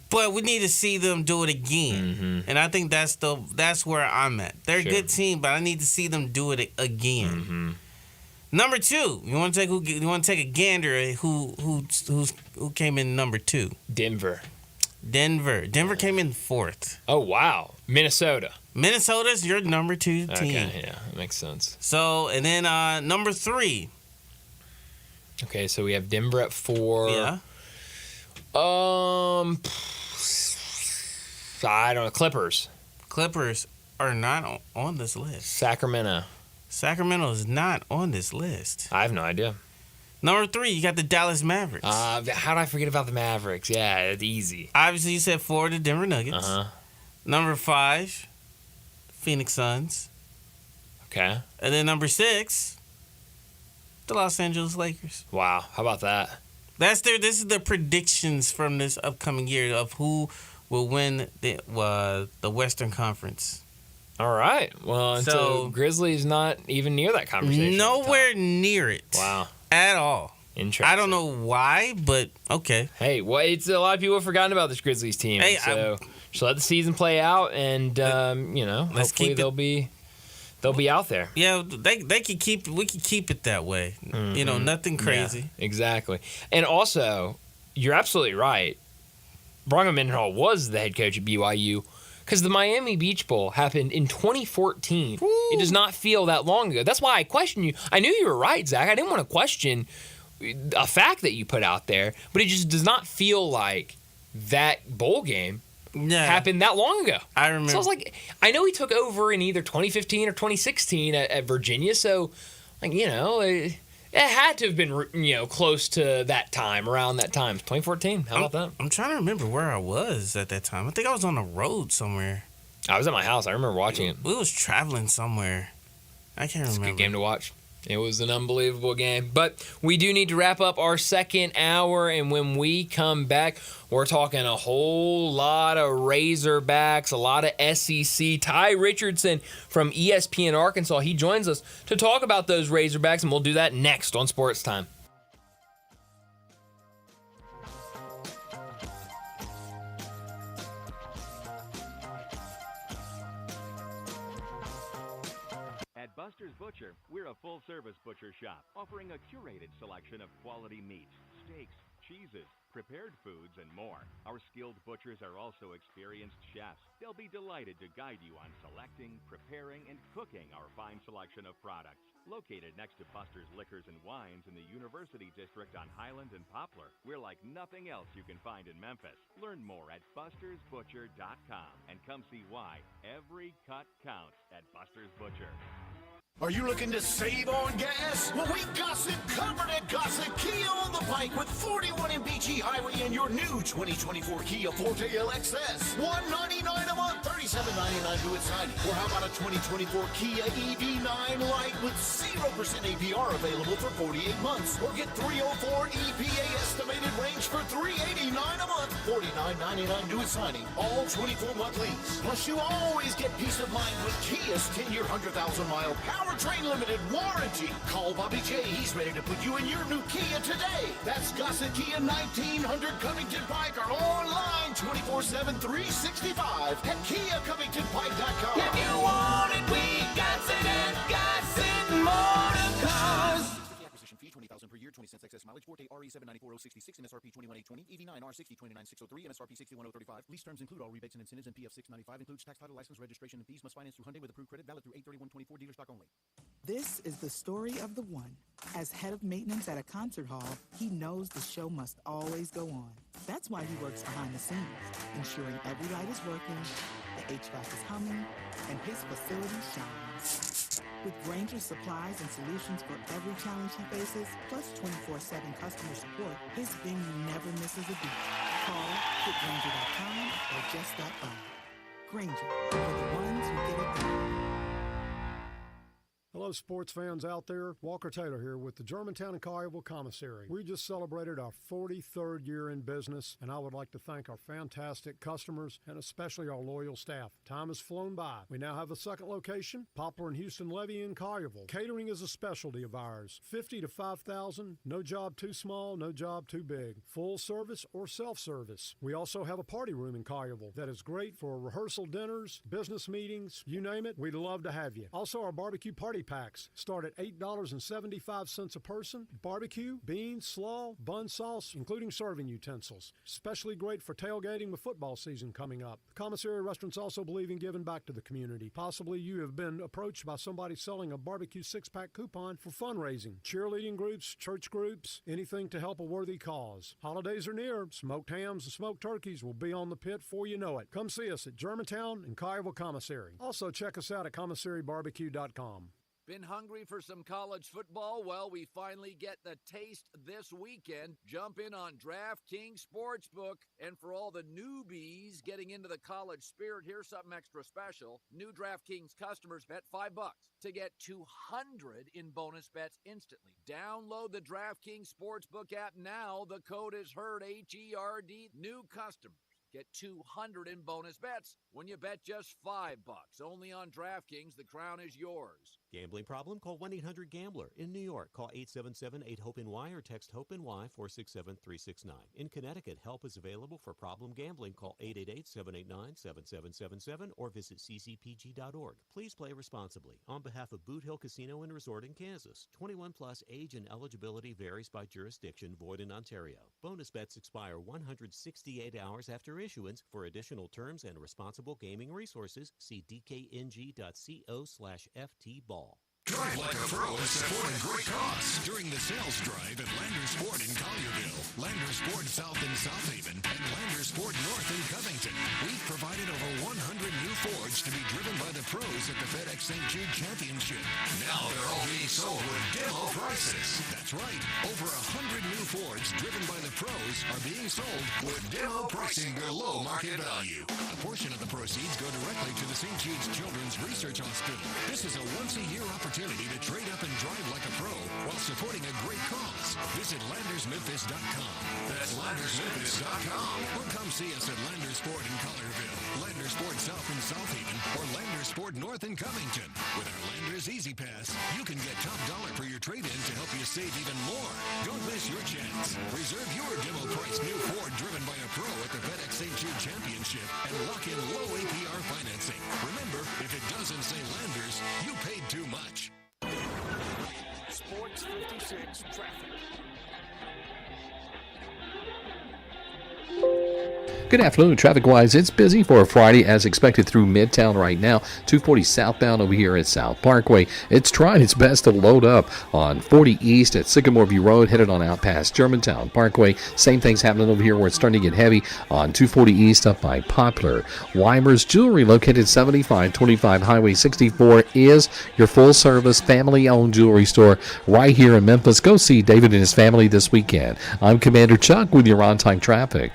But we need to see them do it again, and I think that's where I'm at. They're a good team, but I need to see them do it again. Number 2, you want to take a gander at who came in number 2? Denver came in 4th. Oh wow, Minnesota's your number 2 team. Okay, yeah, that makes sense. So and then number 3. Okay, so we have Denver at 4. Yeah. I don't know. Clippers are not on this list. Sacramento is not on this list. I have no idea. Number 3, you got the Dallas Mavericks. How did I forget about the Mavericks? Yeah, it's easy. Obviously, you said 4, the Denver Nuggets. Number 5, Phoenix Suns. Okay. And then number 6, the Los Angeles Lakers. Wow, how about that? This is the predictions from this upcoming year of who will win the Western Conference. All right. Well, so Grizzlies not even near that conversation. Nowhere near it. Wow. At all. Interesting. I don't know why, but okay. Hey, it's a lot of people have forgotten about this Grizzlies team. Hey, so just let the season play out, and hopefully they'll be they'll be out there. Yeah, they can keep. We can keep it that way. You know, nothing crazy. Yeah, exactly. And also, you're absolutely right. Bronco Mendenhall was the head coach at BYU because the Miami Beach Bowl happened in 2014. Woo. It does not feel that long ago. That's why I questioned you. I knew you were right, Zach. I didn't want to question a fact that you put out there, but it just does not feel like that bowl game happened that long ago. I remember. So I was like, I know he took over in either 2015 or 2016 at Virginia, so like, you know, it had to have been, you know, close to that time, around that time. 2014. How about that? I'm trying to remember where I was at that time. I think I was on the road somewhere. I was at my house. I remember watching it. We was traveling somewhere. I can't remember. It's a good game to watch. It was an unbelievable game. But we do need to wrap up our second hour, and when we come back, we're talking a whole lot of Razorbacks, a lot of SEC. Ty Richardson from ESPN Arkansas, he joins us to talk about those Razorbacks, and we'll do that next on Sports Time. At Buster's Butcher, we're a full-service butcher shop offering a curated selection of quality meats, steaks, cheeses, prepared foods, and more. Our skilled butchers are also experienced chefs. They'll be delighted to guide you on selecting, preparing, and cooking our fine selection of products. Located next to Buster's Liquors and Wines in the University District on Highland and Poplar, we're like nothing else you can find in Memphis. Learn more at bustersbutcher.com and come see why every cut counts at Buster's Butcher. Are you looking to save on gas? Well, we got it covered at Gossett Kia on the Pike with 41 in BG Highway and your new 2024 Kia Forte LXS. $199 a month, $37.99 to its signing. Or how about a 2024 Kia EV9 Lite with 0% APR available for 48 months? Or get 304 EPA estimated range for $389 a month, $49.99 to its signing. All 24-month lease. Plus, you always get peace of mind with Kia's 10-year, 100,000-mile powertrain limited warranty. Call Bobby J. He's ready to put you in your new Kia today. That's Gossett Kia 1900 Covington Pike or online 24/7 365 at KiaCovingtonPike.com. If you want it, we got it at Gossett Motor Cars. Acquisition fee $20,000 per year, 20 cents excess mileage. Forte RE 794066, MSRP 21820, EV9 R60 29603, MSRP 61035. Lease terms include all rebates and incentives, and PF 695 includes tax, title, license, registration, and fees. Must finance through Hyundai with approved credit, valid through 8/31/24. Dealer stock only. This is the story of the one. As head of maintenance at a concert hall, he knows the show must always go on. That's why he works behind the scenes, ensuring every light is working, the HVAC is humming, and his facility shines. With Granger's supplies and solutions for every challenge he faces, plus 24/7 customer support, his venue never misses a beat. Call getgranger.com or just stop by. Granger, for the ones who get it done. Hello, sports fans out there. Walker Taylor here with the Germantown and Collierville Commissary. We just celebrated our 43rd year in business, and I would like to thank our fantastic customers and especially our loyal staff. Time has flown by. We now have a second location, Poplar and Houston Levy in Collierville. Catering is a specialty of ours. 50 to 5,000, no job too small, no job too big. Full service or self-service. We also have a party room in Collierville that is great for rehearsal dinners, business meetings, you name it, we'd love to have you. Also, our barbecue party packs start at $8.75 a person. Barbecue, beans, slaw, bun sauce, including serving utensils. Especially great for tailgating with football season coming up. The commissary restaurants also believe in giving back to the community. Possibly you have been approached by somebody selling a barbecue 6-pack coupon for fundraising. Cheerleading groups, church groups, anything to help a worthy cause. Holidays are near. Smoked hams and smoked turkeys will be on the pit before you know it. Come see us at Germantown and Collierville Commissary. Also check us out at commissarybarbecue.com. Been hungry for some college football? Well, we finally get the taste this weekend. Jump in on DraftKings Sportsbook. And for all the newbies getting into the college spirit, here's something extra special. New DraftKings customers bet $5 to get $200 in bonus bets instantly. Download the DraftKings Sportsbook app now. The code is HERD, H-E-R-D. New customers get $200 in bonus bets when you bet just $5. Only on DraftKings, the crown is yours. Gambling problem? Call 1-800-GAMBLER. In New York, call 877-8-HOPE-NY or text HOPE-NY 467-369. In Connecticut, help is available for problem gambling. Call 888-789-7777 or visit ccpg.org. Please play responsibly. On behalf of Boot Hill Casino and Resort in Kansas, 21 plus age and eligibility varies by jurisdiction, void in Ontario. Bonus bets expire 168 hours after issuance. For additional terms and responsible gaming resources, see dkng.co/ftball. Drive like a pro and support a great cause during the sales drive at Landers Ford in Collierville, Landers Ford South in South Haven, and Landers Ford North in Covington. We've provided over 100 new Fords to be driven by the pros at the FedEx St. Jude Championship. Now they're all being sold with demo prices. That's right, over 100 new Fords driven by the pros are being sold with demo pricing below market value. A portion of the proceeds go directly to the St. Jude's Children's Research Hospital. This is a once-a-year opportunity to trade up and drive like a pro while supporting a great cause. Visit LandersMemphis.com. That's LandersMemphis.com. Or come see us at Landers Ford in Collierville, Landers Ford South in South Haven, or Landers Ford North in Covington. With our Landers Easy Pass, you can get top dollar for your trade-in to help you save even more. Don't miss your chance. Reserve your demo-priced new Ford driven by a pro at the FedEx St. Jude Championship and lock in low APR financing. Remember, if it doesn't say Landers, you paid too much. Sports 56 traffic. Good afternoon. Traffic-wise, it's busy for a Friday as expected through Midtown right now. 240 southbound over here at South Parkway. It's trying its best to load up on 40 East at Sycamore View Road, headed on out past Germantown Parkway. Same thing's happening over here where it's starting to get heavy on 240 East up by Poplar. Weimer's Jewelry, located 7525 Highway 64, is your full-service, family-owned jewelry store right here in Memphis. Go see David and his family this weekend. I'm Commander Chuck with your on-time traffic.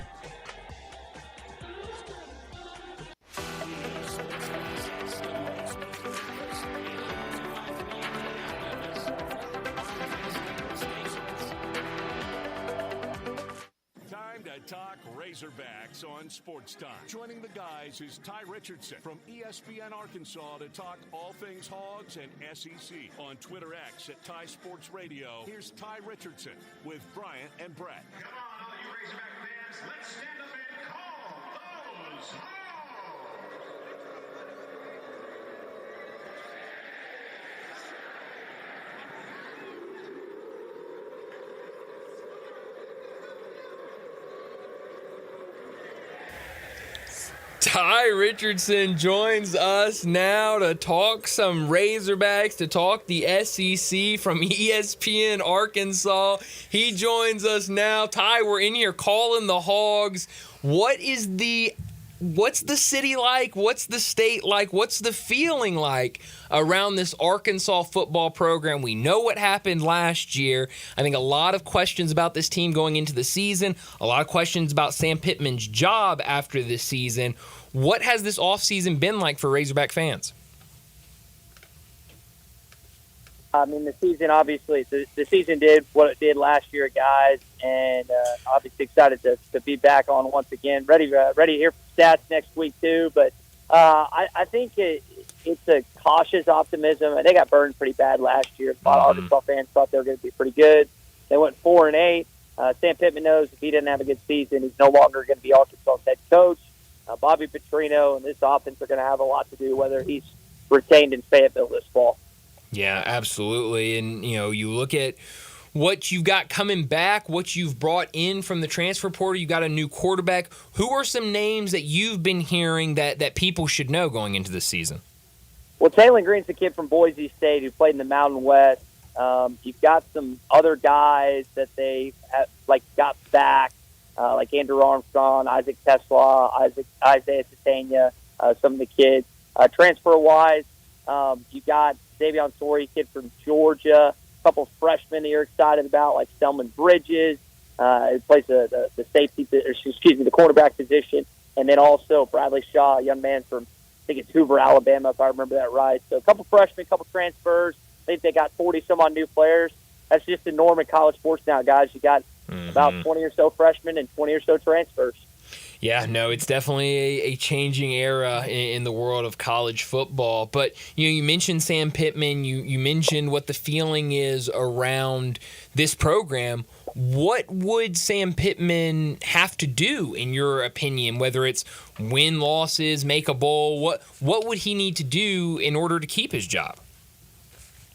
Razorbacks on Sportstime. Joining the guys is Ty Richardson from ESPN Arkansas to talk all things Hogs and SEC. On Twitter X at Ty Sports Radio, here's Ty Richardson with Bryant and Brett. Come on, all you Razorback fans, let's stand up and call those Hogs! Ty Richardson joins us now to talk some Razorbacks, to talk the SEC from ESPN Arkansas. He joins us now. Ty, we're in here calling the Hogs. What's the city like? What's the state like? What's the feeling like around this Arkansas football program? We know what happened last year. I think a lot of questions about this team going into the season, a lot of questions about Sam Pittman's job after this season. What has this offseason been like for Razorback fans? I mean, the season, obviously, the season did what it did last year, guys, and obviously excited to be back on once again. Ready to hear stats next week, too, but I think it's a cautious optimism. They got burned pretty bad last year. A lot of Arkansas fans thought they were going to be pretty good. They went 4-8. Sam Pittman knows if he didn't have a good season, he's no longer going to be Arkansas' head coach. Bobby Petrino and this offense are going to have a lot to do whether he's retained in Fayetteville this fall. Yeah, absolutely. And, you look at what you've got coming back, what you've brought in from the transfer portal. You got a new quarterback. Who are some names that you've been hearing that people should know going into this season? Well, Taylor Green's the kid from Boise State who played in the Mountain West. You've got some other guys that they have, got back. Like Andrew Armstrong, Isaac Tesla, Isaiah Titania, some of the kids. Transfer-wise, you got Davion Story, kid from Georgia, a couple of freshmen that you're excited about, like Selman Bridges, who plays the cornerback position, and then also Bradley Shaw, a young man from, I think it's Hoover, Alabama, if I remember that right. So a couple freshmen, a couple transfers. I think they got 40-some-odd new players. That's just the norm in college sports now, guys. You got about 20 or so freshmen and 20 or so transfers. Yeah, no, it's definitely a changing era in the world of college football. But you mentioned Sam Pittman. You mentioned what the feeling is around this program. What would Sam Pittman have to do, in your opinion? Whether it's win losses, make a bowl, what would he need to do in order to keep his job?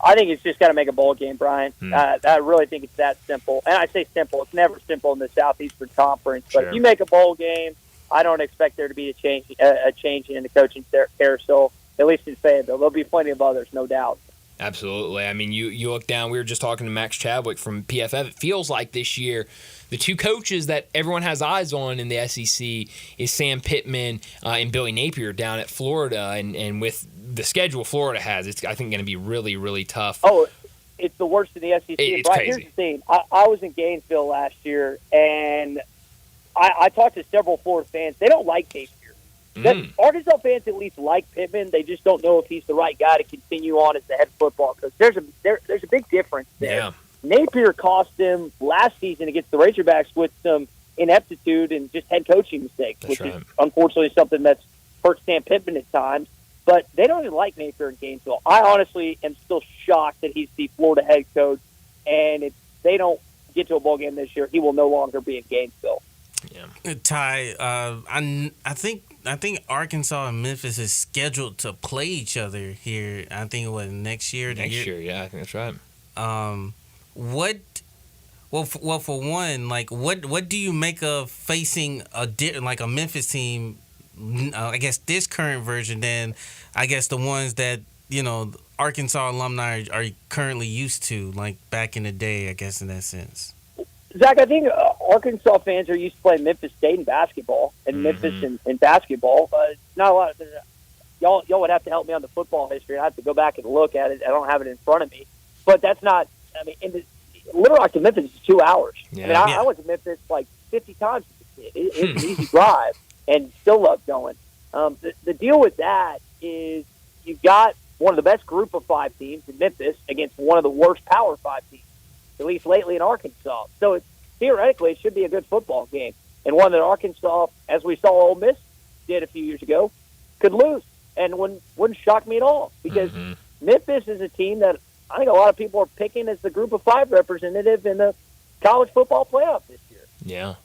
I think it's just got to make a bowl game, Brian. I really think it's that simple. And I say simple. It's never simple in the Southeastern Conference. But if you make a bowl game, I don't expect there to be a change in the coaching carousel, at least in Fayetteville. There'll be plenty of others, no doubt. Absolutely. I mean, you look down. We were just talking to Max Chadwick from PFF. It feels like this year the two coaches that everyone has eyes on in the SEC is Sam Pittman and Billy Napier down at Florida. And with the schedule Florida has, it's, I think, going to be really, really tough. Oh, it's the worst in the SEC. It's Brian, crazy. here's the thing. I was in Gainesville last year, and I talked to several Florida fans. They don't like Napier. Arkansas fans at least like Pittman. They just don't know if he's the right guy to continue on as the head football coach. There's a big difference there. Yeah. Napier cost them last season against the Razorbacks with some ineptitude and just head coaching mistakes, which is unfortunately something that's hurt Sam Pittman at times. But they don't even like Napier in Gainesville. I honestly am still shocked that he's the Florida head coach, and if they don't get to a bowl game this year, he will no longer be in Gainesville. Yeah. Ty, I think Arkansas and Memphis is scheduled to play each other here. I think next year. Next year, yeah, I think that's right. Well, for one, like what do you make of facing a Memphis team? I guess this current version, than I guess the ones that Arkansas alumni are currently used to, like back in the day. I guess in that sense. Zach, I think Arkansas fans are used to playing Memphis State in basketball and Memphis in basketball. Not a lot of y'all would have to help me on the football history. I have to go back and look at it. I don't have it in front of me, but that's not. I mean, Little Rock to Memphis is 2 hours. Yeah. I went to Memphis like 50 times. It's an easy drive, and still love going. The deal with that is you've got one of the best group of 5 teams in Memphis against one of the worst Power 5 teams, at least lately in Arkansas. So theoretically, it should be a good football game, and one that Arkansas, as we saw Ole Miss did a few years ago, could lose, and wouldn't shock me at all, because Memphis is a team that I think a lot of people are picking as the group of 5 representative in the college football playoff this year. Yeah.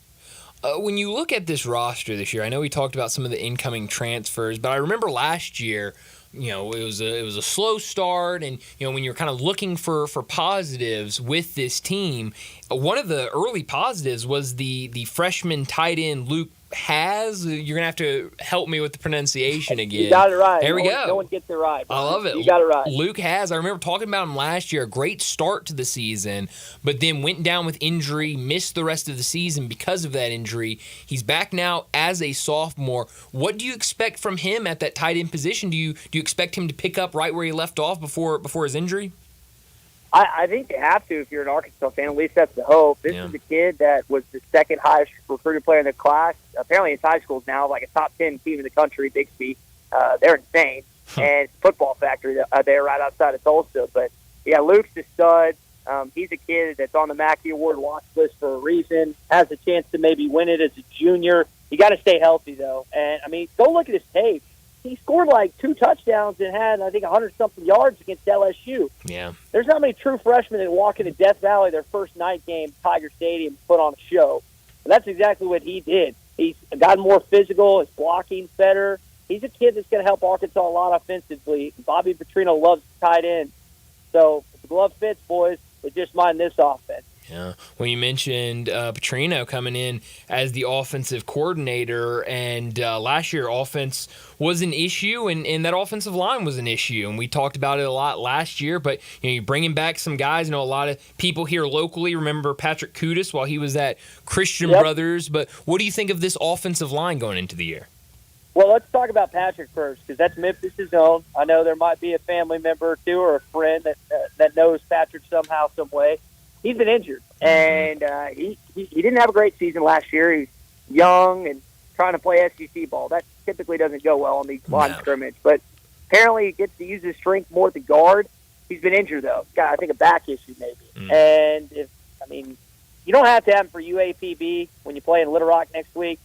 When you look at this roster this year, I know we talked about some of the incoming transfers, but I remember last year, it was a slow start, and when you're kind of looking for positives with this team, one of the early positives was the freshman tight end Luke Has. You're gonna have to help me with the pronunciation again. You got it right. There we go. No one gets it right. I love it. You got it right. Luke Has. I remember talking about him last year. A great start to the season, but then went down with injury, missed the rest of the season because of that injury. He's back now as a sophomore. What do you expect from him at that tight end position? Do you expect him to pick up right where he left off before his injury? I think they have to if you're an Arkansas fan. At least that's the hope. This is a kid that was the second highest recruited player in the class. Apparently, his high school is now like a top 10 team in the country, Bixby. They're insane. And football factory there right outside of Tulsa. But, yeah, Luke's a stud. He's a kid that's on the Mackey Award watch list for a reason, has a chance to maybe win it as a junior. You got to stay healthy, though. And, I mean, go look at his tape. He scored like 2 touchdowns and had, I think, 100-something yards against LSU. Yeah. There's not many true freshmen that walk into Death Valley their first night game, Tiger Stadium, put on a show. And that's exactly what he did. He's gotten more physical. His blocking's better. He's a kid that's going to help Arkansas a lot offensively. Bobby Petrino loves tight end. So if the glove fits, boys, they just mind this offense. Yeah. Well, you mentioned Petrino coming in as the offensive coordinator, and last year offense was an issue, and that offensive line was an issue, and we talked about it a lot last year. But you're bringing back some guys. A lot of people here locally remember Patrick Kudus while he was at Christian Brothers. But what do you think of this offensive line going into the year? Well, let's talk about Patrick first, because that's Memphis' own. I know there might be a family member or two or a friend that knows Patrick somehow, some way. He's been injured, and he didn't have a great season last year. He's young and trying to play SEC ball. That typically doesn't go well on these line scrimmage. But apparently he gets to use his strength more at the guard. He's been injured, though. He's got, I think, a back issue maybe. And, you don't have to have him for UAPB when you play in Little Rock next week.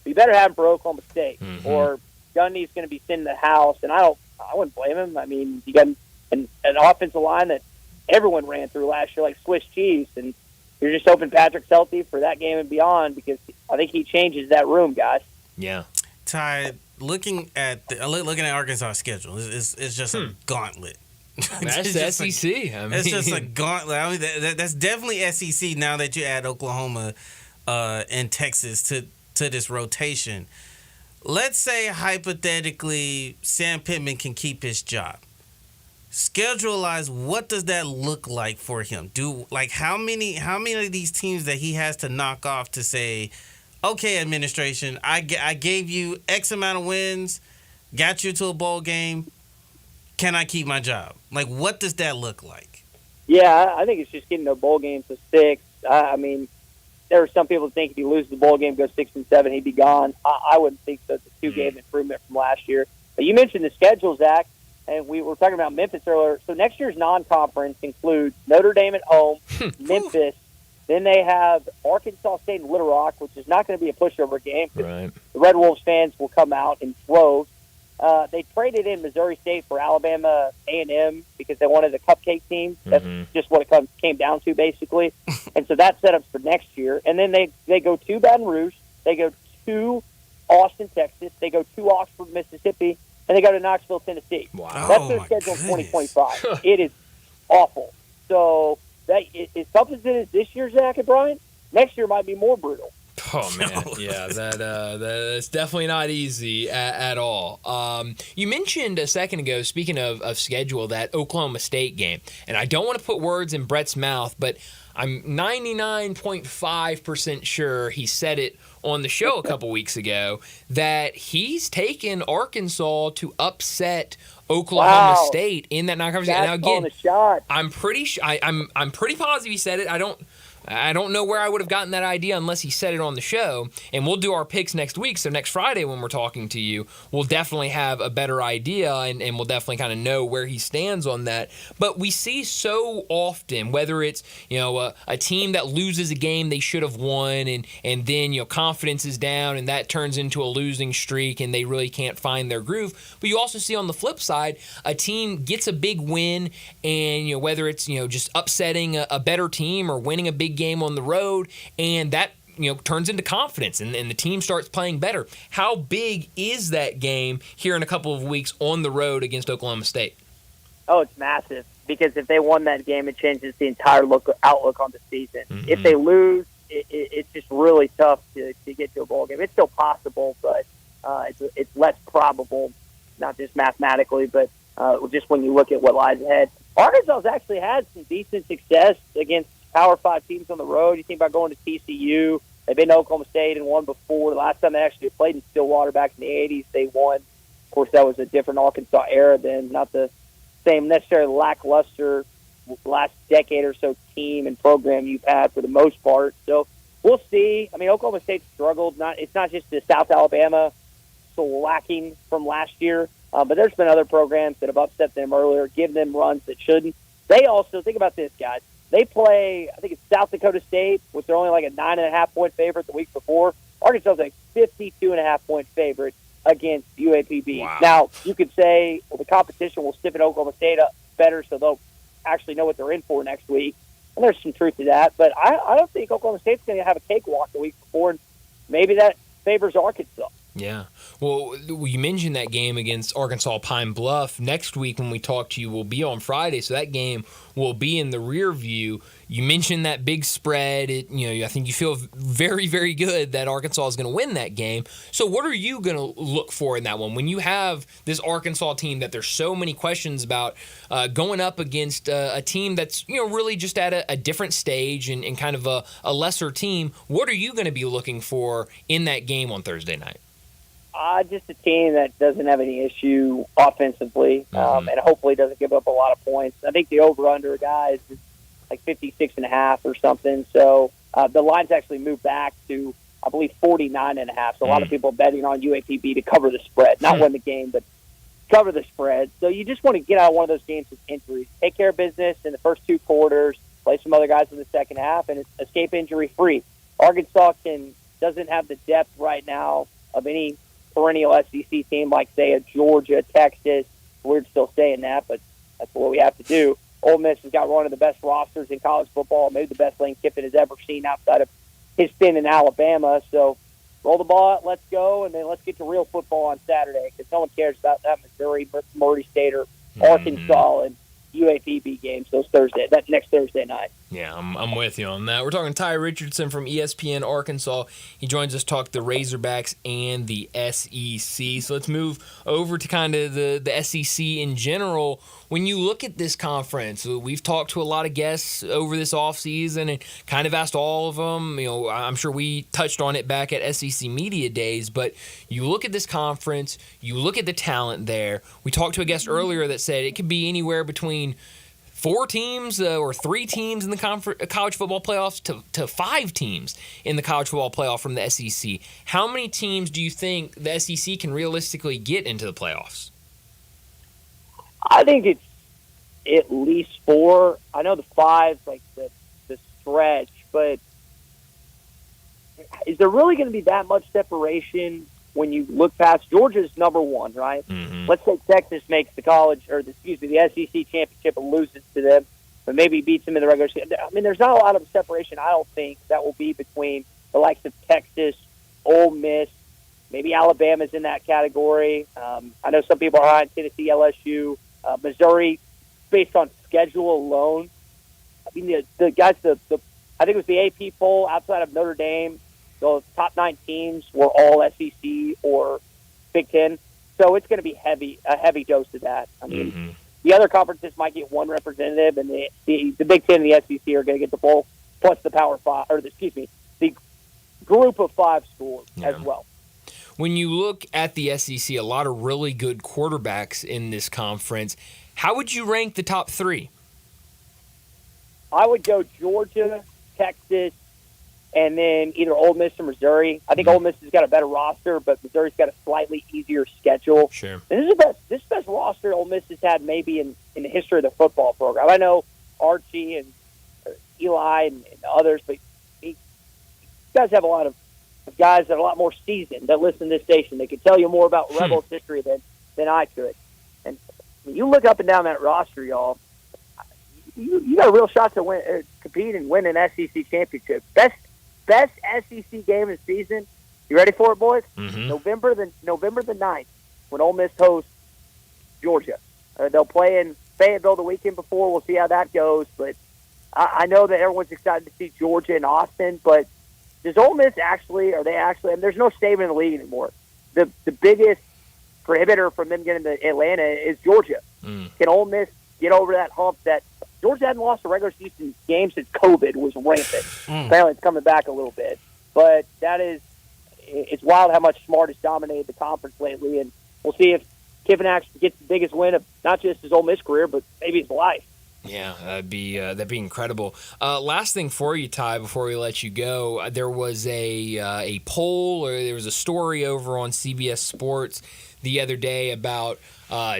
You better have him for Oklahoma State, or Gundy's going to be sitting in the house, and I wouldn't blame him. I mean, you got an offensive line that everyone ran through last year like Swiss cheese, and you're just hoping Patrick's healthy for that game and beyond, because I think he changes that room, guys. Yeah. Ty, looking at Arkansas' schedule, it's just a gauntlet. That's the SEC. It's just a gauntlet. I mean, that's definitely SEC now that you add Oklahoma and Texas to this rotation. Let's say hypothetically Sam Pittman can keep his job. Schedule-wise, what does that look like for him? How many of these teams that he has to knock off to say, okay, administration, I gave you X amount of wins, got you to a bowl game. Can I keep my job? Like, what does that look like? Yeah, I think it's just getting to bowl games to 6. I mean, there are some people who think if he loses the bowl game, goes 6-7, he'd be gone. I wouldn't think so. It's a 2-game improvement from last year. But you mentioned the schedule, Zach, and we were talking about Memphis earlier. So next year's non-conference includes Notre Dame at home, Memphis. Then they have Arkansas State and Little Rock, which is not going to be a pushover game. Right. The Red Wolves fans will come out in droves. They traded in Missouri State for Alabama A&M because they wanted a cupcake team. That's just what it came down to, basically. And so that's set up for next year. And then they go to Baton Rouge. They go to Austin, Texas. They go to Oxford, Mississippi. And they go to Knoxville, Tennessee. Wow. That's their schedule in 2025. It is awful. So that is something that is this year, Zach and Brian. Next year might be more brutal. Oh man, yeah, that's definitely not easy at all. You mentioned a second ago, speaking of schedule, that Oklahoma State game, and I don't want to put words in Brett's mouth, but I'm 99.5% sure he said it on the show a couple weeks ago that he's taken Arkansas to upset Oklahoma State in that non-conference. Now again, I'm pretty I'm pretty positive he said it. I don't know where I would have gotten that idea unless he said it on the show. And we'll do our picks next week. So next Friday when we're talking to you, we'll definitely have a better idea and we'll definitely kind of know where he stands on that. But we see so often, whether it's a team that loses a game they should have won and then confidence is down and that turns into a losing streak and they really can't find their groove. But you also see on the flip side, a team gets a big win and whether it's just upsetting a better team or winning a big game on the road, and that turns into confidence and the team starts playing better. How big is that game here in a couple of weeks on the road against Oklahoma State? Oh, it's massive, because if they won that game, it changes the entire outlook on the season. If they lose, it's just really tough to get to a bowl game. It's still possible, but it's less probable, not just mathematically, but just when you look at what lies ahead. Arkansas has actually had some decent success against Power 5 teams on the road. You think about going to TCU. They've been to Oklahoma State and won before. The last time they actually played in Stillwater back in the 80s, they won. Of course, that was a different Arkansas era then, not the same necessarily lackluster last decade or so team and program you've had for the most part. So we'll see. I mean, Oklahoma State struggled. It's not just the South Alabama lacking from last year, but there's been other programs that have upset them earlier, give them runs that shouldn't. They also, think about this, guys. They play, I think it's South Dakota State, which they're only like a 9.5-point favorite the week before. Arkansas is a 52.5-point favorite against UAPB. Wow. Now, you could say, well, the competition will stiffen Oklahoma State up better so they'll actually know what they're in for next week. And there's some truth to that. But I don't think Oklahoma State's going to have a cakewalk the week before. And maybe that favors Arkansas. Yeah. Well, you mentioned that game against Arkansas Pine Bluff. Next week when we talk to you will be on Friday, so that game will be in the rear view. You mentioned that big spread. I think you feel very, very good that Arkansas is going to win that game. So what are you going to look for in that one? When you have this Arkansas team that there's so many questions about going up against a team that's really just at a different stage and kind of a lesser team, what are you going to be looking for in that game on Thursday night? Just a team that doesn't have any issue offensively, and hopefully doesn't give up a lot of points. I think the over-under, guys, is like 56.5 or something. So the line's actually moved back to, I believe, 49.5. So a lot of people are betting on UAPB to cover the spread, not win the game, but cover the spread. So you just want to get out of one of those games with injuries. Take care of business in the first 2 quarters, play some other guys in the second half, and escape injury-free. Arkansas doesn't have the depth right now of any perennial SEC team like, say, a Georgia, Texas. We're still saying that, but that's what we have to do. Ole Miss has got one of the best rosters in college football, maybe the best Lane Kiffin has ever seen outside of his stint in Alabama. So roll the ball out, let's go, and then let's get to real football on Saturday, because no one cares about that Missouri, Murray State, or Arkansas and UAPB games that next Thursday night. Yeah, I'm with you on that. We're talking Ty Richardson from ESPN Arkansas. He joins us to talk the Razorbacks and the SEC. So let's move over to kind of the SEC in general. When you look at this conference, we've talked to a lot of guests over this offseason and kind of asked all of them. You know, I'm sure we touched on it back at SEC Media Days, but you look at this conference, you look at the talent there. We talked to a guest earlier that said it could be anywhere between 4 teams or 3 teams in the college football playoffs to 5 teams in the college football playoff from the SEC. How many teams do you think the SEC can realistically get into the playoffs? I think it's at least 4. I know the 5's like the stretch, but is there really going to be that much separation when you look past? Georgia's number 1, right? Mm-hmm. Let's say Texas makes the the SEC championship and loses to them, but maybe beats them in the regular season. I mean, there's not a lot of separation, I don't think, that will be between the likes of Texas, Ole Miss, maybe Alabama's in that category. I know some people are high on Tennessee, LSU, Missouri, based on schedule alone. I mean, the guys, I think it was the AP poll outside of Notre Dame, the top 9 teams were all SEC or Big Ten. So it's going to be a heavy dose of that. I mean, the other conferences might get 1 representative, and the Big Ten and the SEC are going to get the bowl, plus the Power 5, or the group of 5 schools as well. When you look at the SEC, a lot of really good quarterbacks in this conference. How would you rank the top 3? I would go Georgia, Texas, and then either Ole Miss or Missouri. I think Ole Miss has got a better roster, but Missouri's got a slightly easier schedule. Sure. And this is the best roster Ole Miss has had maybe in the history of the football program. I know Archie and Eli and others, but you guys have a lot of guys that are a lot more seasoned that listen to this station. They can tell you more about Rebels history than I could. And when you look up and down that roster, y'all, you got a real shot to compete and win an SEC championship. Best SEC game of the season. You ready for it, boys? Mm-hmm. November the 9th, when Ole Miss hosts Georgia. They'll play in Fayetteville the weekend before. We'll see how that goes. But I know that everyone's excited to see Georgia and Austin. But does Ole Miss actually? And there's no statement in the league anymore. The biggest prohibitor from them getting to Atlanta is Georgia. Can Ole Miss get over that hump that Georgia hadn't lost a regular season game since COVID was rampant? Apparently it's coming back a little bit. But it's wild how much Smart has dominated the conference lately, and we'll see if Kiffin actually gets the biggest win of not just his Ole Miss career, but maybe his life. Yeah, that'd be incredible. Last thing for you, Ty, before we let you go, there was a poll, or there was a story over on CBS Sports the other day about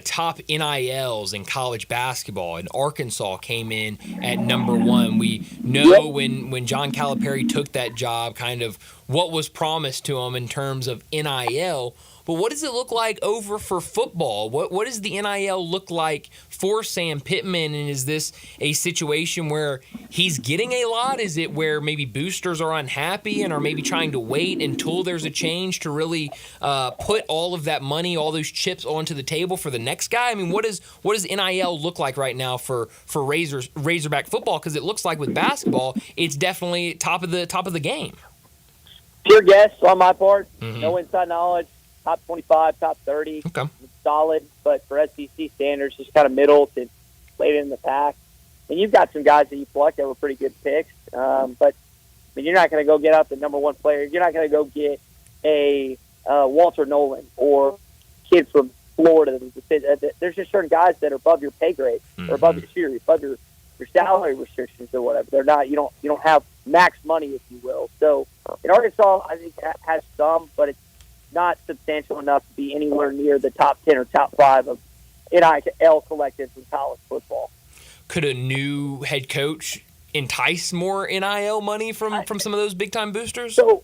top NILs in college basketball, and Arkansas came in at number 1. We know when John Calipari took that job, kind of what was promised to him in terms of NIL. But what does it look like over for football? What does the NIL look like for Sam Pittman? And is this a situation where he's getting a lot? Is it where maybe boosters are unhappy and are maybe trying to wait until there's a change to really put all of that money, all those chips onto the table for the next guy? I mean, what does NIL look like right now for Razorback football? Because it looks like with basketball, it's definitely top of the game. Pure guess on my part. No inside knowledge. Top 25, top 30. Okay. Solid, but for SEC standards, just kind of middle to late in the pack. And you've got some guys that you plucked that were pretty good picks. But I mean, you're not going to go get out the number 1 player. You're not going to go get a Walter Nolan or kid from Florida. There's just certain guys that are above your pay grade or above your salary restrictions or whatever. They're not. You don't have max money, if you will. So in Arkansas, I think has some, but it's not substantial enough to be anywhere near the top 10 or top 5 of NIL collectives in college football. Could a new head coach entice more NIL money from some of those big-time boosters? So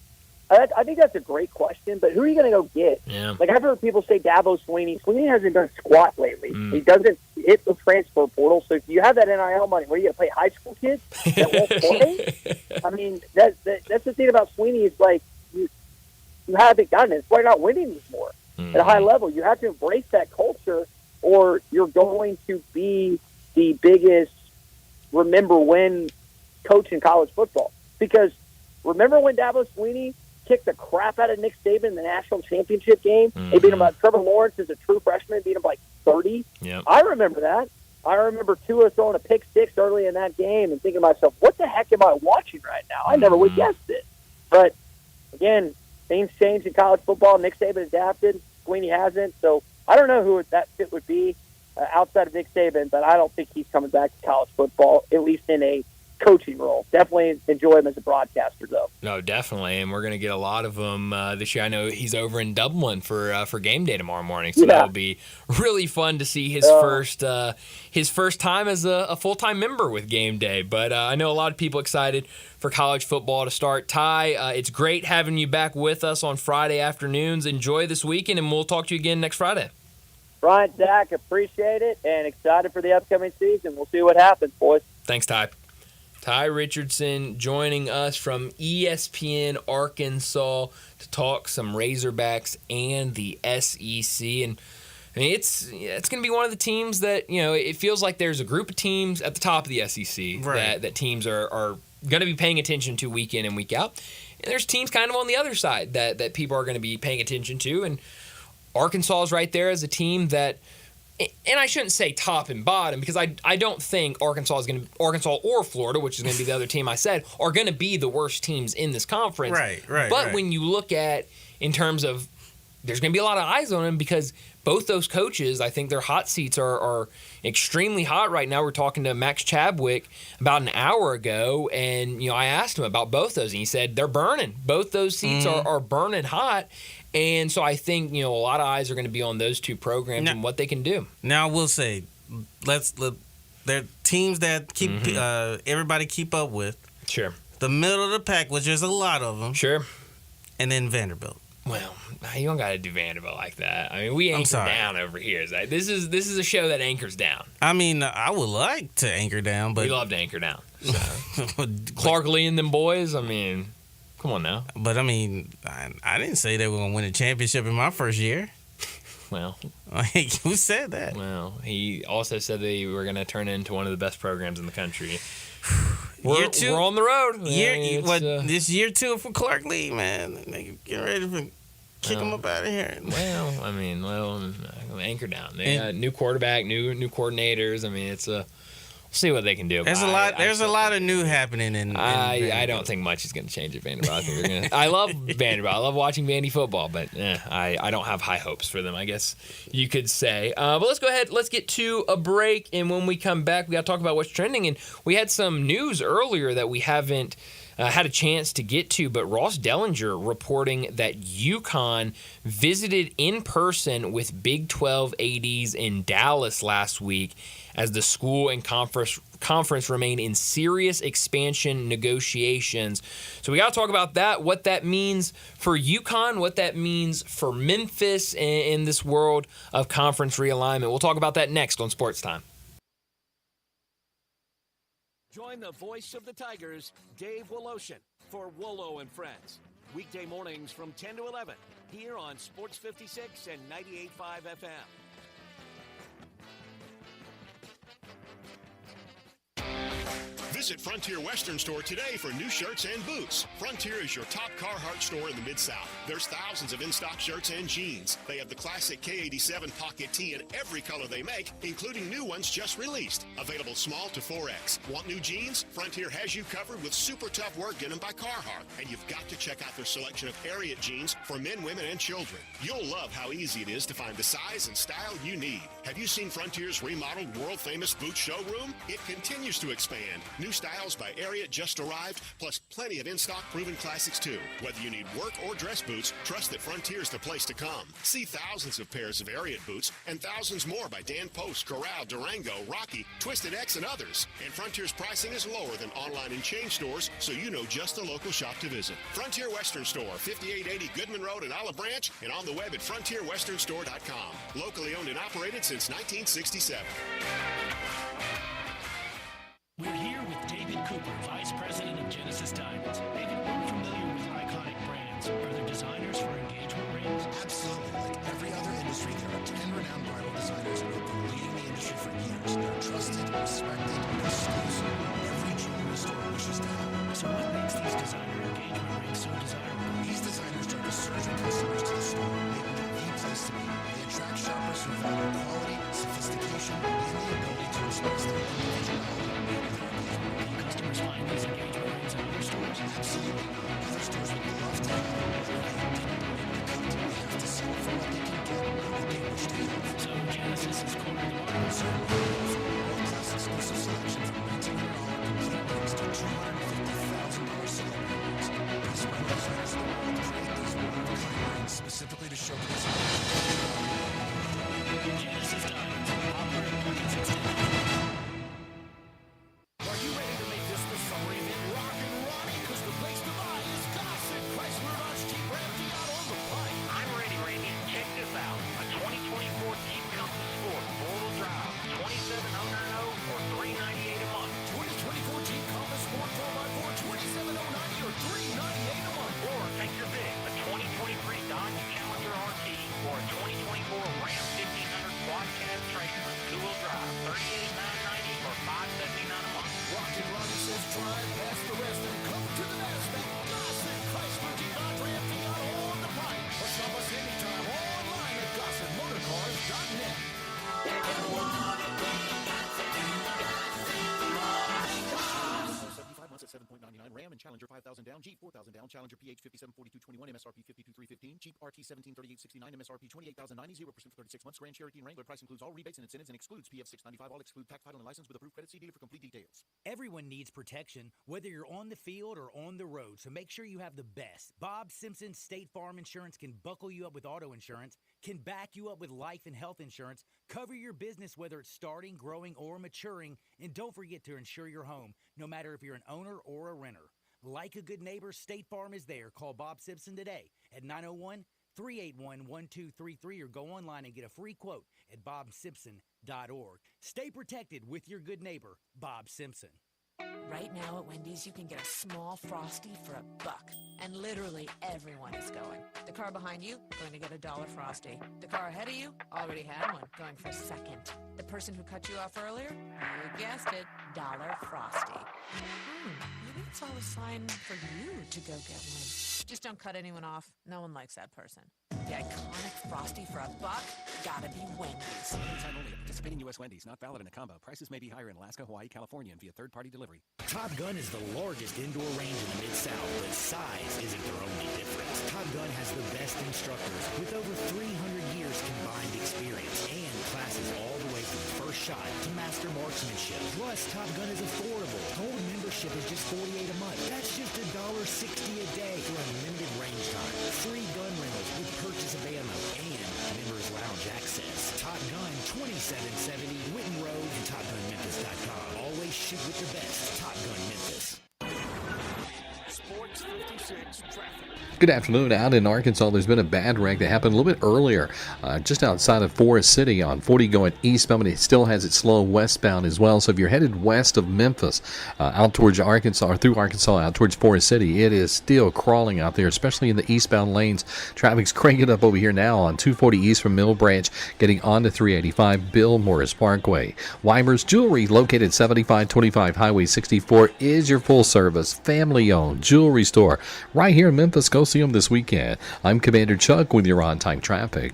I think that's a great question, but who are you going to go get? Yeah. Like, I've heard people say Dabo Swinney. Swinney hasn't done squat lately. He doesn't hit the transfer portal. So if you have that NIL money, what are you going to play high school kids that won't play? I mean, that's the thing about Swinney is, like, you haven't gotten it. It's why you're not winning anymore at a high level. You have to embrace that culture, or you're going to be the biggest remember when coach in college football. Because remember when Dabo Swinney kicked the crap out of Nick Saban in the national championship game? They beat him by Trevor Lawrence as a true freshman, beat him by 30. Yep. I remember that. I remember Tua throwing a pick six early in that game and thinking to myself, what the heck am I watching right now? I never would guess it. But, again, things change in college football. Nick Saban adapted. Swinney hasn't. So I don't know who that fit would be outside of Nick Saban, but I don't think he's coming back to college football, at least in a coaching role. Definitely enjoy him as a broadcaster, though. No, definitely, and we're going to get a lot of them this year. I know he's over in Dublin for game day tomorrow morning, so that'll be really fun to see his first time as a full-time member with game day. But I know a lot of people excited for college football to start. Ty, it's great having you back with us on Friday afternoons. Enjoy this weekend, and we'll talk to you again next Friday. Brian, Zach, appreciate it, and excited for the upcoming season. We'll see what happens, boys. Thanks, Ty. Ty Richardson joining us from ESPN Arkansas to talk some Razorbacks and the SEC. And I mean, it's going to be one of the teams that, it feels like there's a group of teams at the top of the SEC that teams are going to be paying attention to week in and week out. And there's teams kind of on the other side that people are going to be paying attention to. And Arkansas is right there as a team that, and I shouldn't say top and bottom, because I don't think Arkansas or Florida, which is going to be the other team I said, are going to be the worst teams in this conference. Right. But when you look at, in terms of, there's going to be a lot of eyes on them because both those coaches, I think their hot seats are extremely hot right now. We're talking to Max Chadwick about an hour ago, and I asked him about both those, and he said they're burning. Both those seats are burning hot. And so I think, a lot of eyes are going to be on those two programs and what they can do. Now, I will say, they're teams that keep everybody keep up with. Sure. The middle of the pack, which there's a lot of them. Sure. And then Vanderbilt. Well, you don't got to do Vanderbilt like that. I mean, we anchor down over here. Zach. This is a show that anchors down. I mean, I would like to anchor down, but we love to anchor down. So. Clark Lee and them boys, I mean... Come on now. But, I mean, I didn't say they were going to win a championship in my first year. Well. Who said that? Well, he also said they were going to turn into one of the best programs in the country. Year two, we're on the road. This year two for Clark Lee, man. They get ready to kick him up out of here. Well, I mean, anchor down. They got new quarterback, new coordinators. I mean, it's a... See what they can do. There's a lot of new happening in I don't think much is going to change at Vanderbilt. I think they're going to. I love Vanderbilt. I love watching Vandy football, but I don't have high hopes for them, I guess you could say. But let's go ahead. Let's get to a break, and when we come back, we got to talk about what's trending. And we had some news earlier that we haven't had a chance to get to, but Ross Dellinger reporting that UConn visited in person with Big 12 ADs in Dallas last week as the school and conference remain in serious expansion negotiations. So we got to talk about that, what that means for UConn, what that means for Memphis in this world of conference realignment. We'll talk about that next on Sports Time. Join the voice of the Tigers, Dave Woloshin, for Wolo and Friends. Weekday mornings from 10 to 11 here on Sports 56 and 98.5 FM. Visit Frontier Western Store today for new shirts and boots. Frontier is your top Carhartt store in the Mid-South. There's thousands of in-stock shirts and jeans. They have the classic K87 pocket tee in every color they make, including new ones just released. Available small to 4X. Want new jeans? Frontier has you covered with super tough work denim by Carhartt. And you've got to check out their selection of Harriet jeans for men, women, and children. You'll love how easy it is to find the size and style you need. Have you seen Frontier's remodeled world-famous boot showroom? It continues to expand. New styles by Ariat just arrived, plus plenty of in-stock proven classics too. Whether you need work or dress boots, boots, trust that Frontier's the place to come. See thousands of pairs of Ariat boots and thousands more by Dan Post, Corral, Durango, Rocky, Twisted X, and others. And Frontier's pricing is lower than online and chain stores, so you know just the local shop to visit. Frontier Western Store, 5880 Goodman Road in Olive Branch, and on the web at frontierwesternstore.com. Locally owned and operated since 1967. We're here with David Cooper, Vice President of Genesis Diamonds. David, we're familiar with iconic brands. Are there designers for engagement rings? Absolutely. Like every other industry, there are 10 renowned bridal designers who have been leading the industry for years. They're trusted, respected, and exclusive. Every jewelry store wishes to help. So what makes these designer engagement rings so desirable? These designers drive a surge of customers to the store, making it the place to be. They attract shoppers who value quality, sophistication, and the ability to express their individuality. Customers find these engagement rings in other stores? Absolutely. Other stores would love to have them, but they have to sell for what they can get, not what they wish to have. So Genesis is cornered the market. Certainly. World-class exclusive selection from $1,900 complete rings to $250,000 silver rings. These bridal designers of the world create these one-of-a-kind rings specifically to showcase Genesis Diamonds, operating markets extended. Are you ready to make this the summer event rock and Ronnie? Because the place to buy is Gossett Chrysler Dodge Jeep Ram out on the pike. I'm ready, Randy. Check this out. A 2024 Jeep Compass Sport, four-wheel drive, $2,700 or $398 a month. 2024 Jeep Compass Sport 4x4, $2,790 or $398 a month. Or take your pick, a 2023 Dodge Challenger RT or a 2024 Ram 1500 Quad Cab Tradesman, two-wheel drive, $38,990 or $579 a month. Rock and Ronnie says drive past the rest and come to the NASDAQ. Gossett Chrysler Jeep Dodge Ram out on the pike. Or shop us anytime online at GossettMotorCars.net. 75 months at 7.99. Ram and Challenger 5,000 down. Jeep 4,000 down. Challenger PH 574221. MSRP 52,315. Jeep RT 173869. MSRP 28,090. 0% for 36 months. Grand Cherokee and Wrangler price includes all rebates and incentives and excludes PF 695. All exclude tax title and license with approved credit. See dealer for complete details. Everyone needs protection, whether you're on the field or on the road, so make sure you have the best. Bob Simpson State Farm Insurance can buckle you up with auto insurance, can back you up with life and health insurance, cover your business whether it's starting, growing, or maturing, and don't forget to insure your home, no matter if you're an owner or a renter. Like a good neighbor, State Farm is there. Call Bob Simpson today at 901-381-1233 or go online and get a free quote at bobsimpson.org. Stay protected with your good neighbor, Bob Simpson. Right now at Wendy's, you can get a small Frosty for $1. And literally everyone is going. The car behind you, going to get a $1 Frosty. The car ahead of you, already had one, going for a second. The person who cut you off earlier, you guessed it, $1 Frosty. Maybe it's all a sign for you to go get one. Just don't cut anyone off. No one likes that person. The iconic Frosty for $1, gotta be Wendy's. Time only at participating U.S. Wendy's. Not valid in a combo. Prices may be higher in Alaska, Hawaii, California, and via third-party delivery. Top Gun is the largest indoor range in the Mid-South, but size isn't their only difference. Top Gun has the best instructors with over 300 years combined experience and classes all the way from first shot to master marksmanship. Plus, Top Gun is affordable. Gold membership is just $48 a month. That's just $1.60 a day for unlimited range time. Free gun rentals with purchase of ammo and members lounge access. Top Gun 2770 Whitten Road and TopGunMemphis.com. Always shoot with the best. Top Gun Memphis. Sports 56 traffic. Good afternoon. Out in Arkansas, there's been a bad wreck that happened a little bit earlier, just outside of Forest City on 40 going eastbound, but it still has it slow westbound as well. So if you're headed west of Memphis, out towards Arkansas, or through Arkansas, out towards Forest City, it is still crawling out there, especially in the eastbound lanes. Traffic's cranking up over here now on 240 east from Mill Branch, getting onto 385 Bill Morris Parkway. Weimer's Jewelry, located 7525 Highway 64, is your full-service, family-owned jewelry store right here in Memphis. Go see them this weekend. I'm Commander Chuck with your on-time traffic.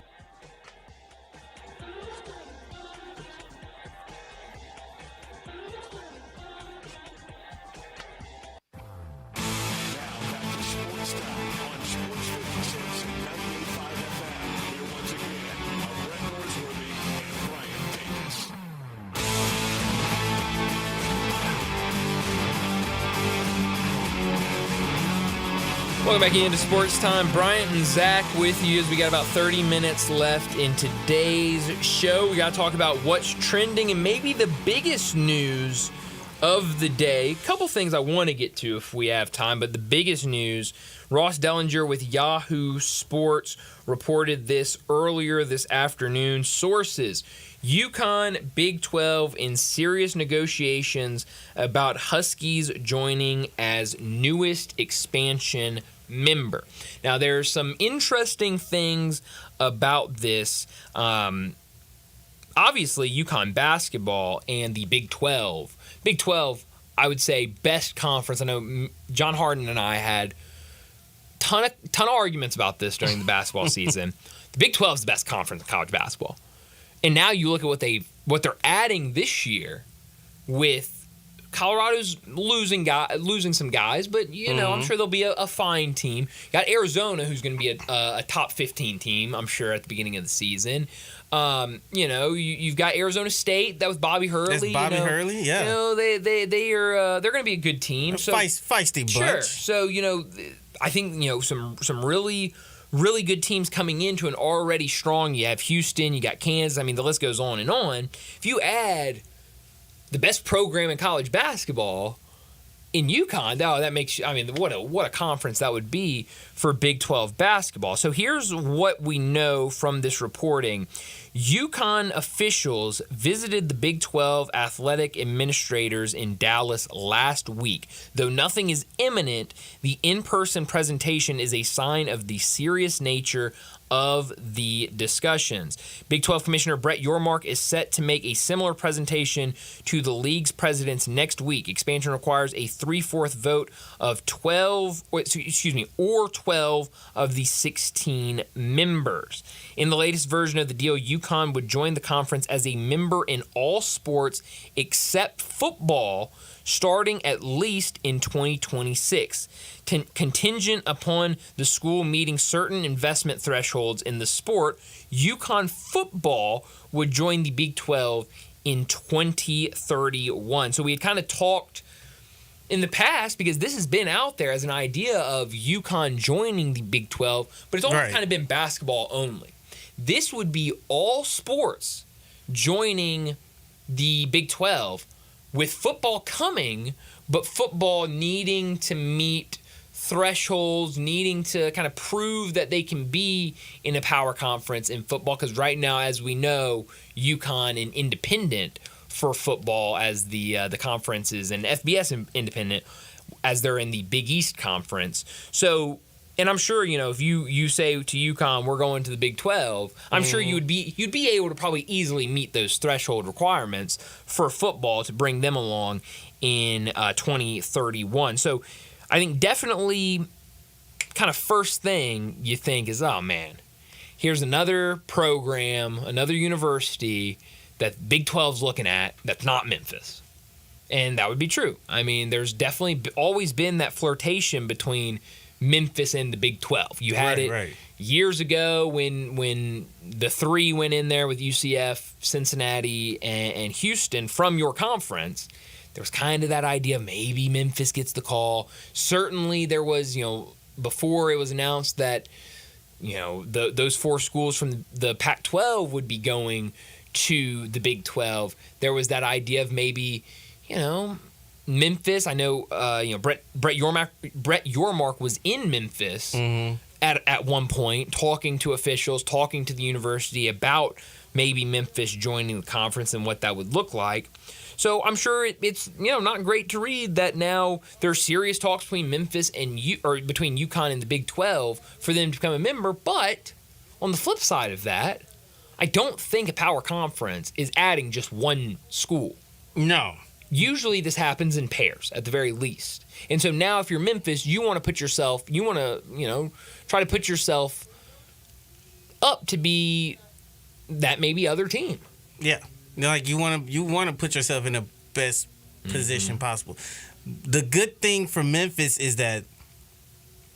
Welcome back into Sports Time. Bryant and Zach with you as we got about 30 minutes left in today's show. We got to talk about what's trending and maybe the biggest news of the day. A couple things I want to get to if we have time, but the biggest news, Ross Dellinger with Yahoo Sports reported this earlier this afternoon. Sources: UConn, Big 12 in serious negotiations about Huskies joining as newest expansion member. Now, there's some interesting things about this. Obviously, UConn basketball and the Big 12. Big 12, I would say, best conference. I know John Harden and I had ton of arguments about this during the basketball season. The Big 12 is the best conference in college basketball. And now you look at what they're adding this year with Colorado's losing some guys, but I'm sure they'll be a fine team. You got Arizona, who's going to be a top 15 team, I'm sure, at the beginning of the season. You've got Arizona State. That was Bobby Hurley. That's Bobby Hurley, yeah. They're going to be a good team. Feisty bunch. Sure. So I think some really good teams coming into an already strong. You have Houston, you got Kansas. I mean, the list goes on and on. If you add the best program in college basketball in UConn, that makes you, I mean, what a conference that would be for Big 12 basketball. So here's what we know from this reporting. UConn officials visited the Big 12 athletic administrators in Dallas last week. Though nothing is imminent, the in-person presentation is a sign of the serious nature of the discussions. Big 12 Commissioner Brett Yormark is set to make a similar presentation to the league's presidents next week. Expansion requires a 3/4 vote of 12 of the 16 members. In the latest version of the deal, UConn would join the conference as a member in all sports except football, starting at least in 2026. Contingent upon the school meeting certain investment thresholds in the sport, UConn football would join the Big 12 in 2031. So we had kind of talked in the past, because this has been out there as an idea of UConn joining the Big 12, but it's always kind of been basketball only. This would be all sports joining the Big 12, with football coming, but football needing to meet thresholds, needing to kind of prove that they can be in a power conference in football, because right now, as we know, UConn and independent for football as the conferences, and FBS independent as they're in the Big East Conference. So, and I'm sure, if you say to UConn, we're going to the Big 12, I'm sure you'd be able to probably easily meet those threshold requirements for football to bring them along in 2031. So I think definitely kind of first thing you think is, oh man, here's another program, another university that Big 12's looking at that's not Memphis. And that would be true. I mean, there's definitely always been that flirtation between Memphis and the Big 12. You had it years ago when the three went in there with UCF, Cincinnati, and Houston from your conference. There was kind of that idea of maybe Memphis gets the call. Certainly there was, before it was announced that, those four schools from the Pac-12 would be going to the Big 12. There was that idea of maybe, Memphis. I know, Brett Yormark was in Memphis at one point, talking to officials, talking to the university about maybe Memphis joining the conference and what that would look like. So I'm sure it's not great to read that now there's serious talks between Memphis and between UConn and the Big 12 for them to become a member. But on the flip side of that, I don't think a power conference is adding just one school. No. Usually this happens in pairs at the very least. And so now if you're Memphis, you want to try to put yourself up to be that maybe other team. Yeah. Like you want to put yourself in the best position possible. The good thing for Memphis is that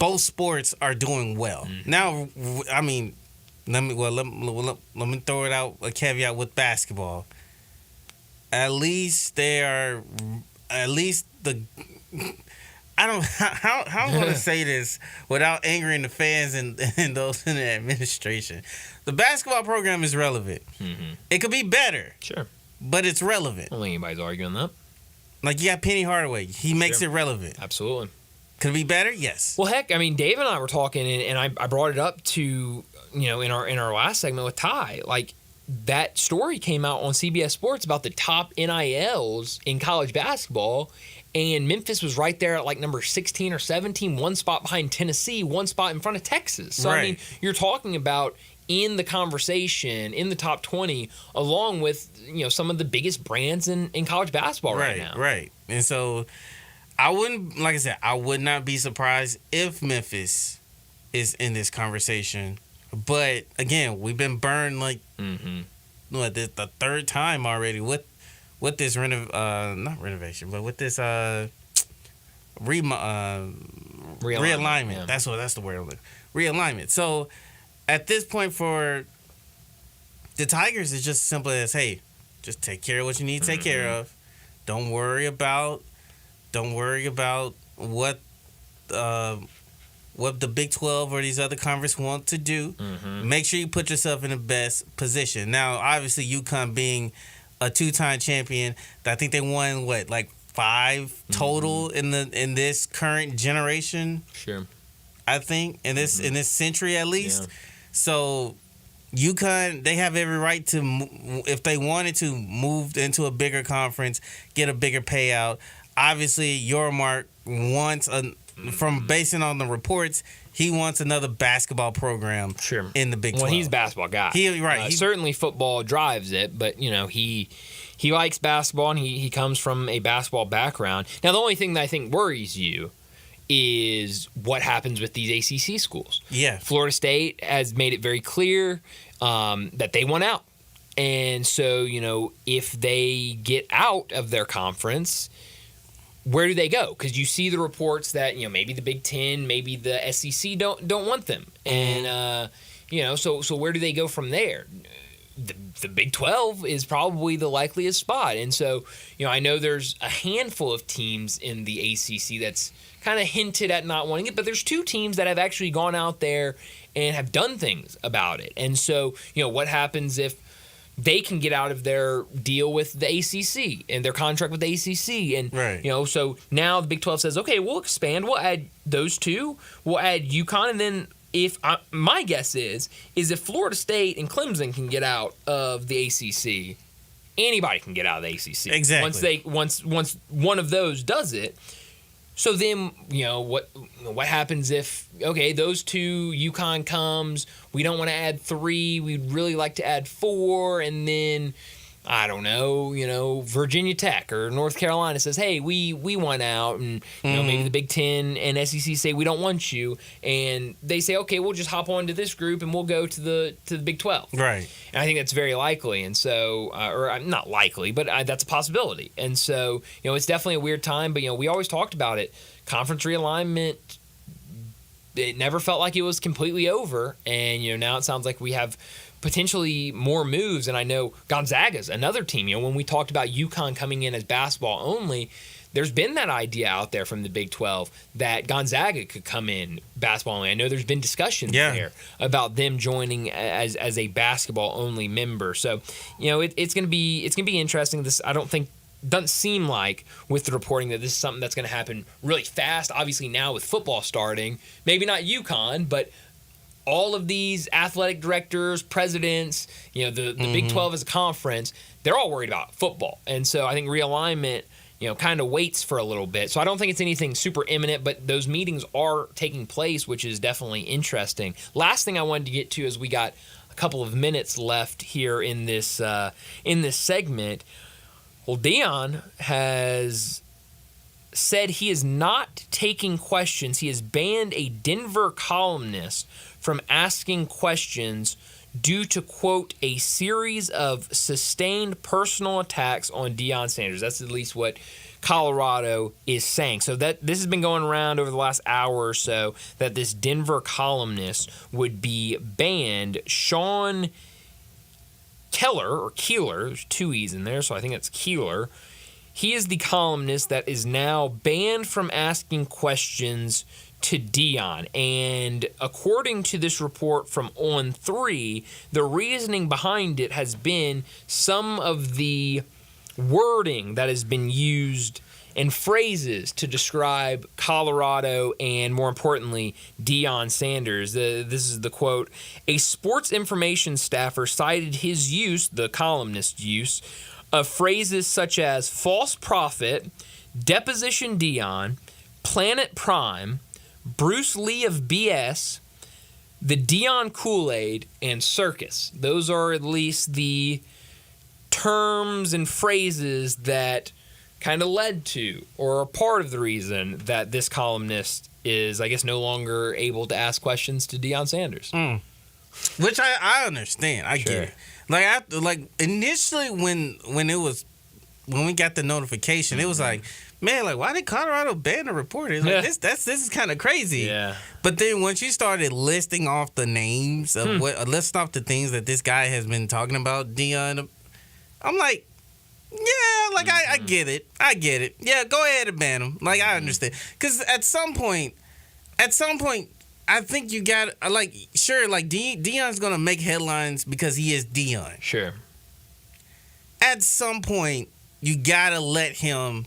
both sports are doing well. Now, I mean, let me throw it out, a caveat with basketball. At least I don't how I'm going to say this without angering the fans and those in the administration. The basketball program is relevant. Mm-hmm. It could be better. Sure. But it's relevant. I don't think anybody's arguing that. Like, you got Penny Hardaway. He makes it relevant. Absolutely. Could it be better? Yes. Well, heck, I mean, Dave and I were talking, and I brought it up to, in our last segment with Ty. Like, that story came out on CBS Sports about the top NILs in college basketball, and Memphis was right there at like number 16 or 17, one spot behind Tennessee, one spot in front of Texas. So, right. I mean, you're talking about in the conversation, in the top 20, along with, some of the biggest brands in college basketball right now. Right. And so I would not be surprised if Memphis is in this conversation. But again, we've been burned like the third time already with this not renovation, but with this realignment. Yeah. That's the word. Realignment. So at this point for the Tigers, it's just as simple as, hey, just take care of what you need to take care of. Don't worry about what the Big 12 or these other conferences want to do. Make sure you put yourself in the best position. Now, obviously, UConn being a two-time champion, I think they won 5 total in this current generation. Sure. I think in this century at least. Yeah. So UConn, they have every right to, if they wanted to, move into a bigger conference, get a bigger payout. Obviously, Yormark wants from basing on the reports, he wants another basketball program in the Big 12. Well, he's a basketball guy. Certainly football drives it, but he likes basketball and he comes from a basketball background. Now, the only thing that I think worries you is what happens with these ACC schools. Yeah. Florida State has made it very clear that they want out. And so, if they get out of their conference, where do they go? Because you see the reports that, maybe the Big Ten, maybe the SEC don't want them. And, so where do they go from there? The Big 12 is probably the likeliest spot. And so, I know there's a handful of teams in the ACC that's kind of hinted at not wanting it, but there's 2 teams that have actually gone out there and have done things about it. And so, what happens if they can get out of their deal with the ACC and their contract with the ACC? And, so now the Big 12 says, okay, we'll expand. We'll add those 2. We'll add UConn. And then my guess is if Florida State and Clemson can get out of the ACC, anybody can get out of the ACC. Exactly. Once one of those does it. So then, what happens if, okay, those 2, UConn comes, we don't want to add 3, we'd really like to add 4, and then, I don't know, Virginia Tech or North Carolina says, hey, we want out, and maybe the Big Ten and SEC say we don't want you, and they say, okay, we'll just hop on to this group and we'll go to the Big 12. Right. And I think that's very likely, and so, or not likely, but that's a possibility. And so, it's definitely a weird time, but we always talked about it. Conference realignment, it never felt like it was completely over, and now it sounds like we have potentially more moves. And I know Gonzaga's another team. When we talked about UConn coming in as basketball only, there's been that idea out there from the Big 12 that Gonzaga could come in basketball only. I know there's been discussions there about them joining as a basketball only member. So, it's going to be interesting. This, I don't think, doesn't seem like with the reporting that this is something that's going to happen really fast. Obviously now with football starting, maybe not UConn, but all of these athletic directors, presidents, the Big 12 as a conference, they're all worried about football. And so I think realignment, kind of waits for a little bit. So I don't think it's anything super imminent, but those meetings are taking place, which is definitely interesting. Last thing I wanted to get to is we got a couple of minutes left here in this segment. Well, Deion has said he is not taking questions. He has banned a Denver columnist from asking questions due to, quote, a series of sustained personal attacks on Deion Sanders. That's at least what Colorado is saying. So this has been going around over the last hour or so, that this Denver columnist would be banned. Sean Keller, or Keeler, there's 2 E's in there, so I think it's Keeler. he is the columnist that is now banned from asking questions to Deion. And according to this report from On3, the reasoning behind it has been some of the wording that has been used and phrases to describe Colorado and, more importantly, Deion Sanders. This is the quote. A sports information staffer cited his use, the columnist's use, of phrases such as false prophet, deposition Deion, Planet Prime, Bruce Lee of BS, the Deion Kool-Aid, and circus. Those are at least the terms and phrases that kind of led to or are part of the reason that this columnist is, I guess, no longer able to ask questions to Deion Sanders. Which I understand. I get it. Like initially when we got the notification, it was like, man, like, why did Colorado ban a reporter? It's like, this is kind of crazy. Yeah. But then once you started listing off the names of listing off the things that this guy has been talking about, Deion, I'm like, yeah, like I get it. I get it. Yeah, go ahead and ban him. Like, I understand. Because at some point, I think you got, like, sure, like, Deion's going to make headlines because he is Deion. Sure. At some point, you got to let him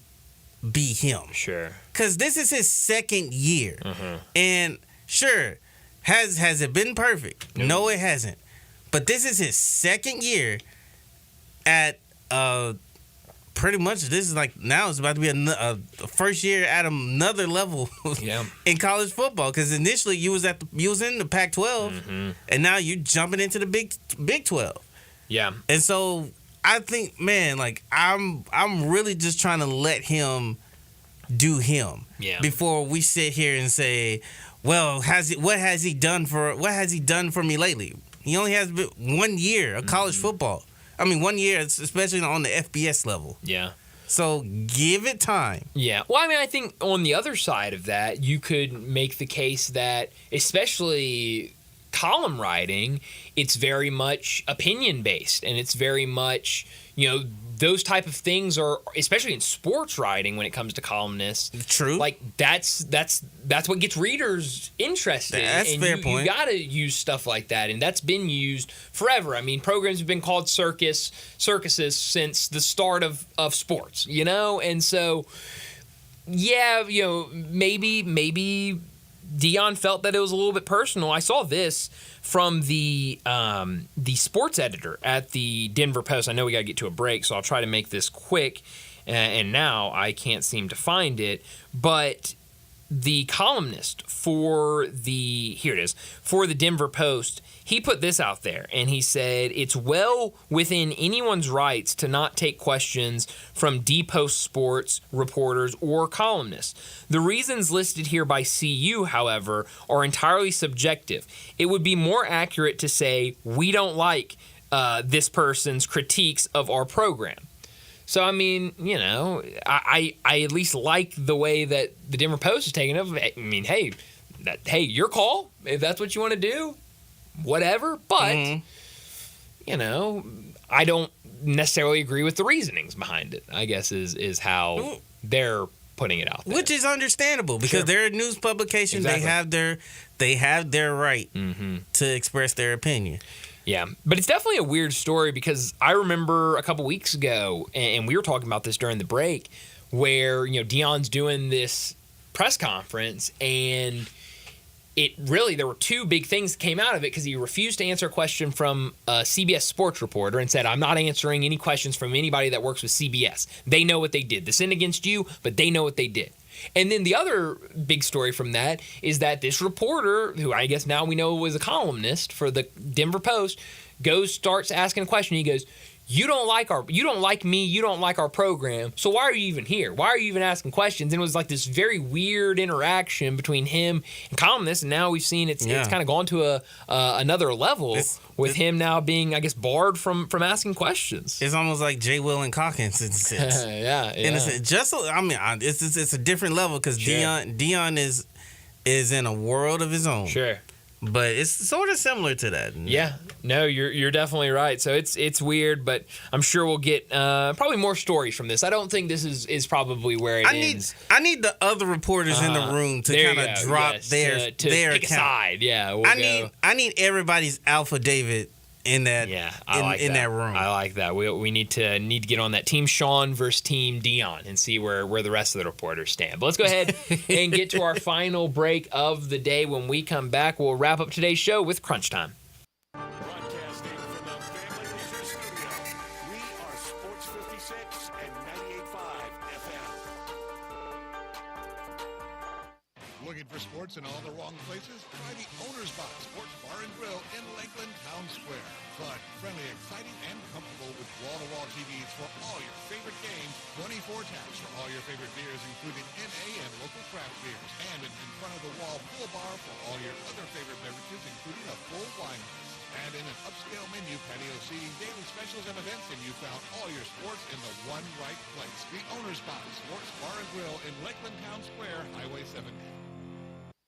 be him. Sure. Because this is his second year. And sure, has it been perfect? No, it hasn't. But this is his second year at pretty much this is like now it's about to be a first year at another level in college football, because initially you was in the Pac-12 and now you're jumping into the Big 12. Yeah. And so I think, man, like I'm really just trying to let him do him before we sit here and say, well, what has he done for me lately? He only has 1 year of college football. I mean, 1 year, especially on the FBS level. Yeah. So give it time. Yeah. Well, I mean, I think on the other side of that, you could make the case that, especially column writing, it's very much opinion based, and it's very much, those type of things are, especially in sports writing when it comes to columnists. True. Like that's what gets readers interested. That's a fair point. You got to use stuff like that, and that's been used forever. I mean, programs have been called circuses since the start of sports, and so maybe Deion felt that it was a little bit personal. I saw this from the sports editor at the Denver Post. I know we got to get to a break, so I'll try to make this quick. And now I can't seem to find it. But the columnist for the Denver Post, he put this out there, and he said, it's well within anyone's rights to not take questions from D-Post sports reporters or columnists. The reasons listed here by CU, however, are entirely subjective. It would be more accurate to say, we don't like this person's critiques of our program. So, I mean, I at least like the way that the Denver Post is taking it. I mean, hey, your call. If that's what you want to do, whatever. But, I don't necessarily agree with the reasonings behind it, I guess, is how they're putting it out there. Which is understandable, because they're a news publication. Exactly. They have their right to express their opinion. Yeah, but it's definitely a weird story, because I remember a couple weeks ago, and we were talking about this during the break, where, Deion's doing this press conference, and there were two big things that came out of it, because he refused to answer a question from a CBS sports reporter and said, I'm not answering any questions from anybody that works with CBS. They know what they did. The sin against you, but they know what they did. And then the other big story from that is that this reporter, who I guess now we know was a columnist for the Denver Post, starts asking a question. He goes, you don't like me, you don't like our program, so why are you even here? Why are you even asking questions? And it was like this very weird interaction between him and columnists, and now we've seen it's kind of gone to another level with him now being, I guess, barred from asking questions. It's almost like J. Will and Calkins in a sense. Yeah. It's a different level, because Deion is in a world of his own. Sure. But it's sort of similar to that. Yeah, no, you're definitely right. So it's weird, but I'm sure we'll get probably more stories from this. I don't think this is probably where it ends. I need the other reporters in the room to kind of drop their pick a account. side. Yeah, I need everybody's Alpha David in that in that room. I like that. We need to get on that Team Sean versus Team Dion and see where the rest of the reporters stand. But let's go ahead and get to our final break of the day. When we come back, we'll wrap up today's show with Crunch Time. Broadcasting from the Family Leisure Studio, we are Sports 56 and 98.5 FM. Looking for sports in all the wrong places? Try the Owner's Box Sports Bar and Grill in Lakeland Town Square. Fun, friendly, exciting, and comfortable with wall-to-wall TVs for all your favorite games, 24 taps for all your favorite beers, including NA and local craft beers, and an in-front-of-the-wall full bar for all your other favorite beverages, including a full wine list. And in an upscale menu, patio seating, daily specials, and events, and you found all your sports in the one right place. The Owner's Box Sports Bar and Grill in Lakeland Town Square, Highway 70.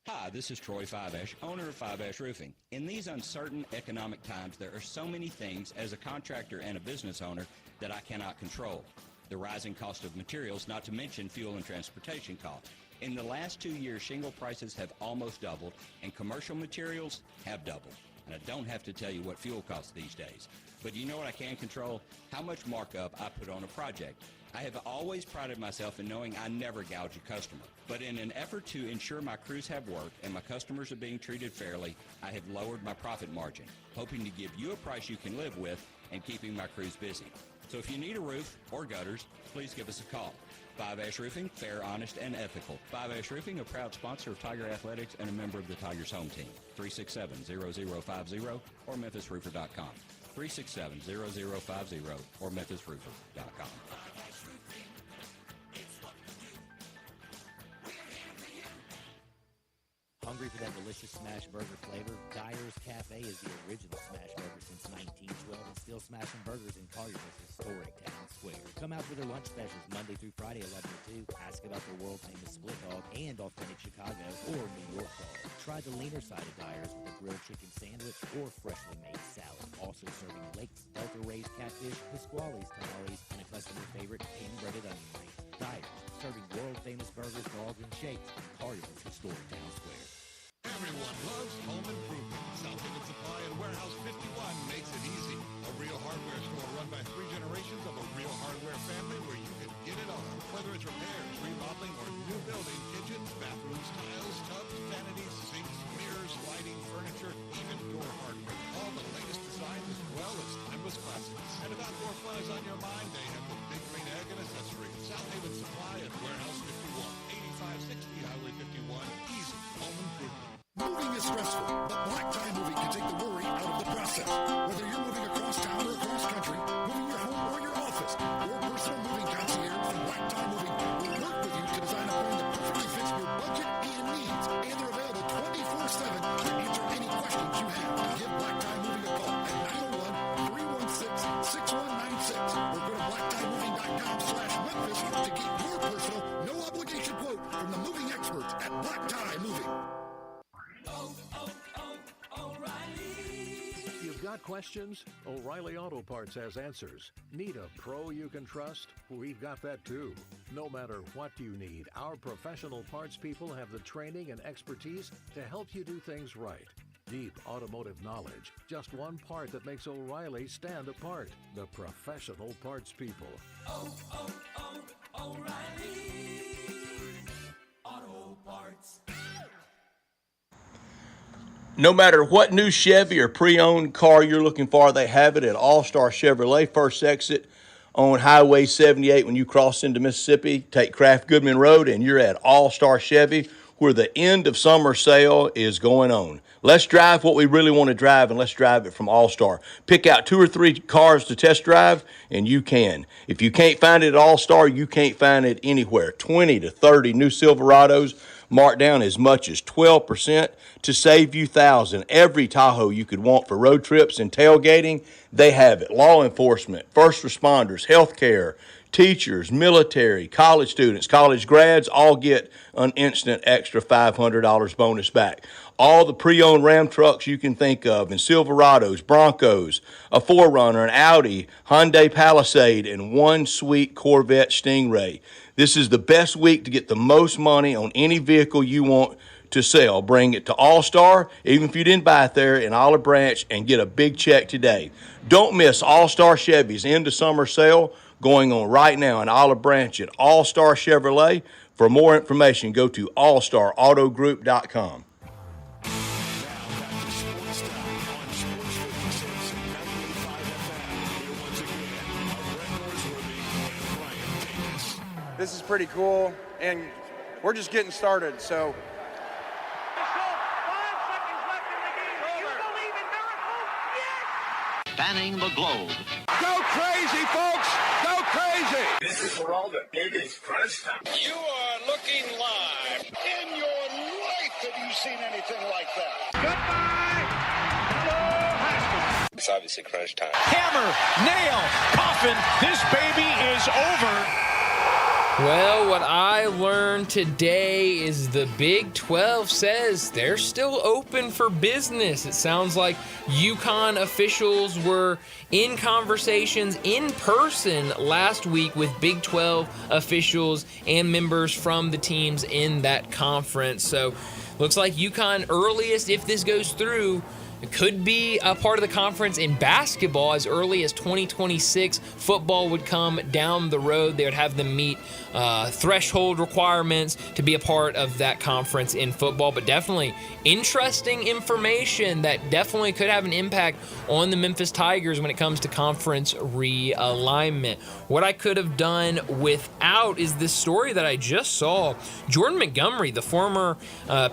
Hi, this is Troy Fiveash, owner of Fiveash Roofing. In these uncertain economic times, there are so many things as a contractor and a business owner that I cannot control. The rising cost of materials, not to mention fuel and transportation costs. In the last 2 years, shingle prices have almost doubled, and commercial materials have doubled. And I don't have to tell you what fuel costs these days. But you know what I can control? How much markup I put on a project. I have always prided myself in knowing I never gouge a customer. But in an effort to ensure my crews have work and my customers are being treated fairly, I have lowered my profit margin, hoping to give you a price you can live with and keeping my crews busy. So if you need a roof or gutters, please give us a call. Five Ash Roofing, fair, honest, and ethical. Five Ash Roofing, a proud sponsor of Tiger Athletics and a member of the Tigers home team. 367-0050 or MemphisRoofer.com. 367-0050 or MemphisRoofer.com. Hungry for that delicious smash burger flavor? Dyer's Cafe is the original smash burger since 1912 and still smashing burgers in Collier's historic town square. Come out for their lunch specials Monday through Friday 11 to 2. Ask about their world-famous split dog and authentic Chicago or New York dog. Try the leaner side of Dyer's with a grilled chicken sandwich or freshly made salad. Also serving lakes, Delta-raised catfish, Pasquale's tamales, and a customer favorite hand-breaded onion rings. Dyer's, serving world-famous burgers, dogs, and shakes in Collier's historic town square. Everyone loves home improvement. South Haven Supply and Warehouse 51 makes it easy. A real hardware store run by 3 generations of a real hardware family where you can get it all. Whether it's repairs, remodeling, or new building, kitchens, bathrooms, tiles, tubs, vanities, sinks, mirrors, lighting, furniture, even door hardware. All the latest designs as well as timeless classics. And if outdoor fun is on your mind, they have the Big Green Egg and Accessories. South Haven Supply and Warehouse 51, 8560 Highway 51. Easy home improvement. Moving is stressful, but Black Tie Moving can take the worry out of the process. Whether you're moving across town or across country, moving your home or your office, your personal moving concierge from Black Tie Moving will work with you to design a plan that perfectly fits your budget and needs. And they're available 24/7 to answer any questions you have. Give Black Tie Moving a call at 901-316-6196 or go to blacktiemoving.com/Memphis to get your personal, no obligation quote from the moving experts at Black Tie Moving. You've got questions? O'Reilly Auto Parts has answers. Need a pro you can trust? We've got that too. No matter what you need, our professional parts people have the training and expertise to help you do things right. Deep automotive knowledge. Just one part that makes O'Reilly stand apart. The professional parts people. O'Reilly Auto Parts. No matter what new Chevy or pre-owned car you're looking for, they have it at All-Star Chevrolet. First exit on Highway 78 when you cross into Mississippi. Take Kraft Goodman Road and you're at All-Star Chevy, where the end of summer sale is going on. Let's drive what we really want to drive, and let's drive it from All-Star. Pick out 2 or 3 cars to test drive, and you can. If you can't find it at All-Star, you can't find it anywhere. 20 to 30 new Silverados, marked down as much as 12% to save you thousands. Every Tahoe you could want for road trips and tailgating, they have it. Law enforcement, first responders, healthcare, teachers, military, college students, college grads all get an instant extra $500 bonus back. all the pre-owned Ram trucks you can think of, and Silverados, Broncos, a 4Runner, an Audi, Hyundai Palisade, and one sweet Corvette Stingray. This is the best week to get the most money on any vehicle you want to sell. Bring it to All-Star, even if you didn't buy it there in Olive Branch, and get a big check today. Don't miss All-Star Chevy's end of summer sale going on right now in Olive Branch at All-Star Chevrolet. For more information, go to allstarautogroup.com. This is pretty cool, and we're just getting started, so. Spanning the globe. Go crazy, folks! Go crazy! This is for all the biggest crunch time. You are looking live. In your life have you seen anything like that? Goodbye! Hello, Haskins. It's obviously crunch time. Hammer, nail, coffin. This baby is over. Well, what I learned today is the Big 12 says they're still open for business. It sounds like UConn officials were in conversations in person last week with Big 12 officials and members from the teams in that conference. So looks like UConn earliest, if this goes through, it could be a part of the conference in basketball as early as 2026. Football would come down the road. They would have them meet threshold requirements to be a part of that conference in football. But definitely interesting information that definitely could have an impact on the Memphis Tigers when it comes to conference realignment. What I could have done without is this story that I just saw. Jordan Montgomery, the former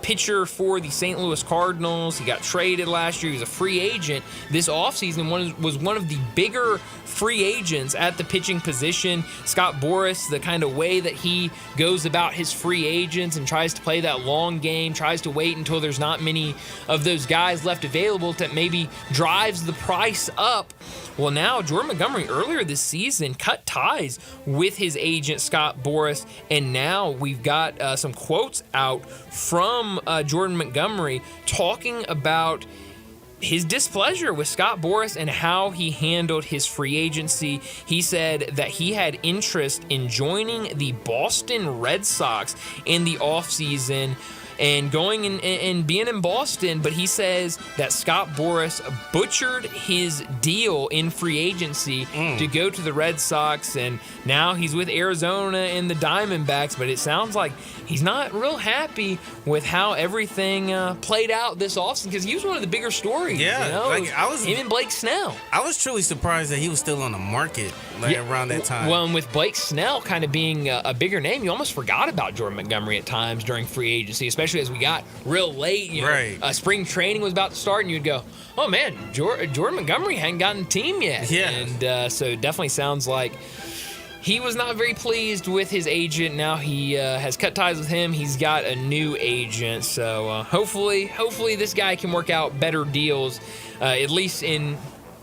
pitcher for the St. Louis Cardinals, he got traded last year. He was a free agent this offseason, was one of the bigger free agents at the pitching position. Scott Boras, the kind of way that he goes about his free agents and tries to play that long game, tries to wait until there's not many of those guys left available, that maybe drives the price up. Well, now Jordan Montgomery earlier this season cut ties with his agent Scott Boras, and now we've got some quotes out from Jordan Montgomery talking about his displeasure with Scott Boras and how he handled his free agency. He said that he had interest in joining the Boston Red Sox in the offseason and going and being in Boston, but he says that Scott Boras butchered his deal in free agency to go to the Red Sox, and now he's with Arizona and the Diamondbacks, but it sounds like he's not real happy with how everything played out this offseason, because he was one of the bigger stories. Yeah, you know? like him and Blake Snell. I was truly surprised that he was still on the market around that time. Well, and with Blake Snell kind of being a bigger name, you almost forgot about Jordan Montgomery at times during free agency, especially as we got real late. You know, right. Spring training was about to start, and you'd go, oh man, Jordan Montgomery hadn't gotten a team yet. Yeah. And so it definitely sounds like he was not very pleased with his agent. Now he has cut ties with him. He's got a new agent. So hopefully this guy can work out better deals, at least in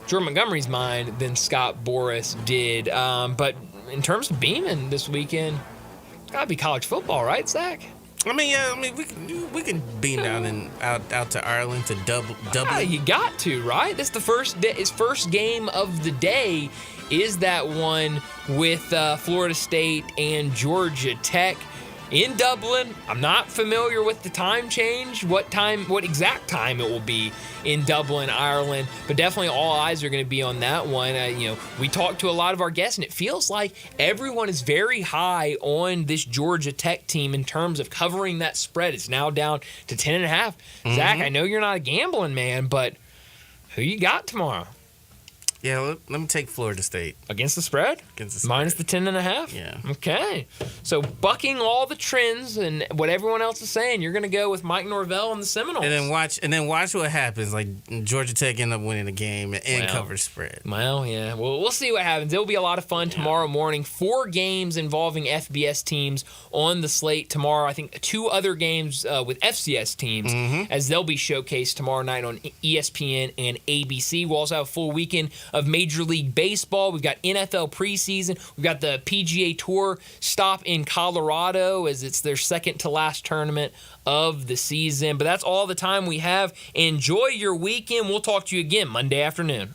Jordan Montgomery's mind, than Scott Boras did. But in terms of Beeman this weekend, it's got to be college football, right, Zach? I mean, yeah. I mean, we can beam down and out to Ireland to Dublin. You got to, right? That's his first game of the day. Is that one with Florida State and Georgia Tech in Dublin? I'm not familiar with the time change, what exact time it will be in Dublin, Ireland, but definitely all eyes are going to be on that one. We talked to a lot of our guests, and it feels like everyone is very high on this Georgia Tech team in terms of covering that spread. It's now down to 10.5. Mm-hmm. Zach, I know you're not a gambling man, but who you got tomorrow? Yeah, let me take Florida State. Against the spread? Against the spread. Minus the 10.5? Yeah. Okay. So bucking all the trends and what everyone else is saying, you're going to go with Mike Norvell and the Seminoles. And then watch what happens. Like Georgia Tech end up winning the game and cover spread. Well, yeah. Well, we'll see what happens. It'll be a lot of fun tomorrow morning. 4 games involving FBS teams on the slate tomorrow. I think 2 other games with FCS teams as they'll be showcased tomorrow night on ESPN and ABC. We'll also have a full weekend of Major League Baseball. We've got NFL preseason. We've got the PGA Tour stop in Colorado as it's their second to last tournament of the season. But that's all the time we have. Enjoy your weekend. We'll talk to you again Monday afternoon.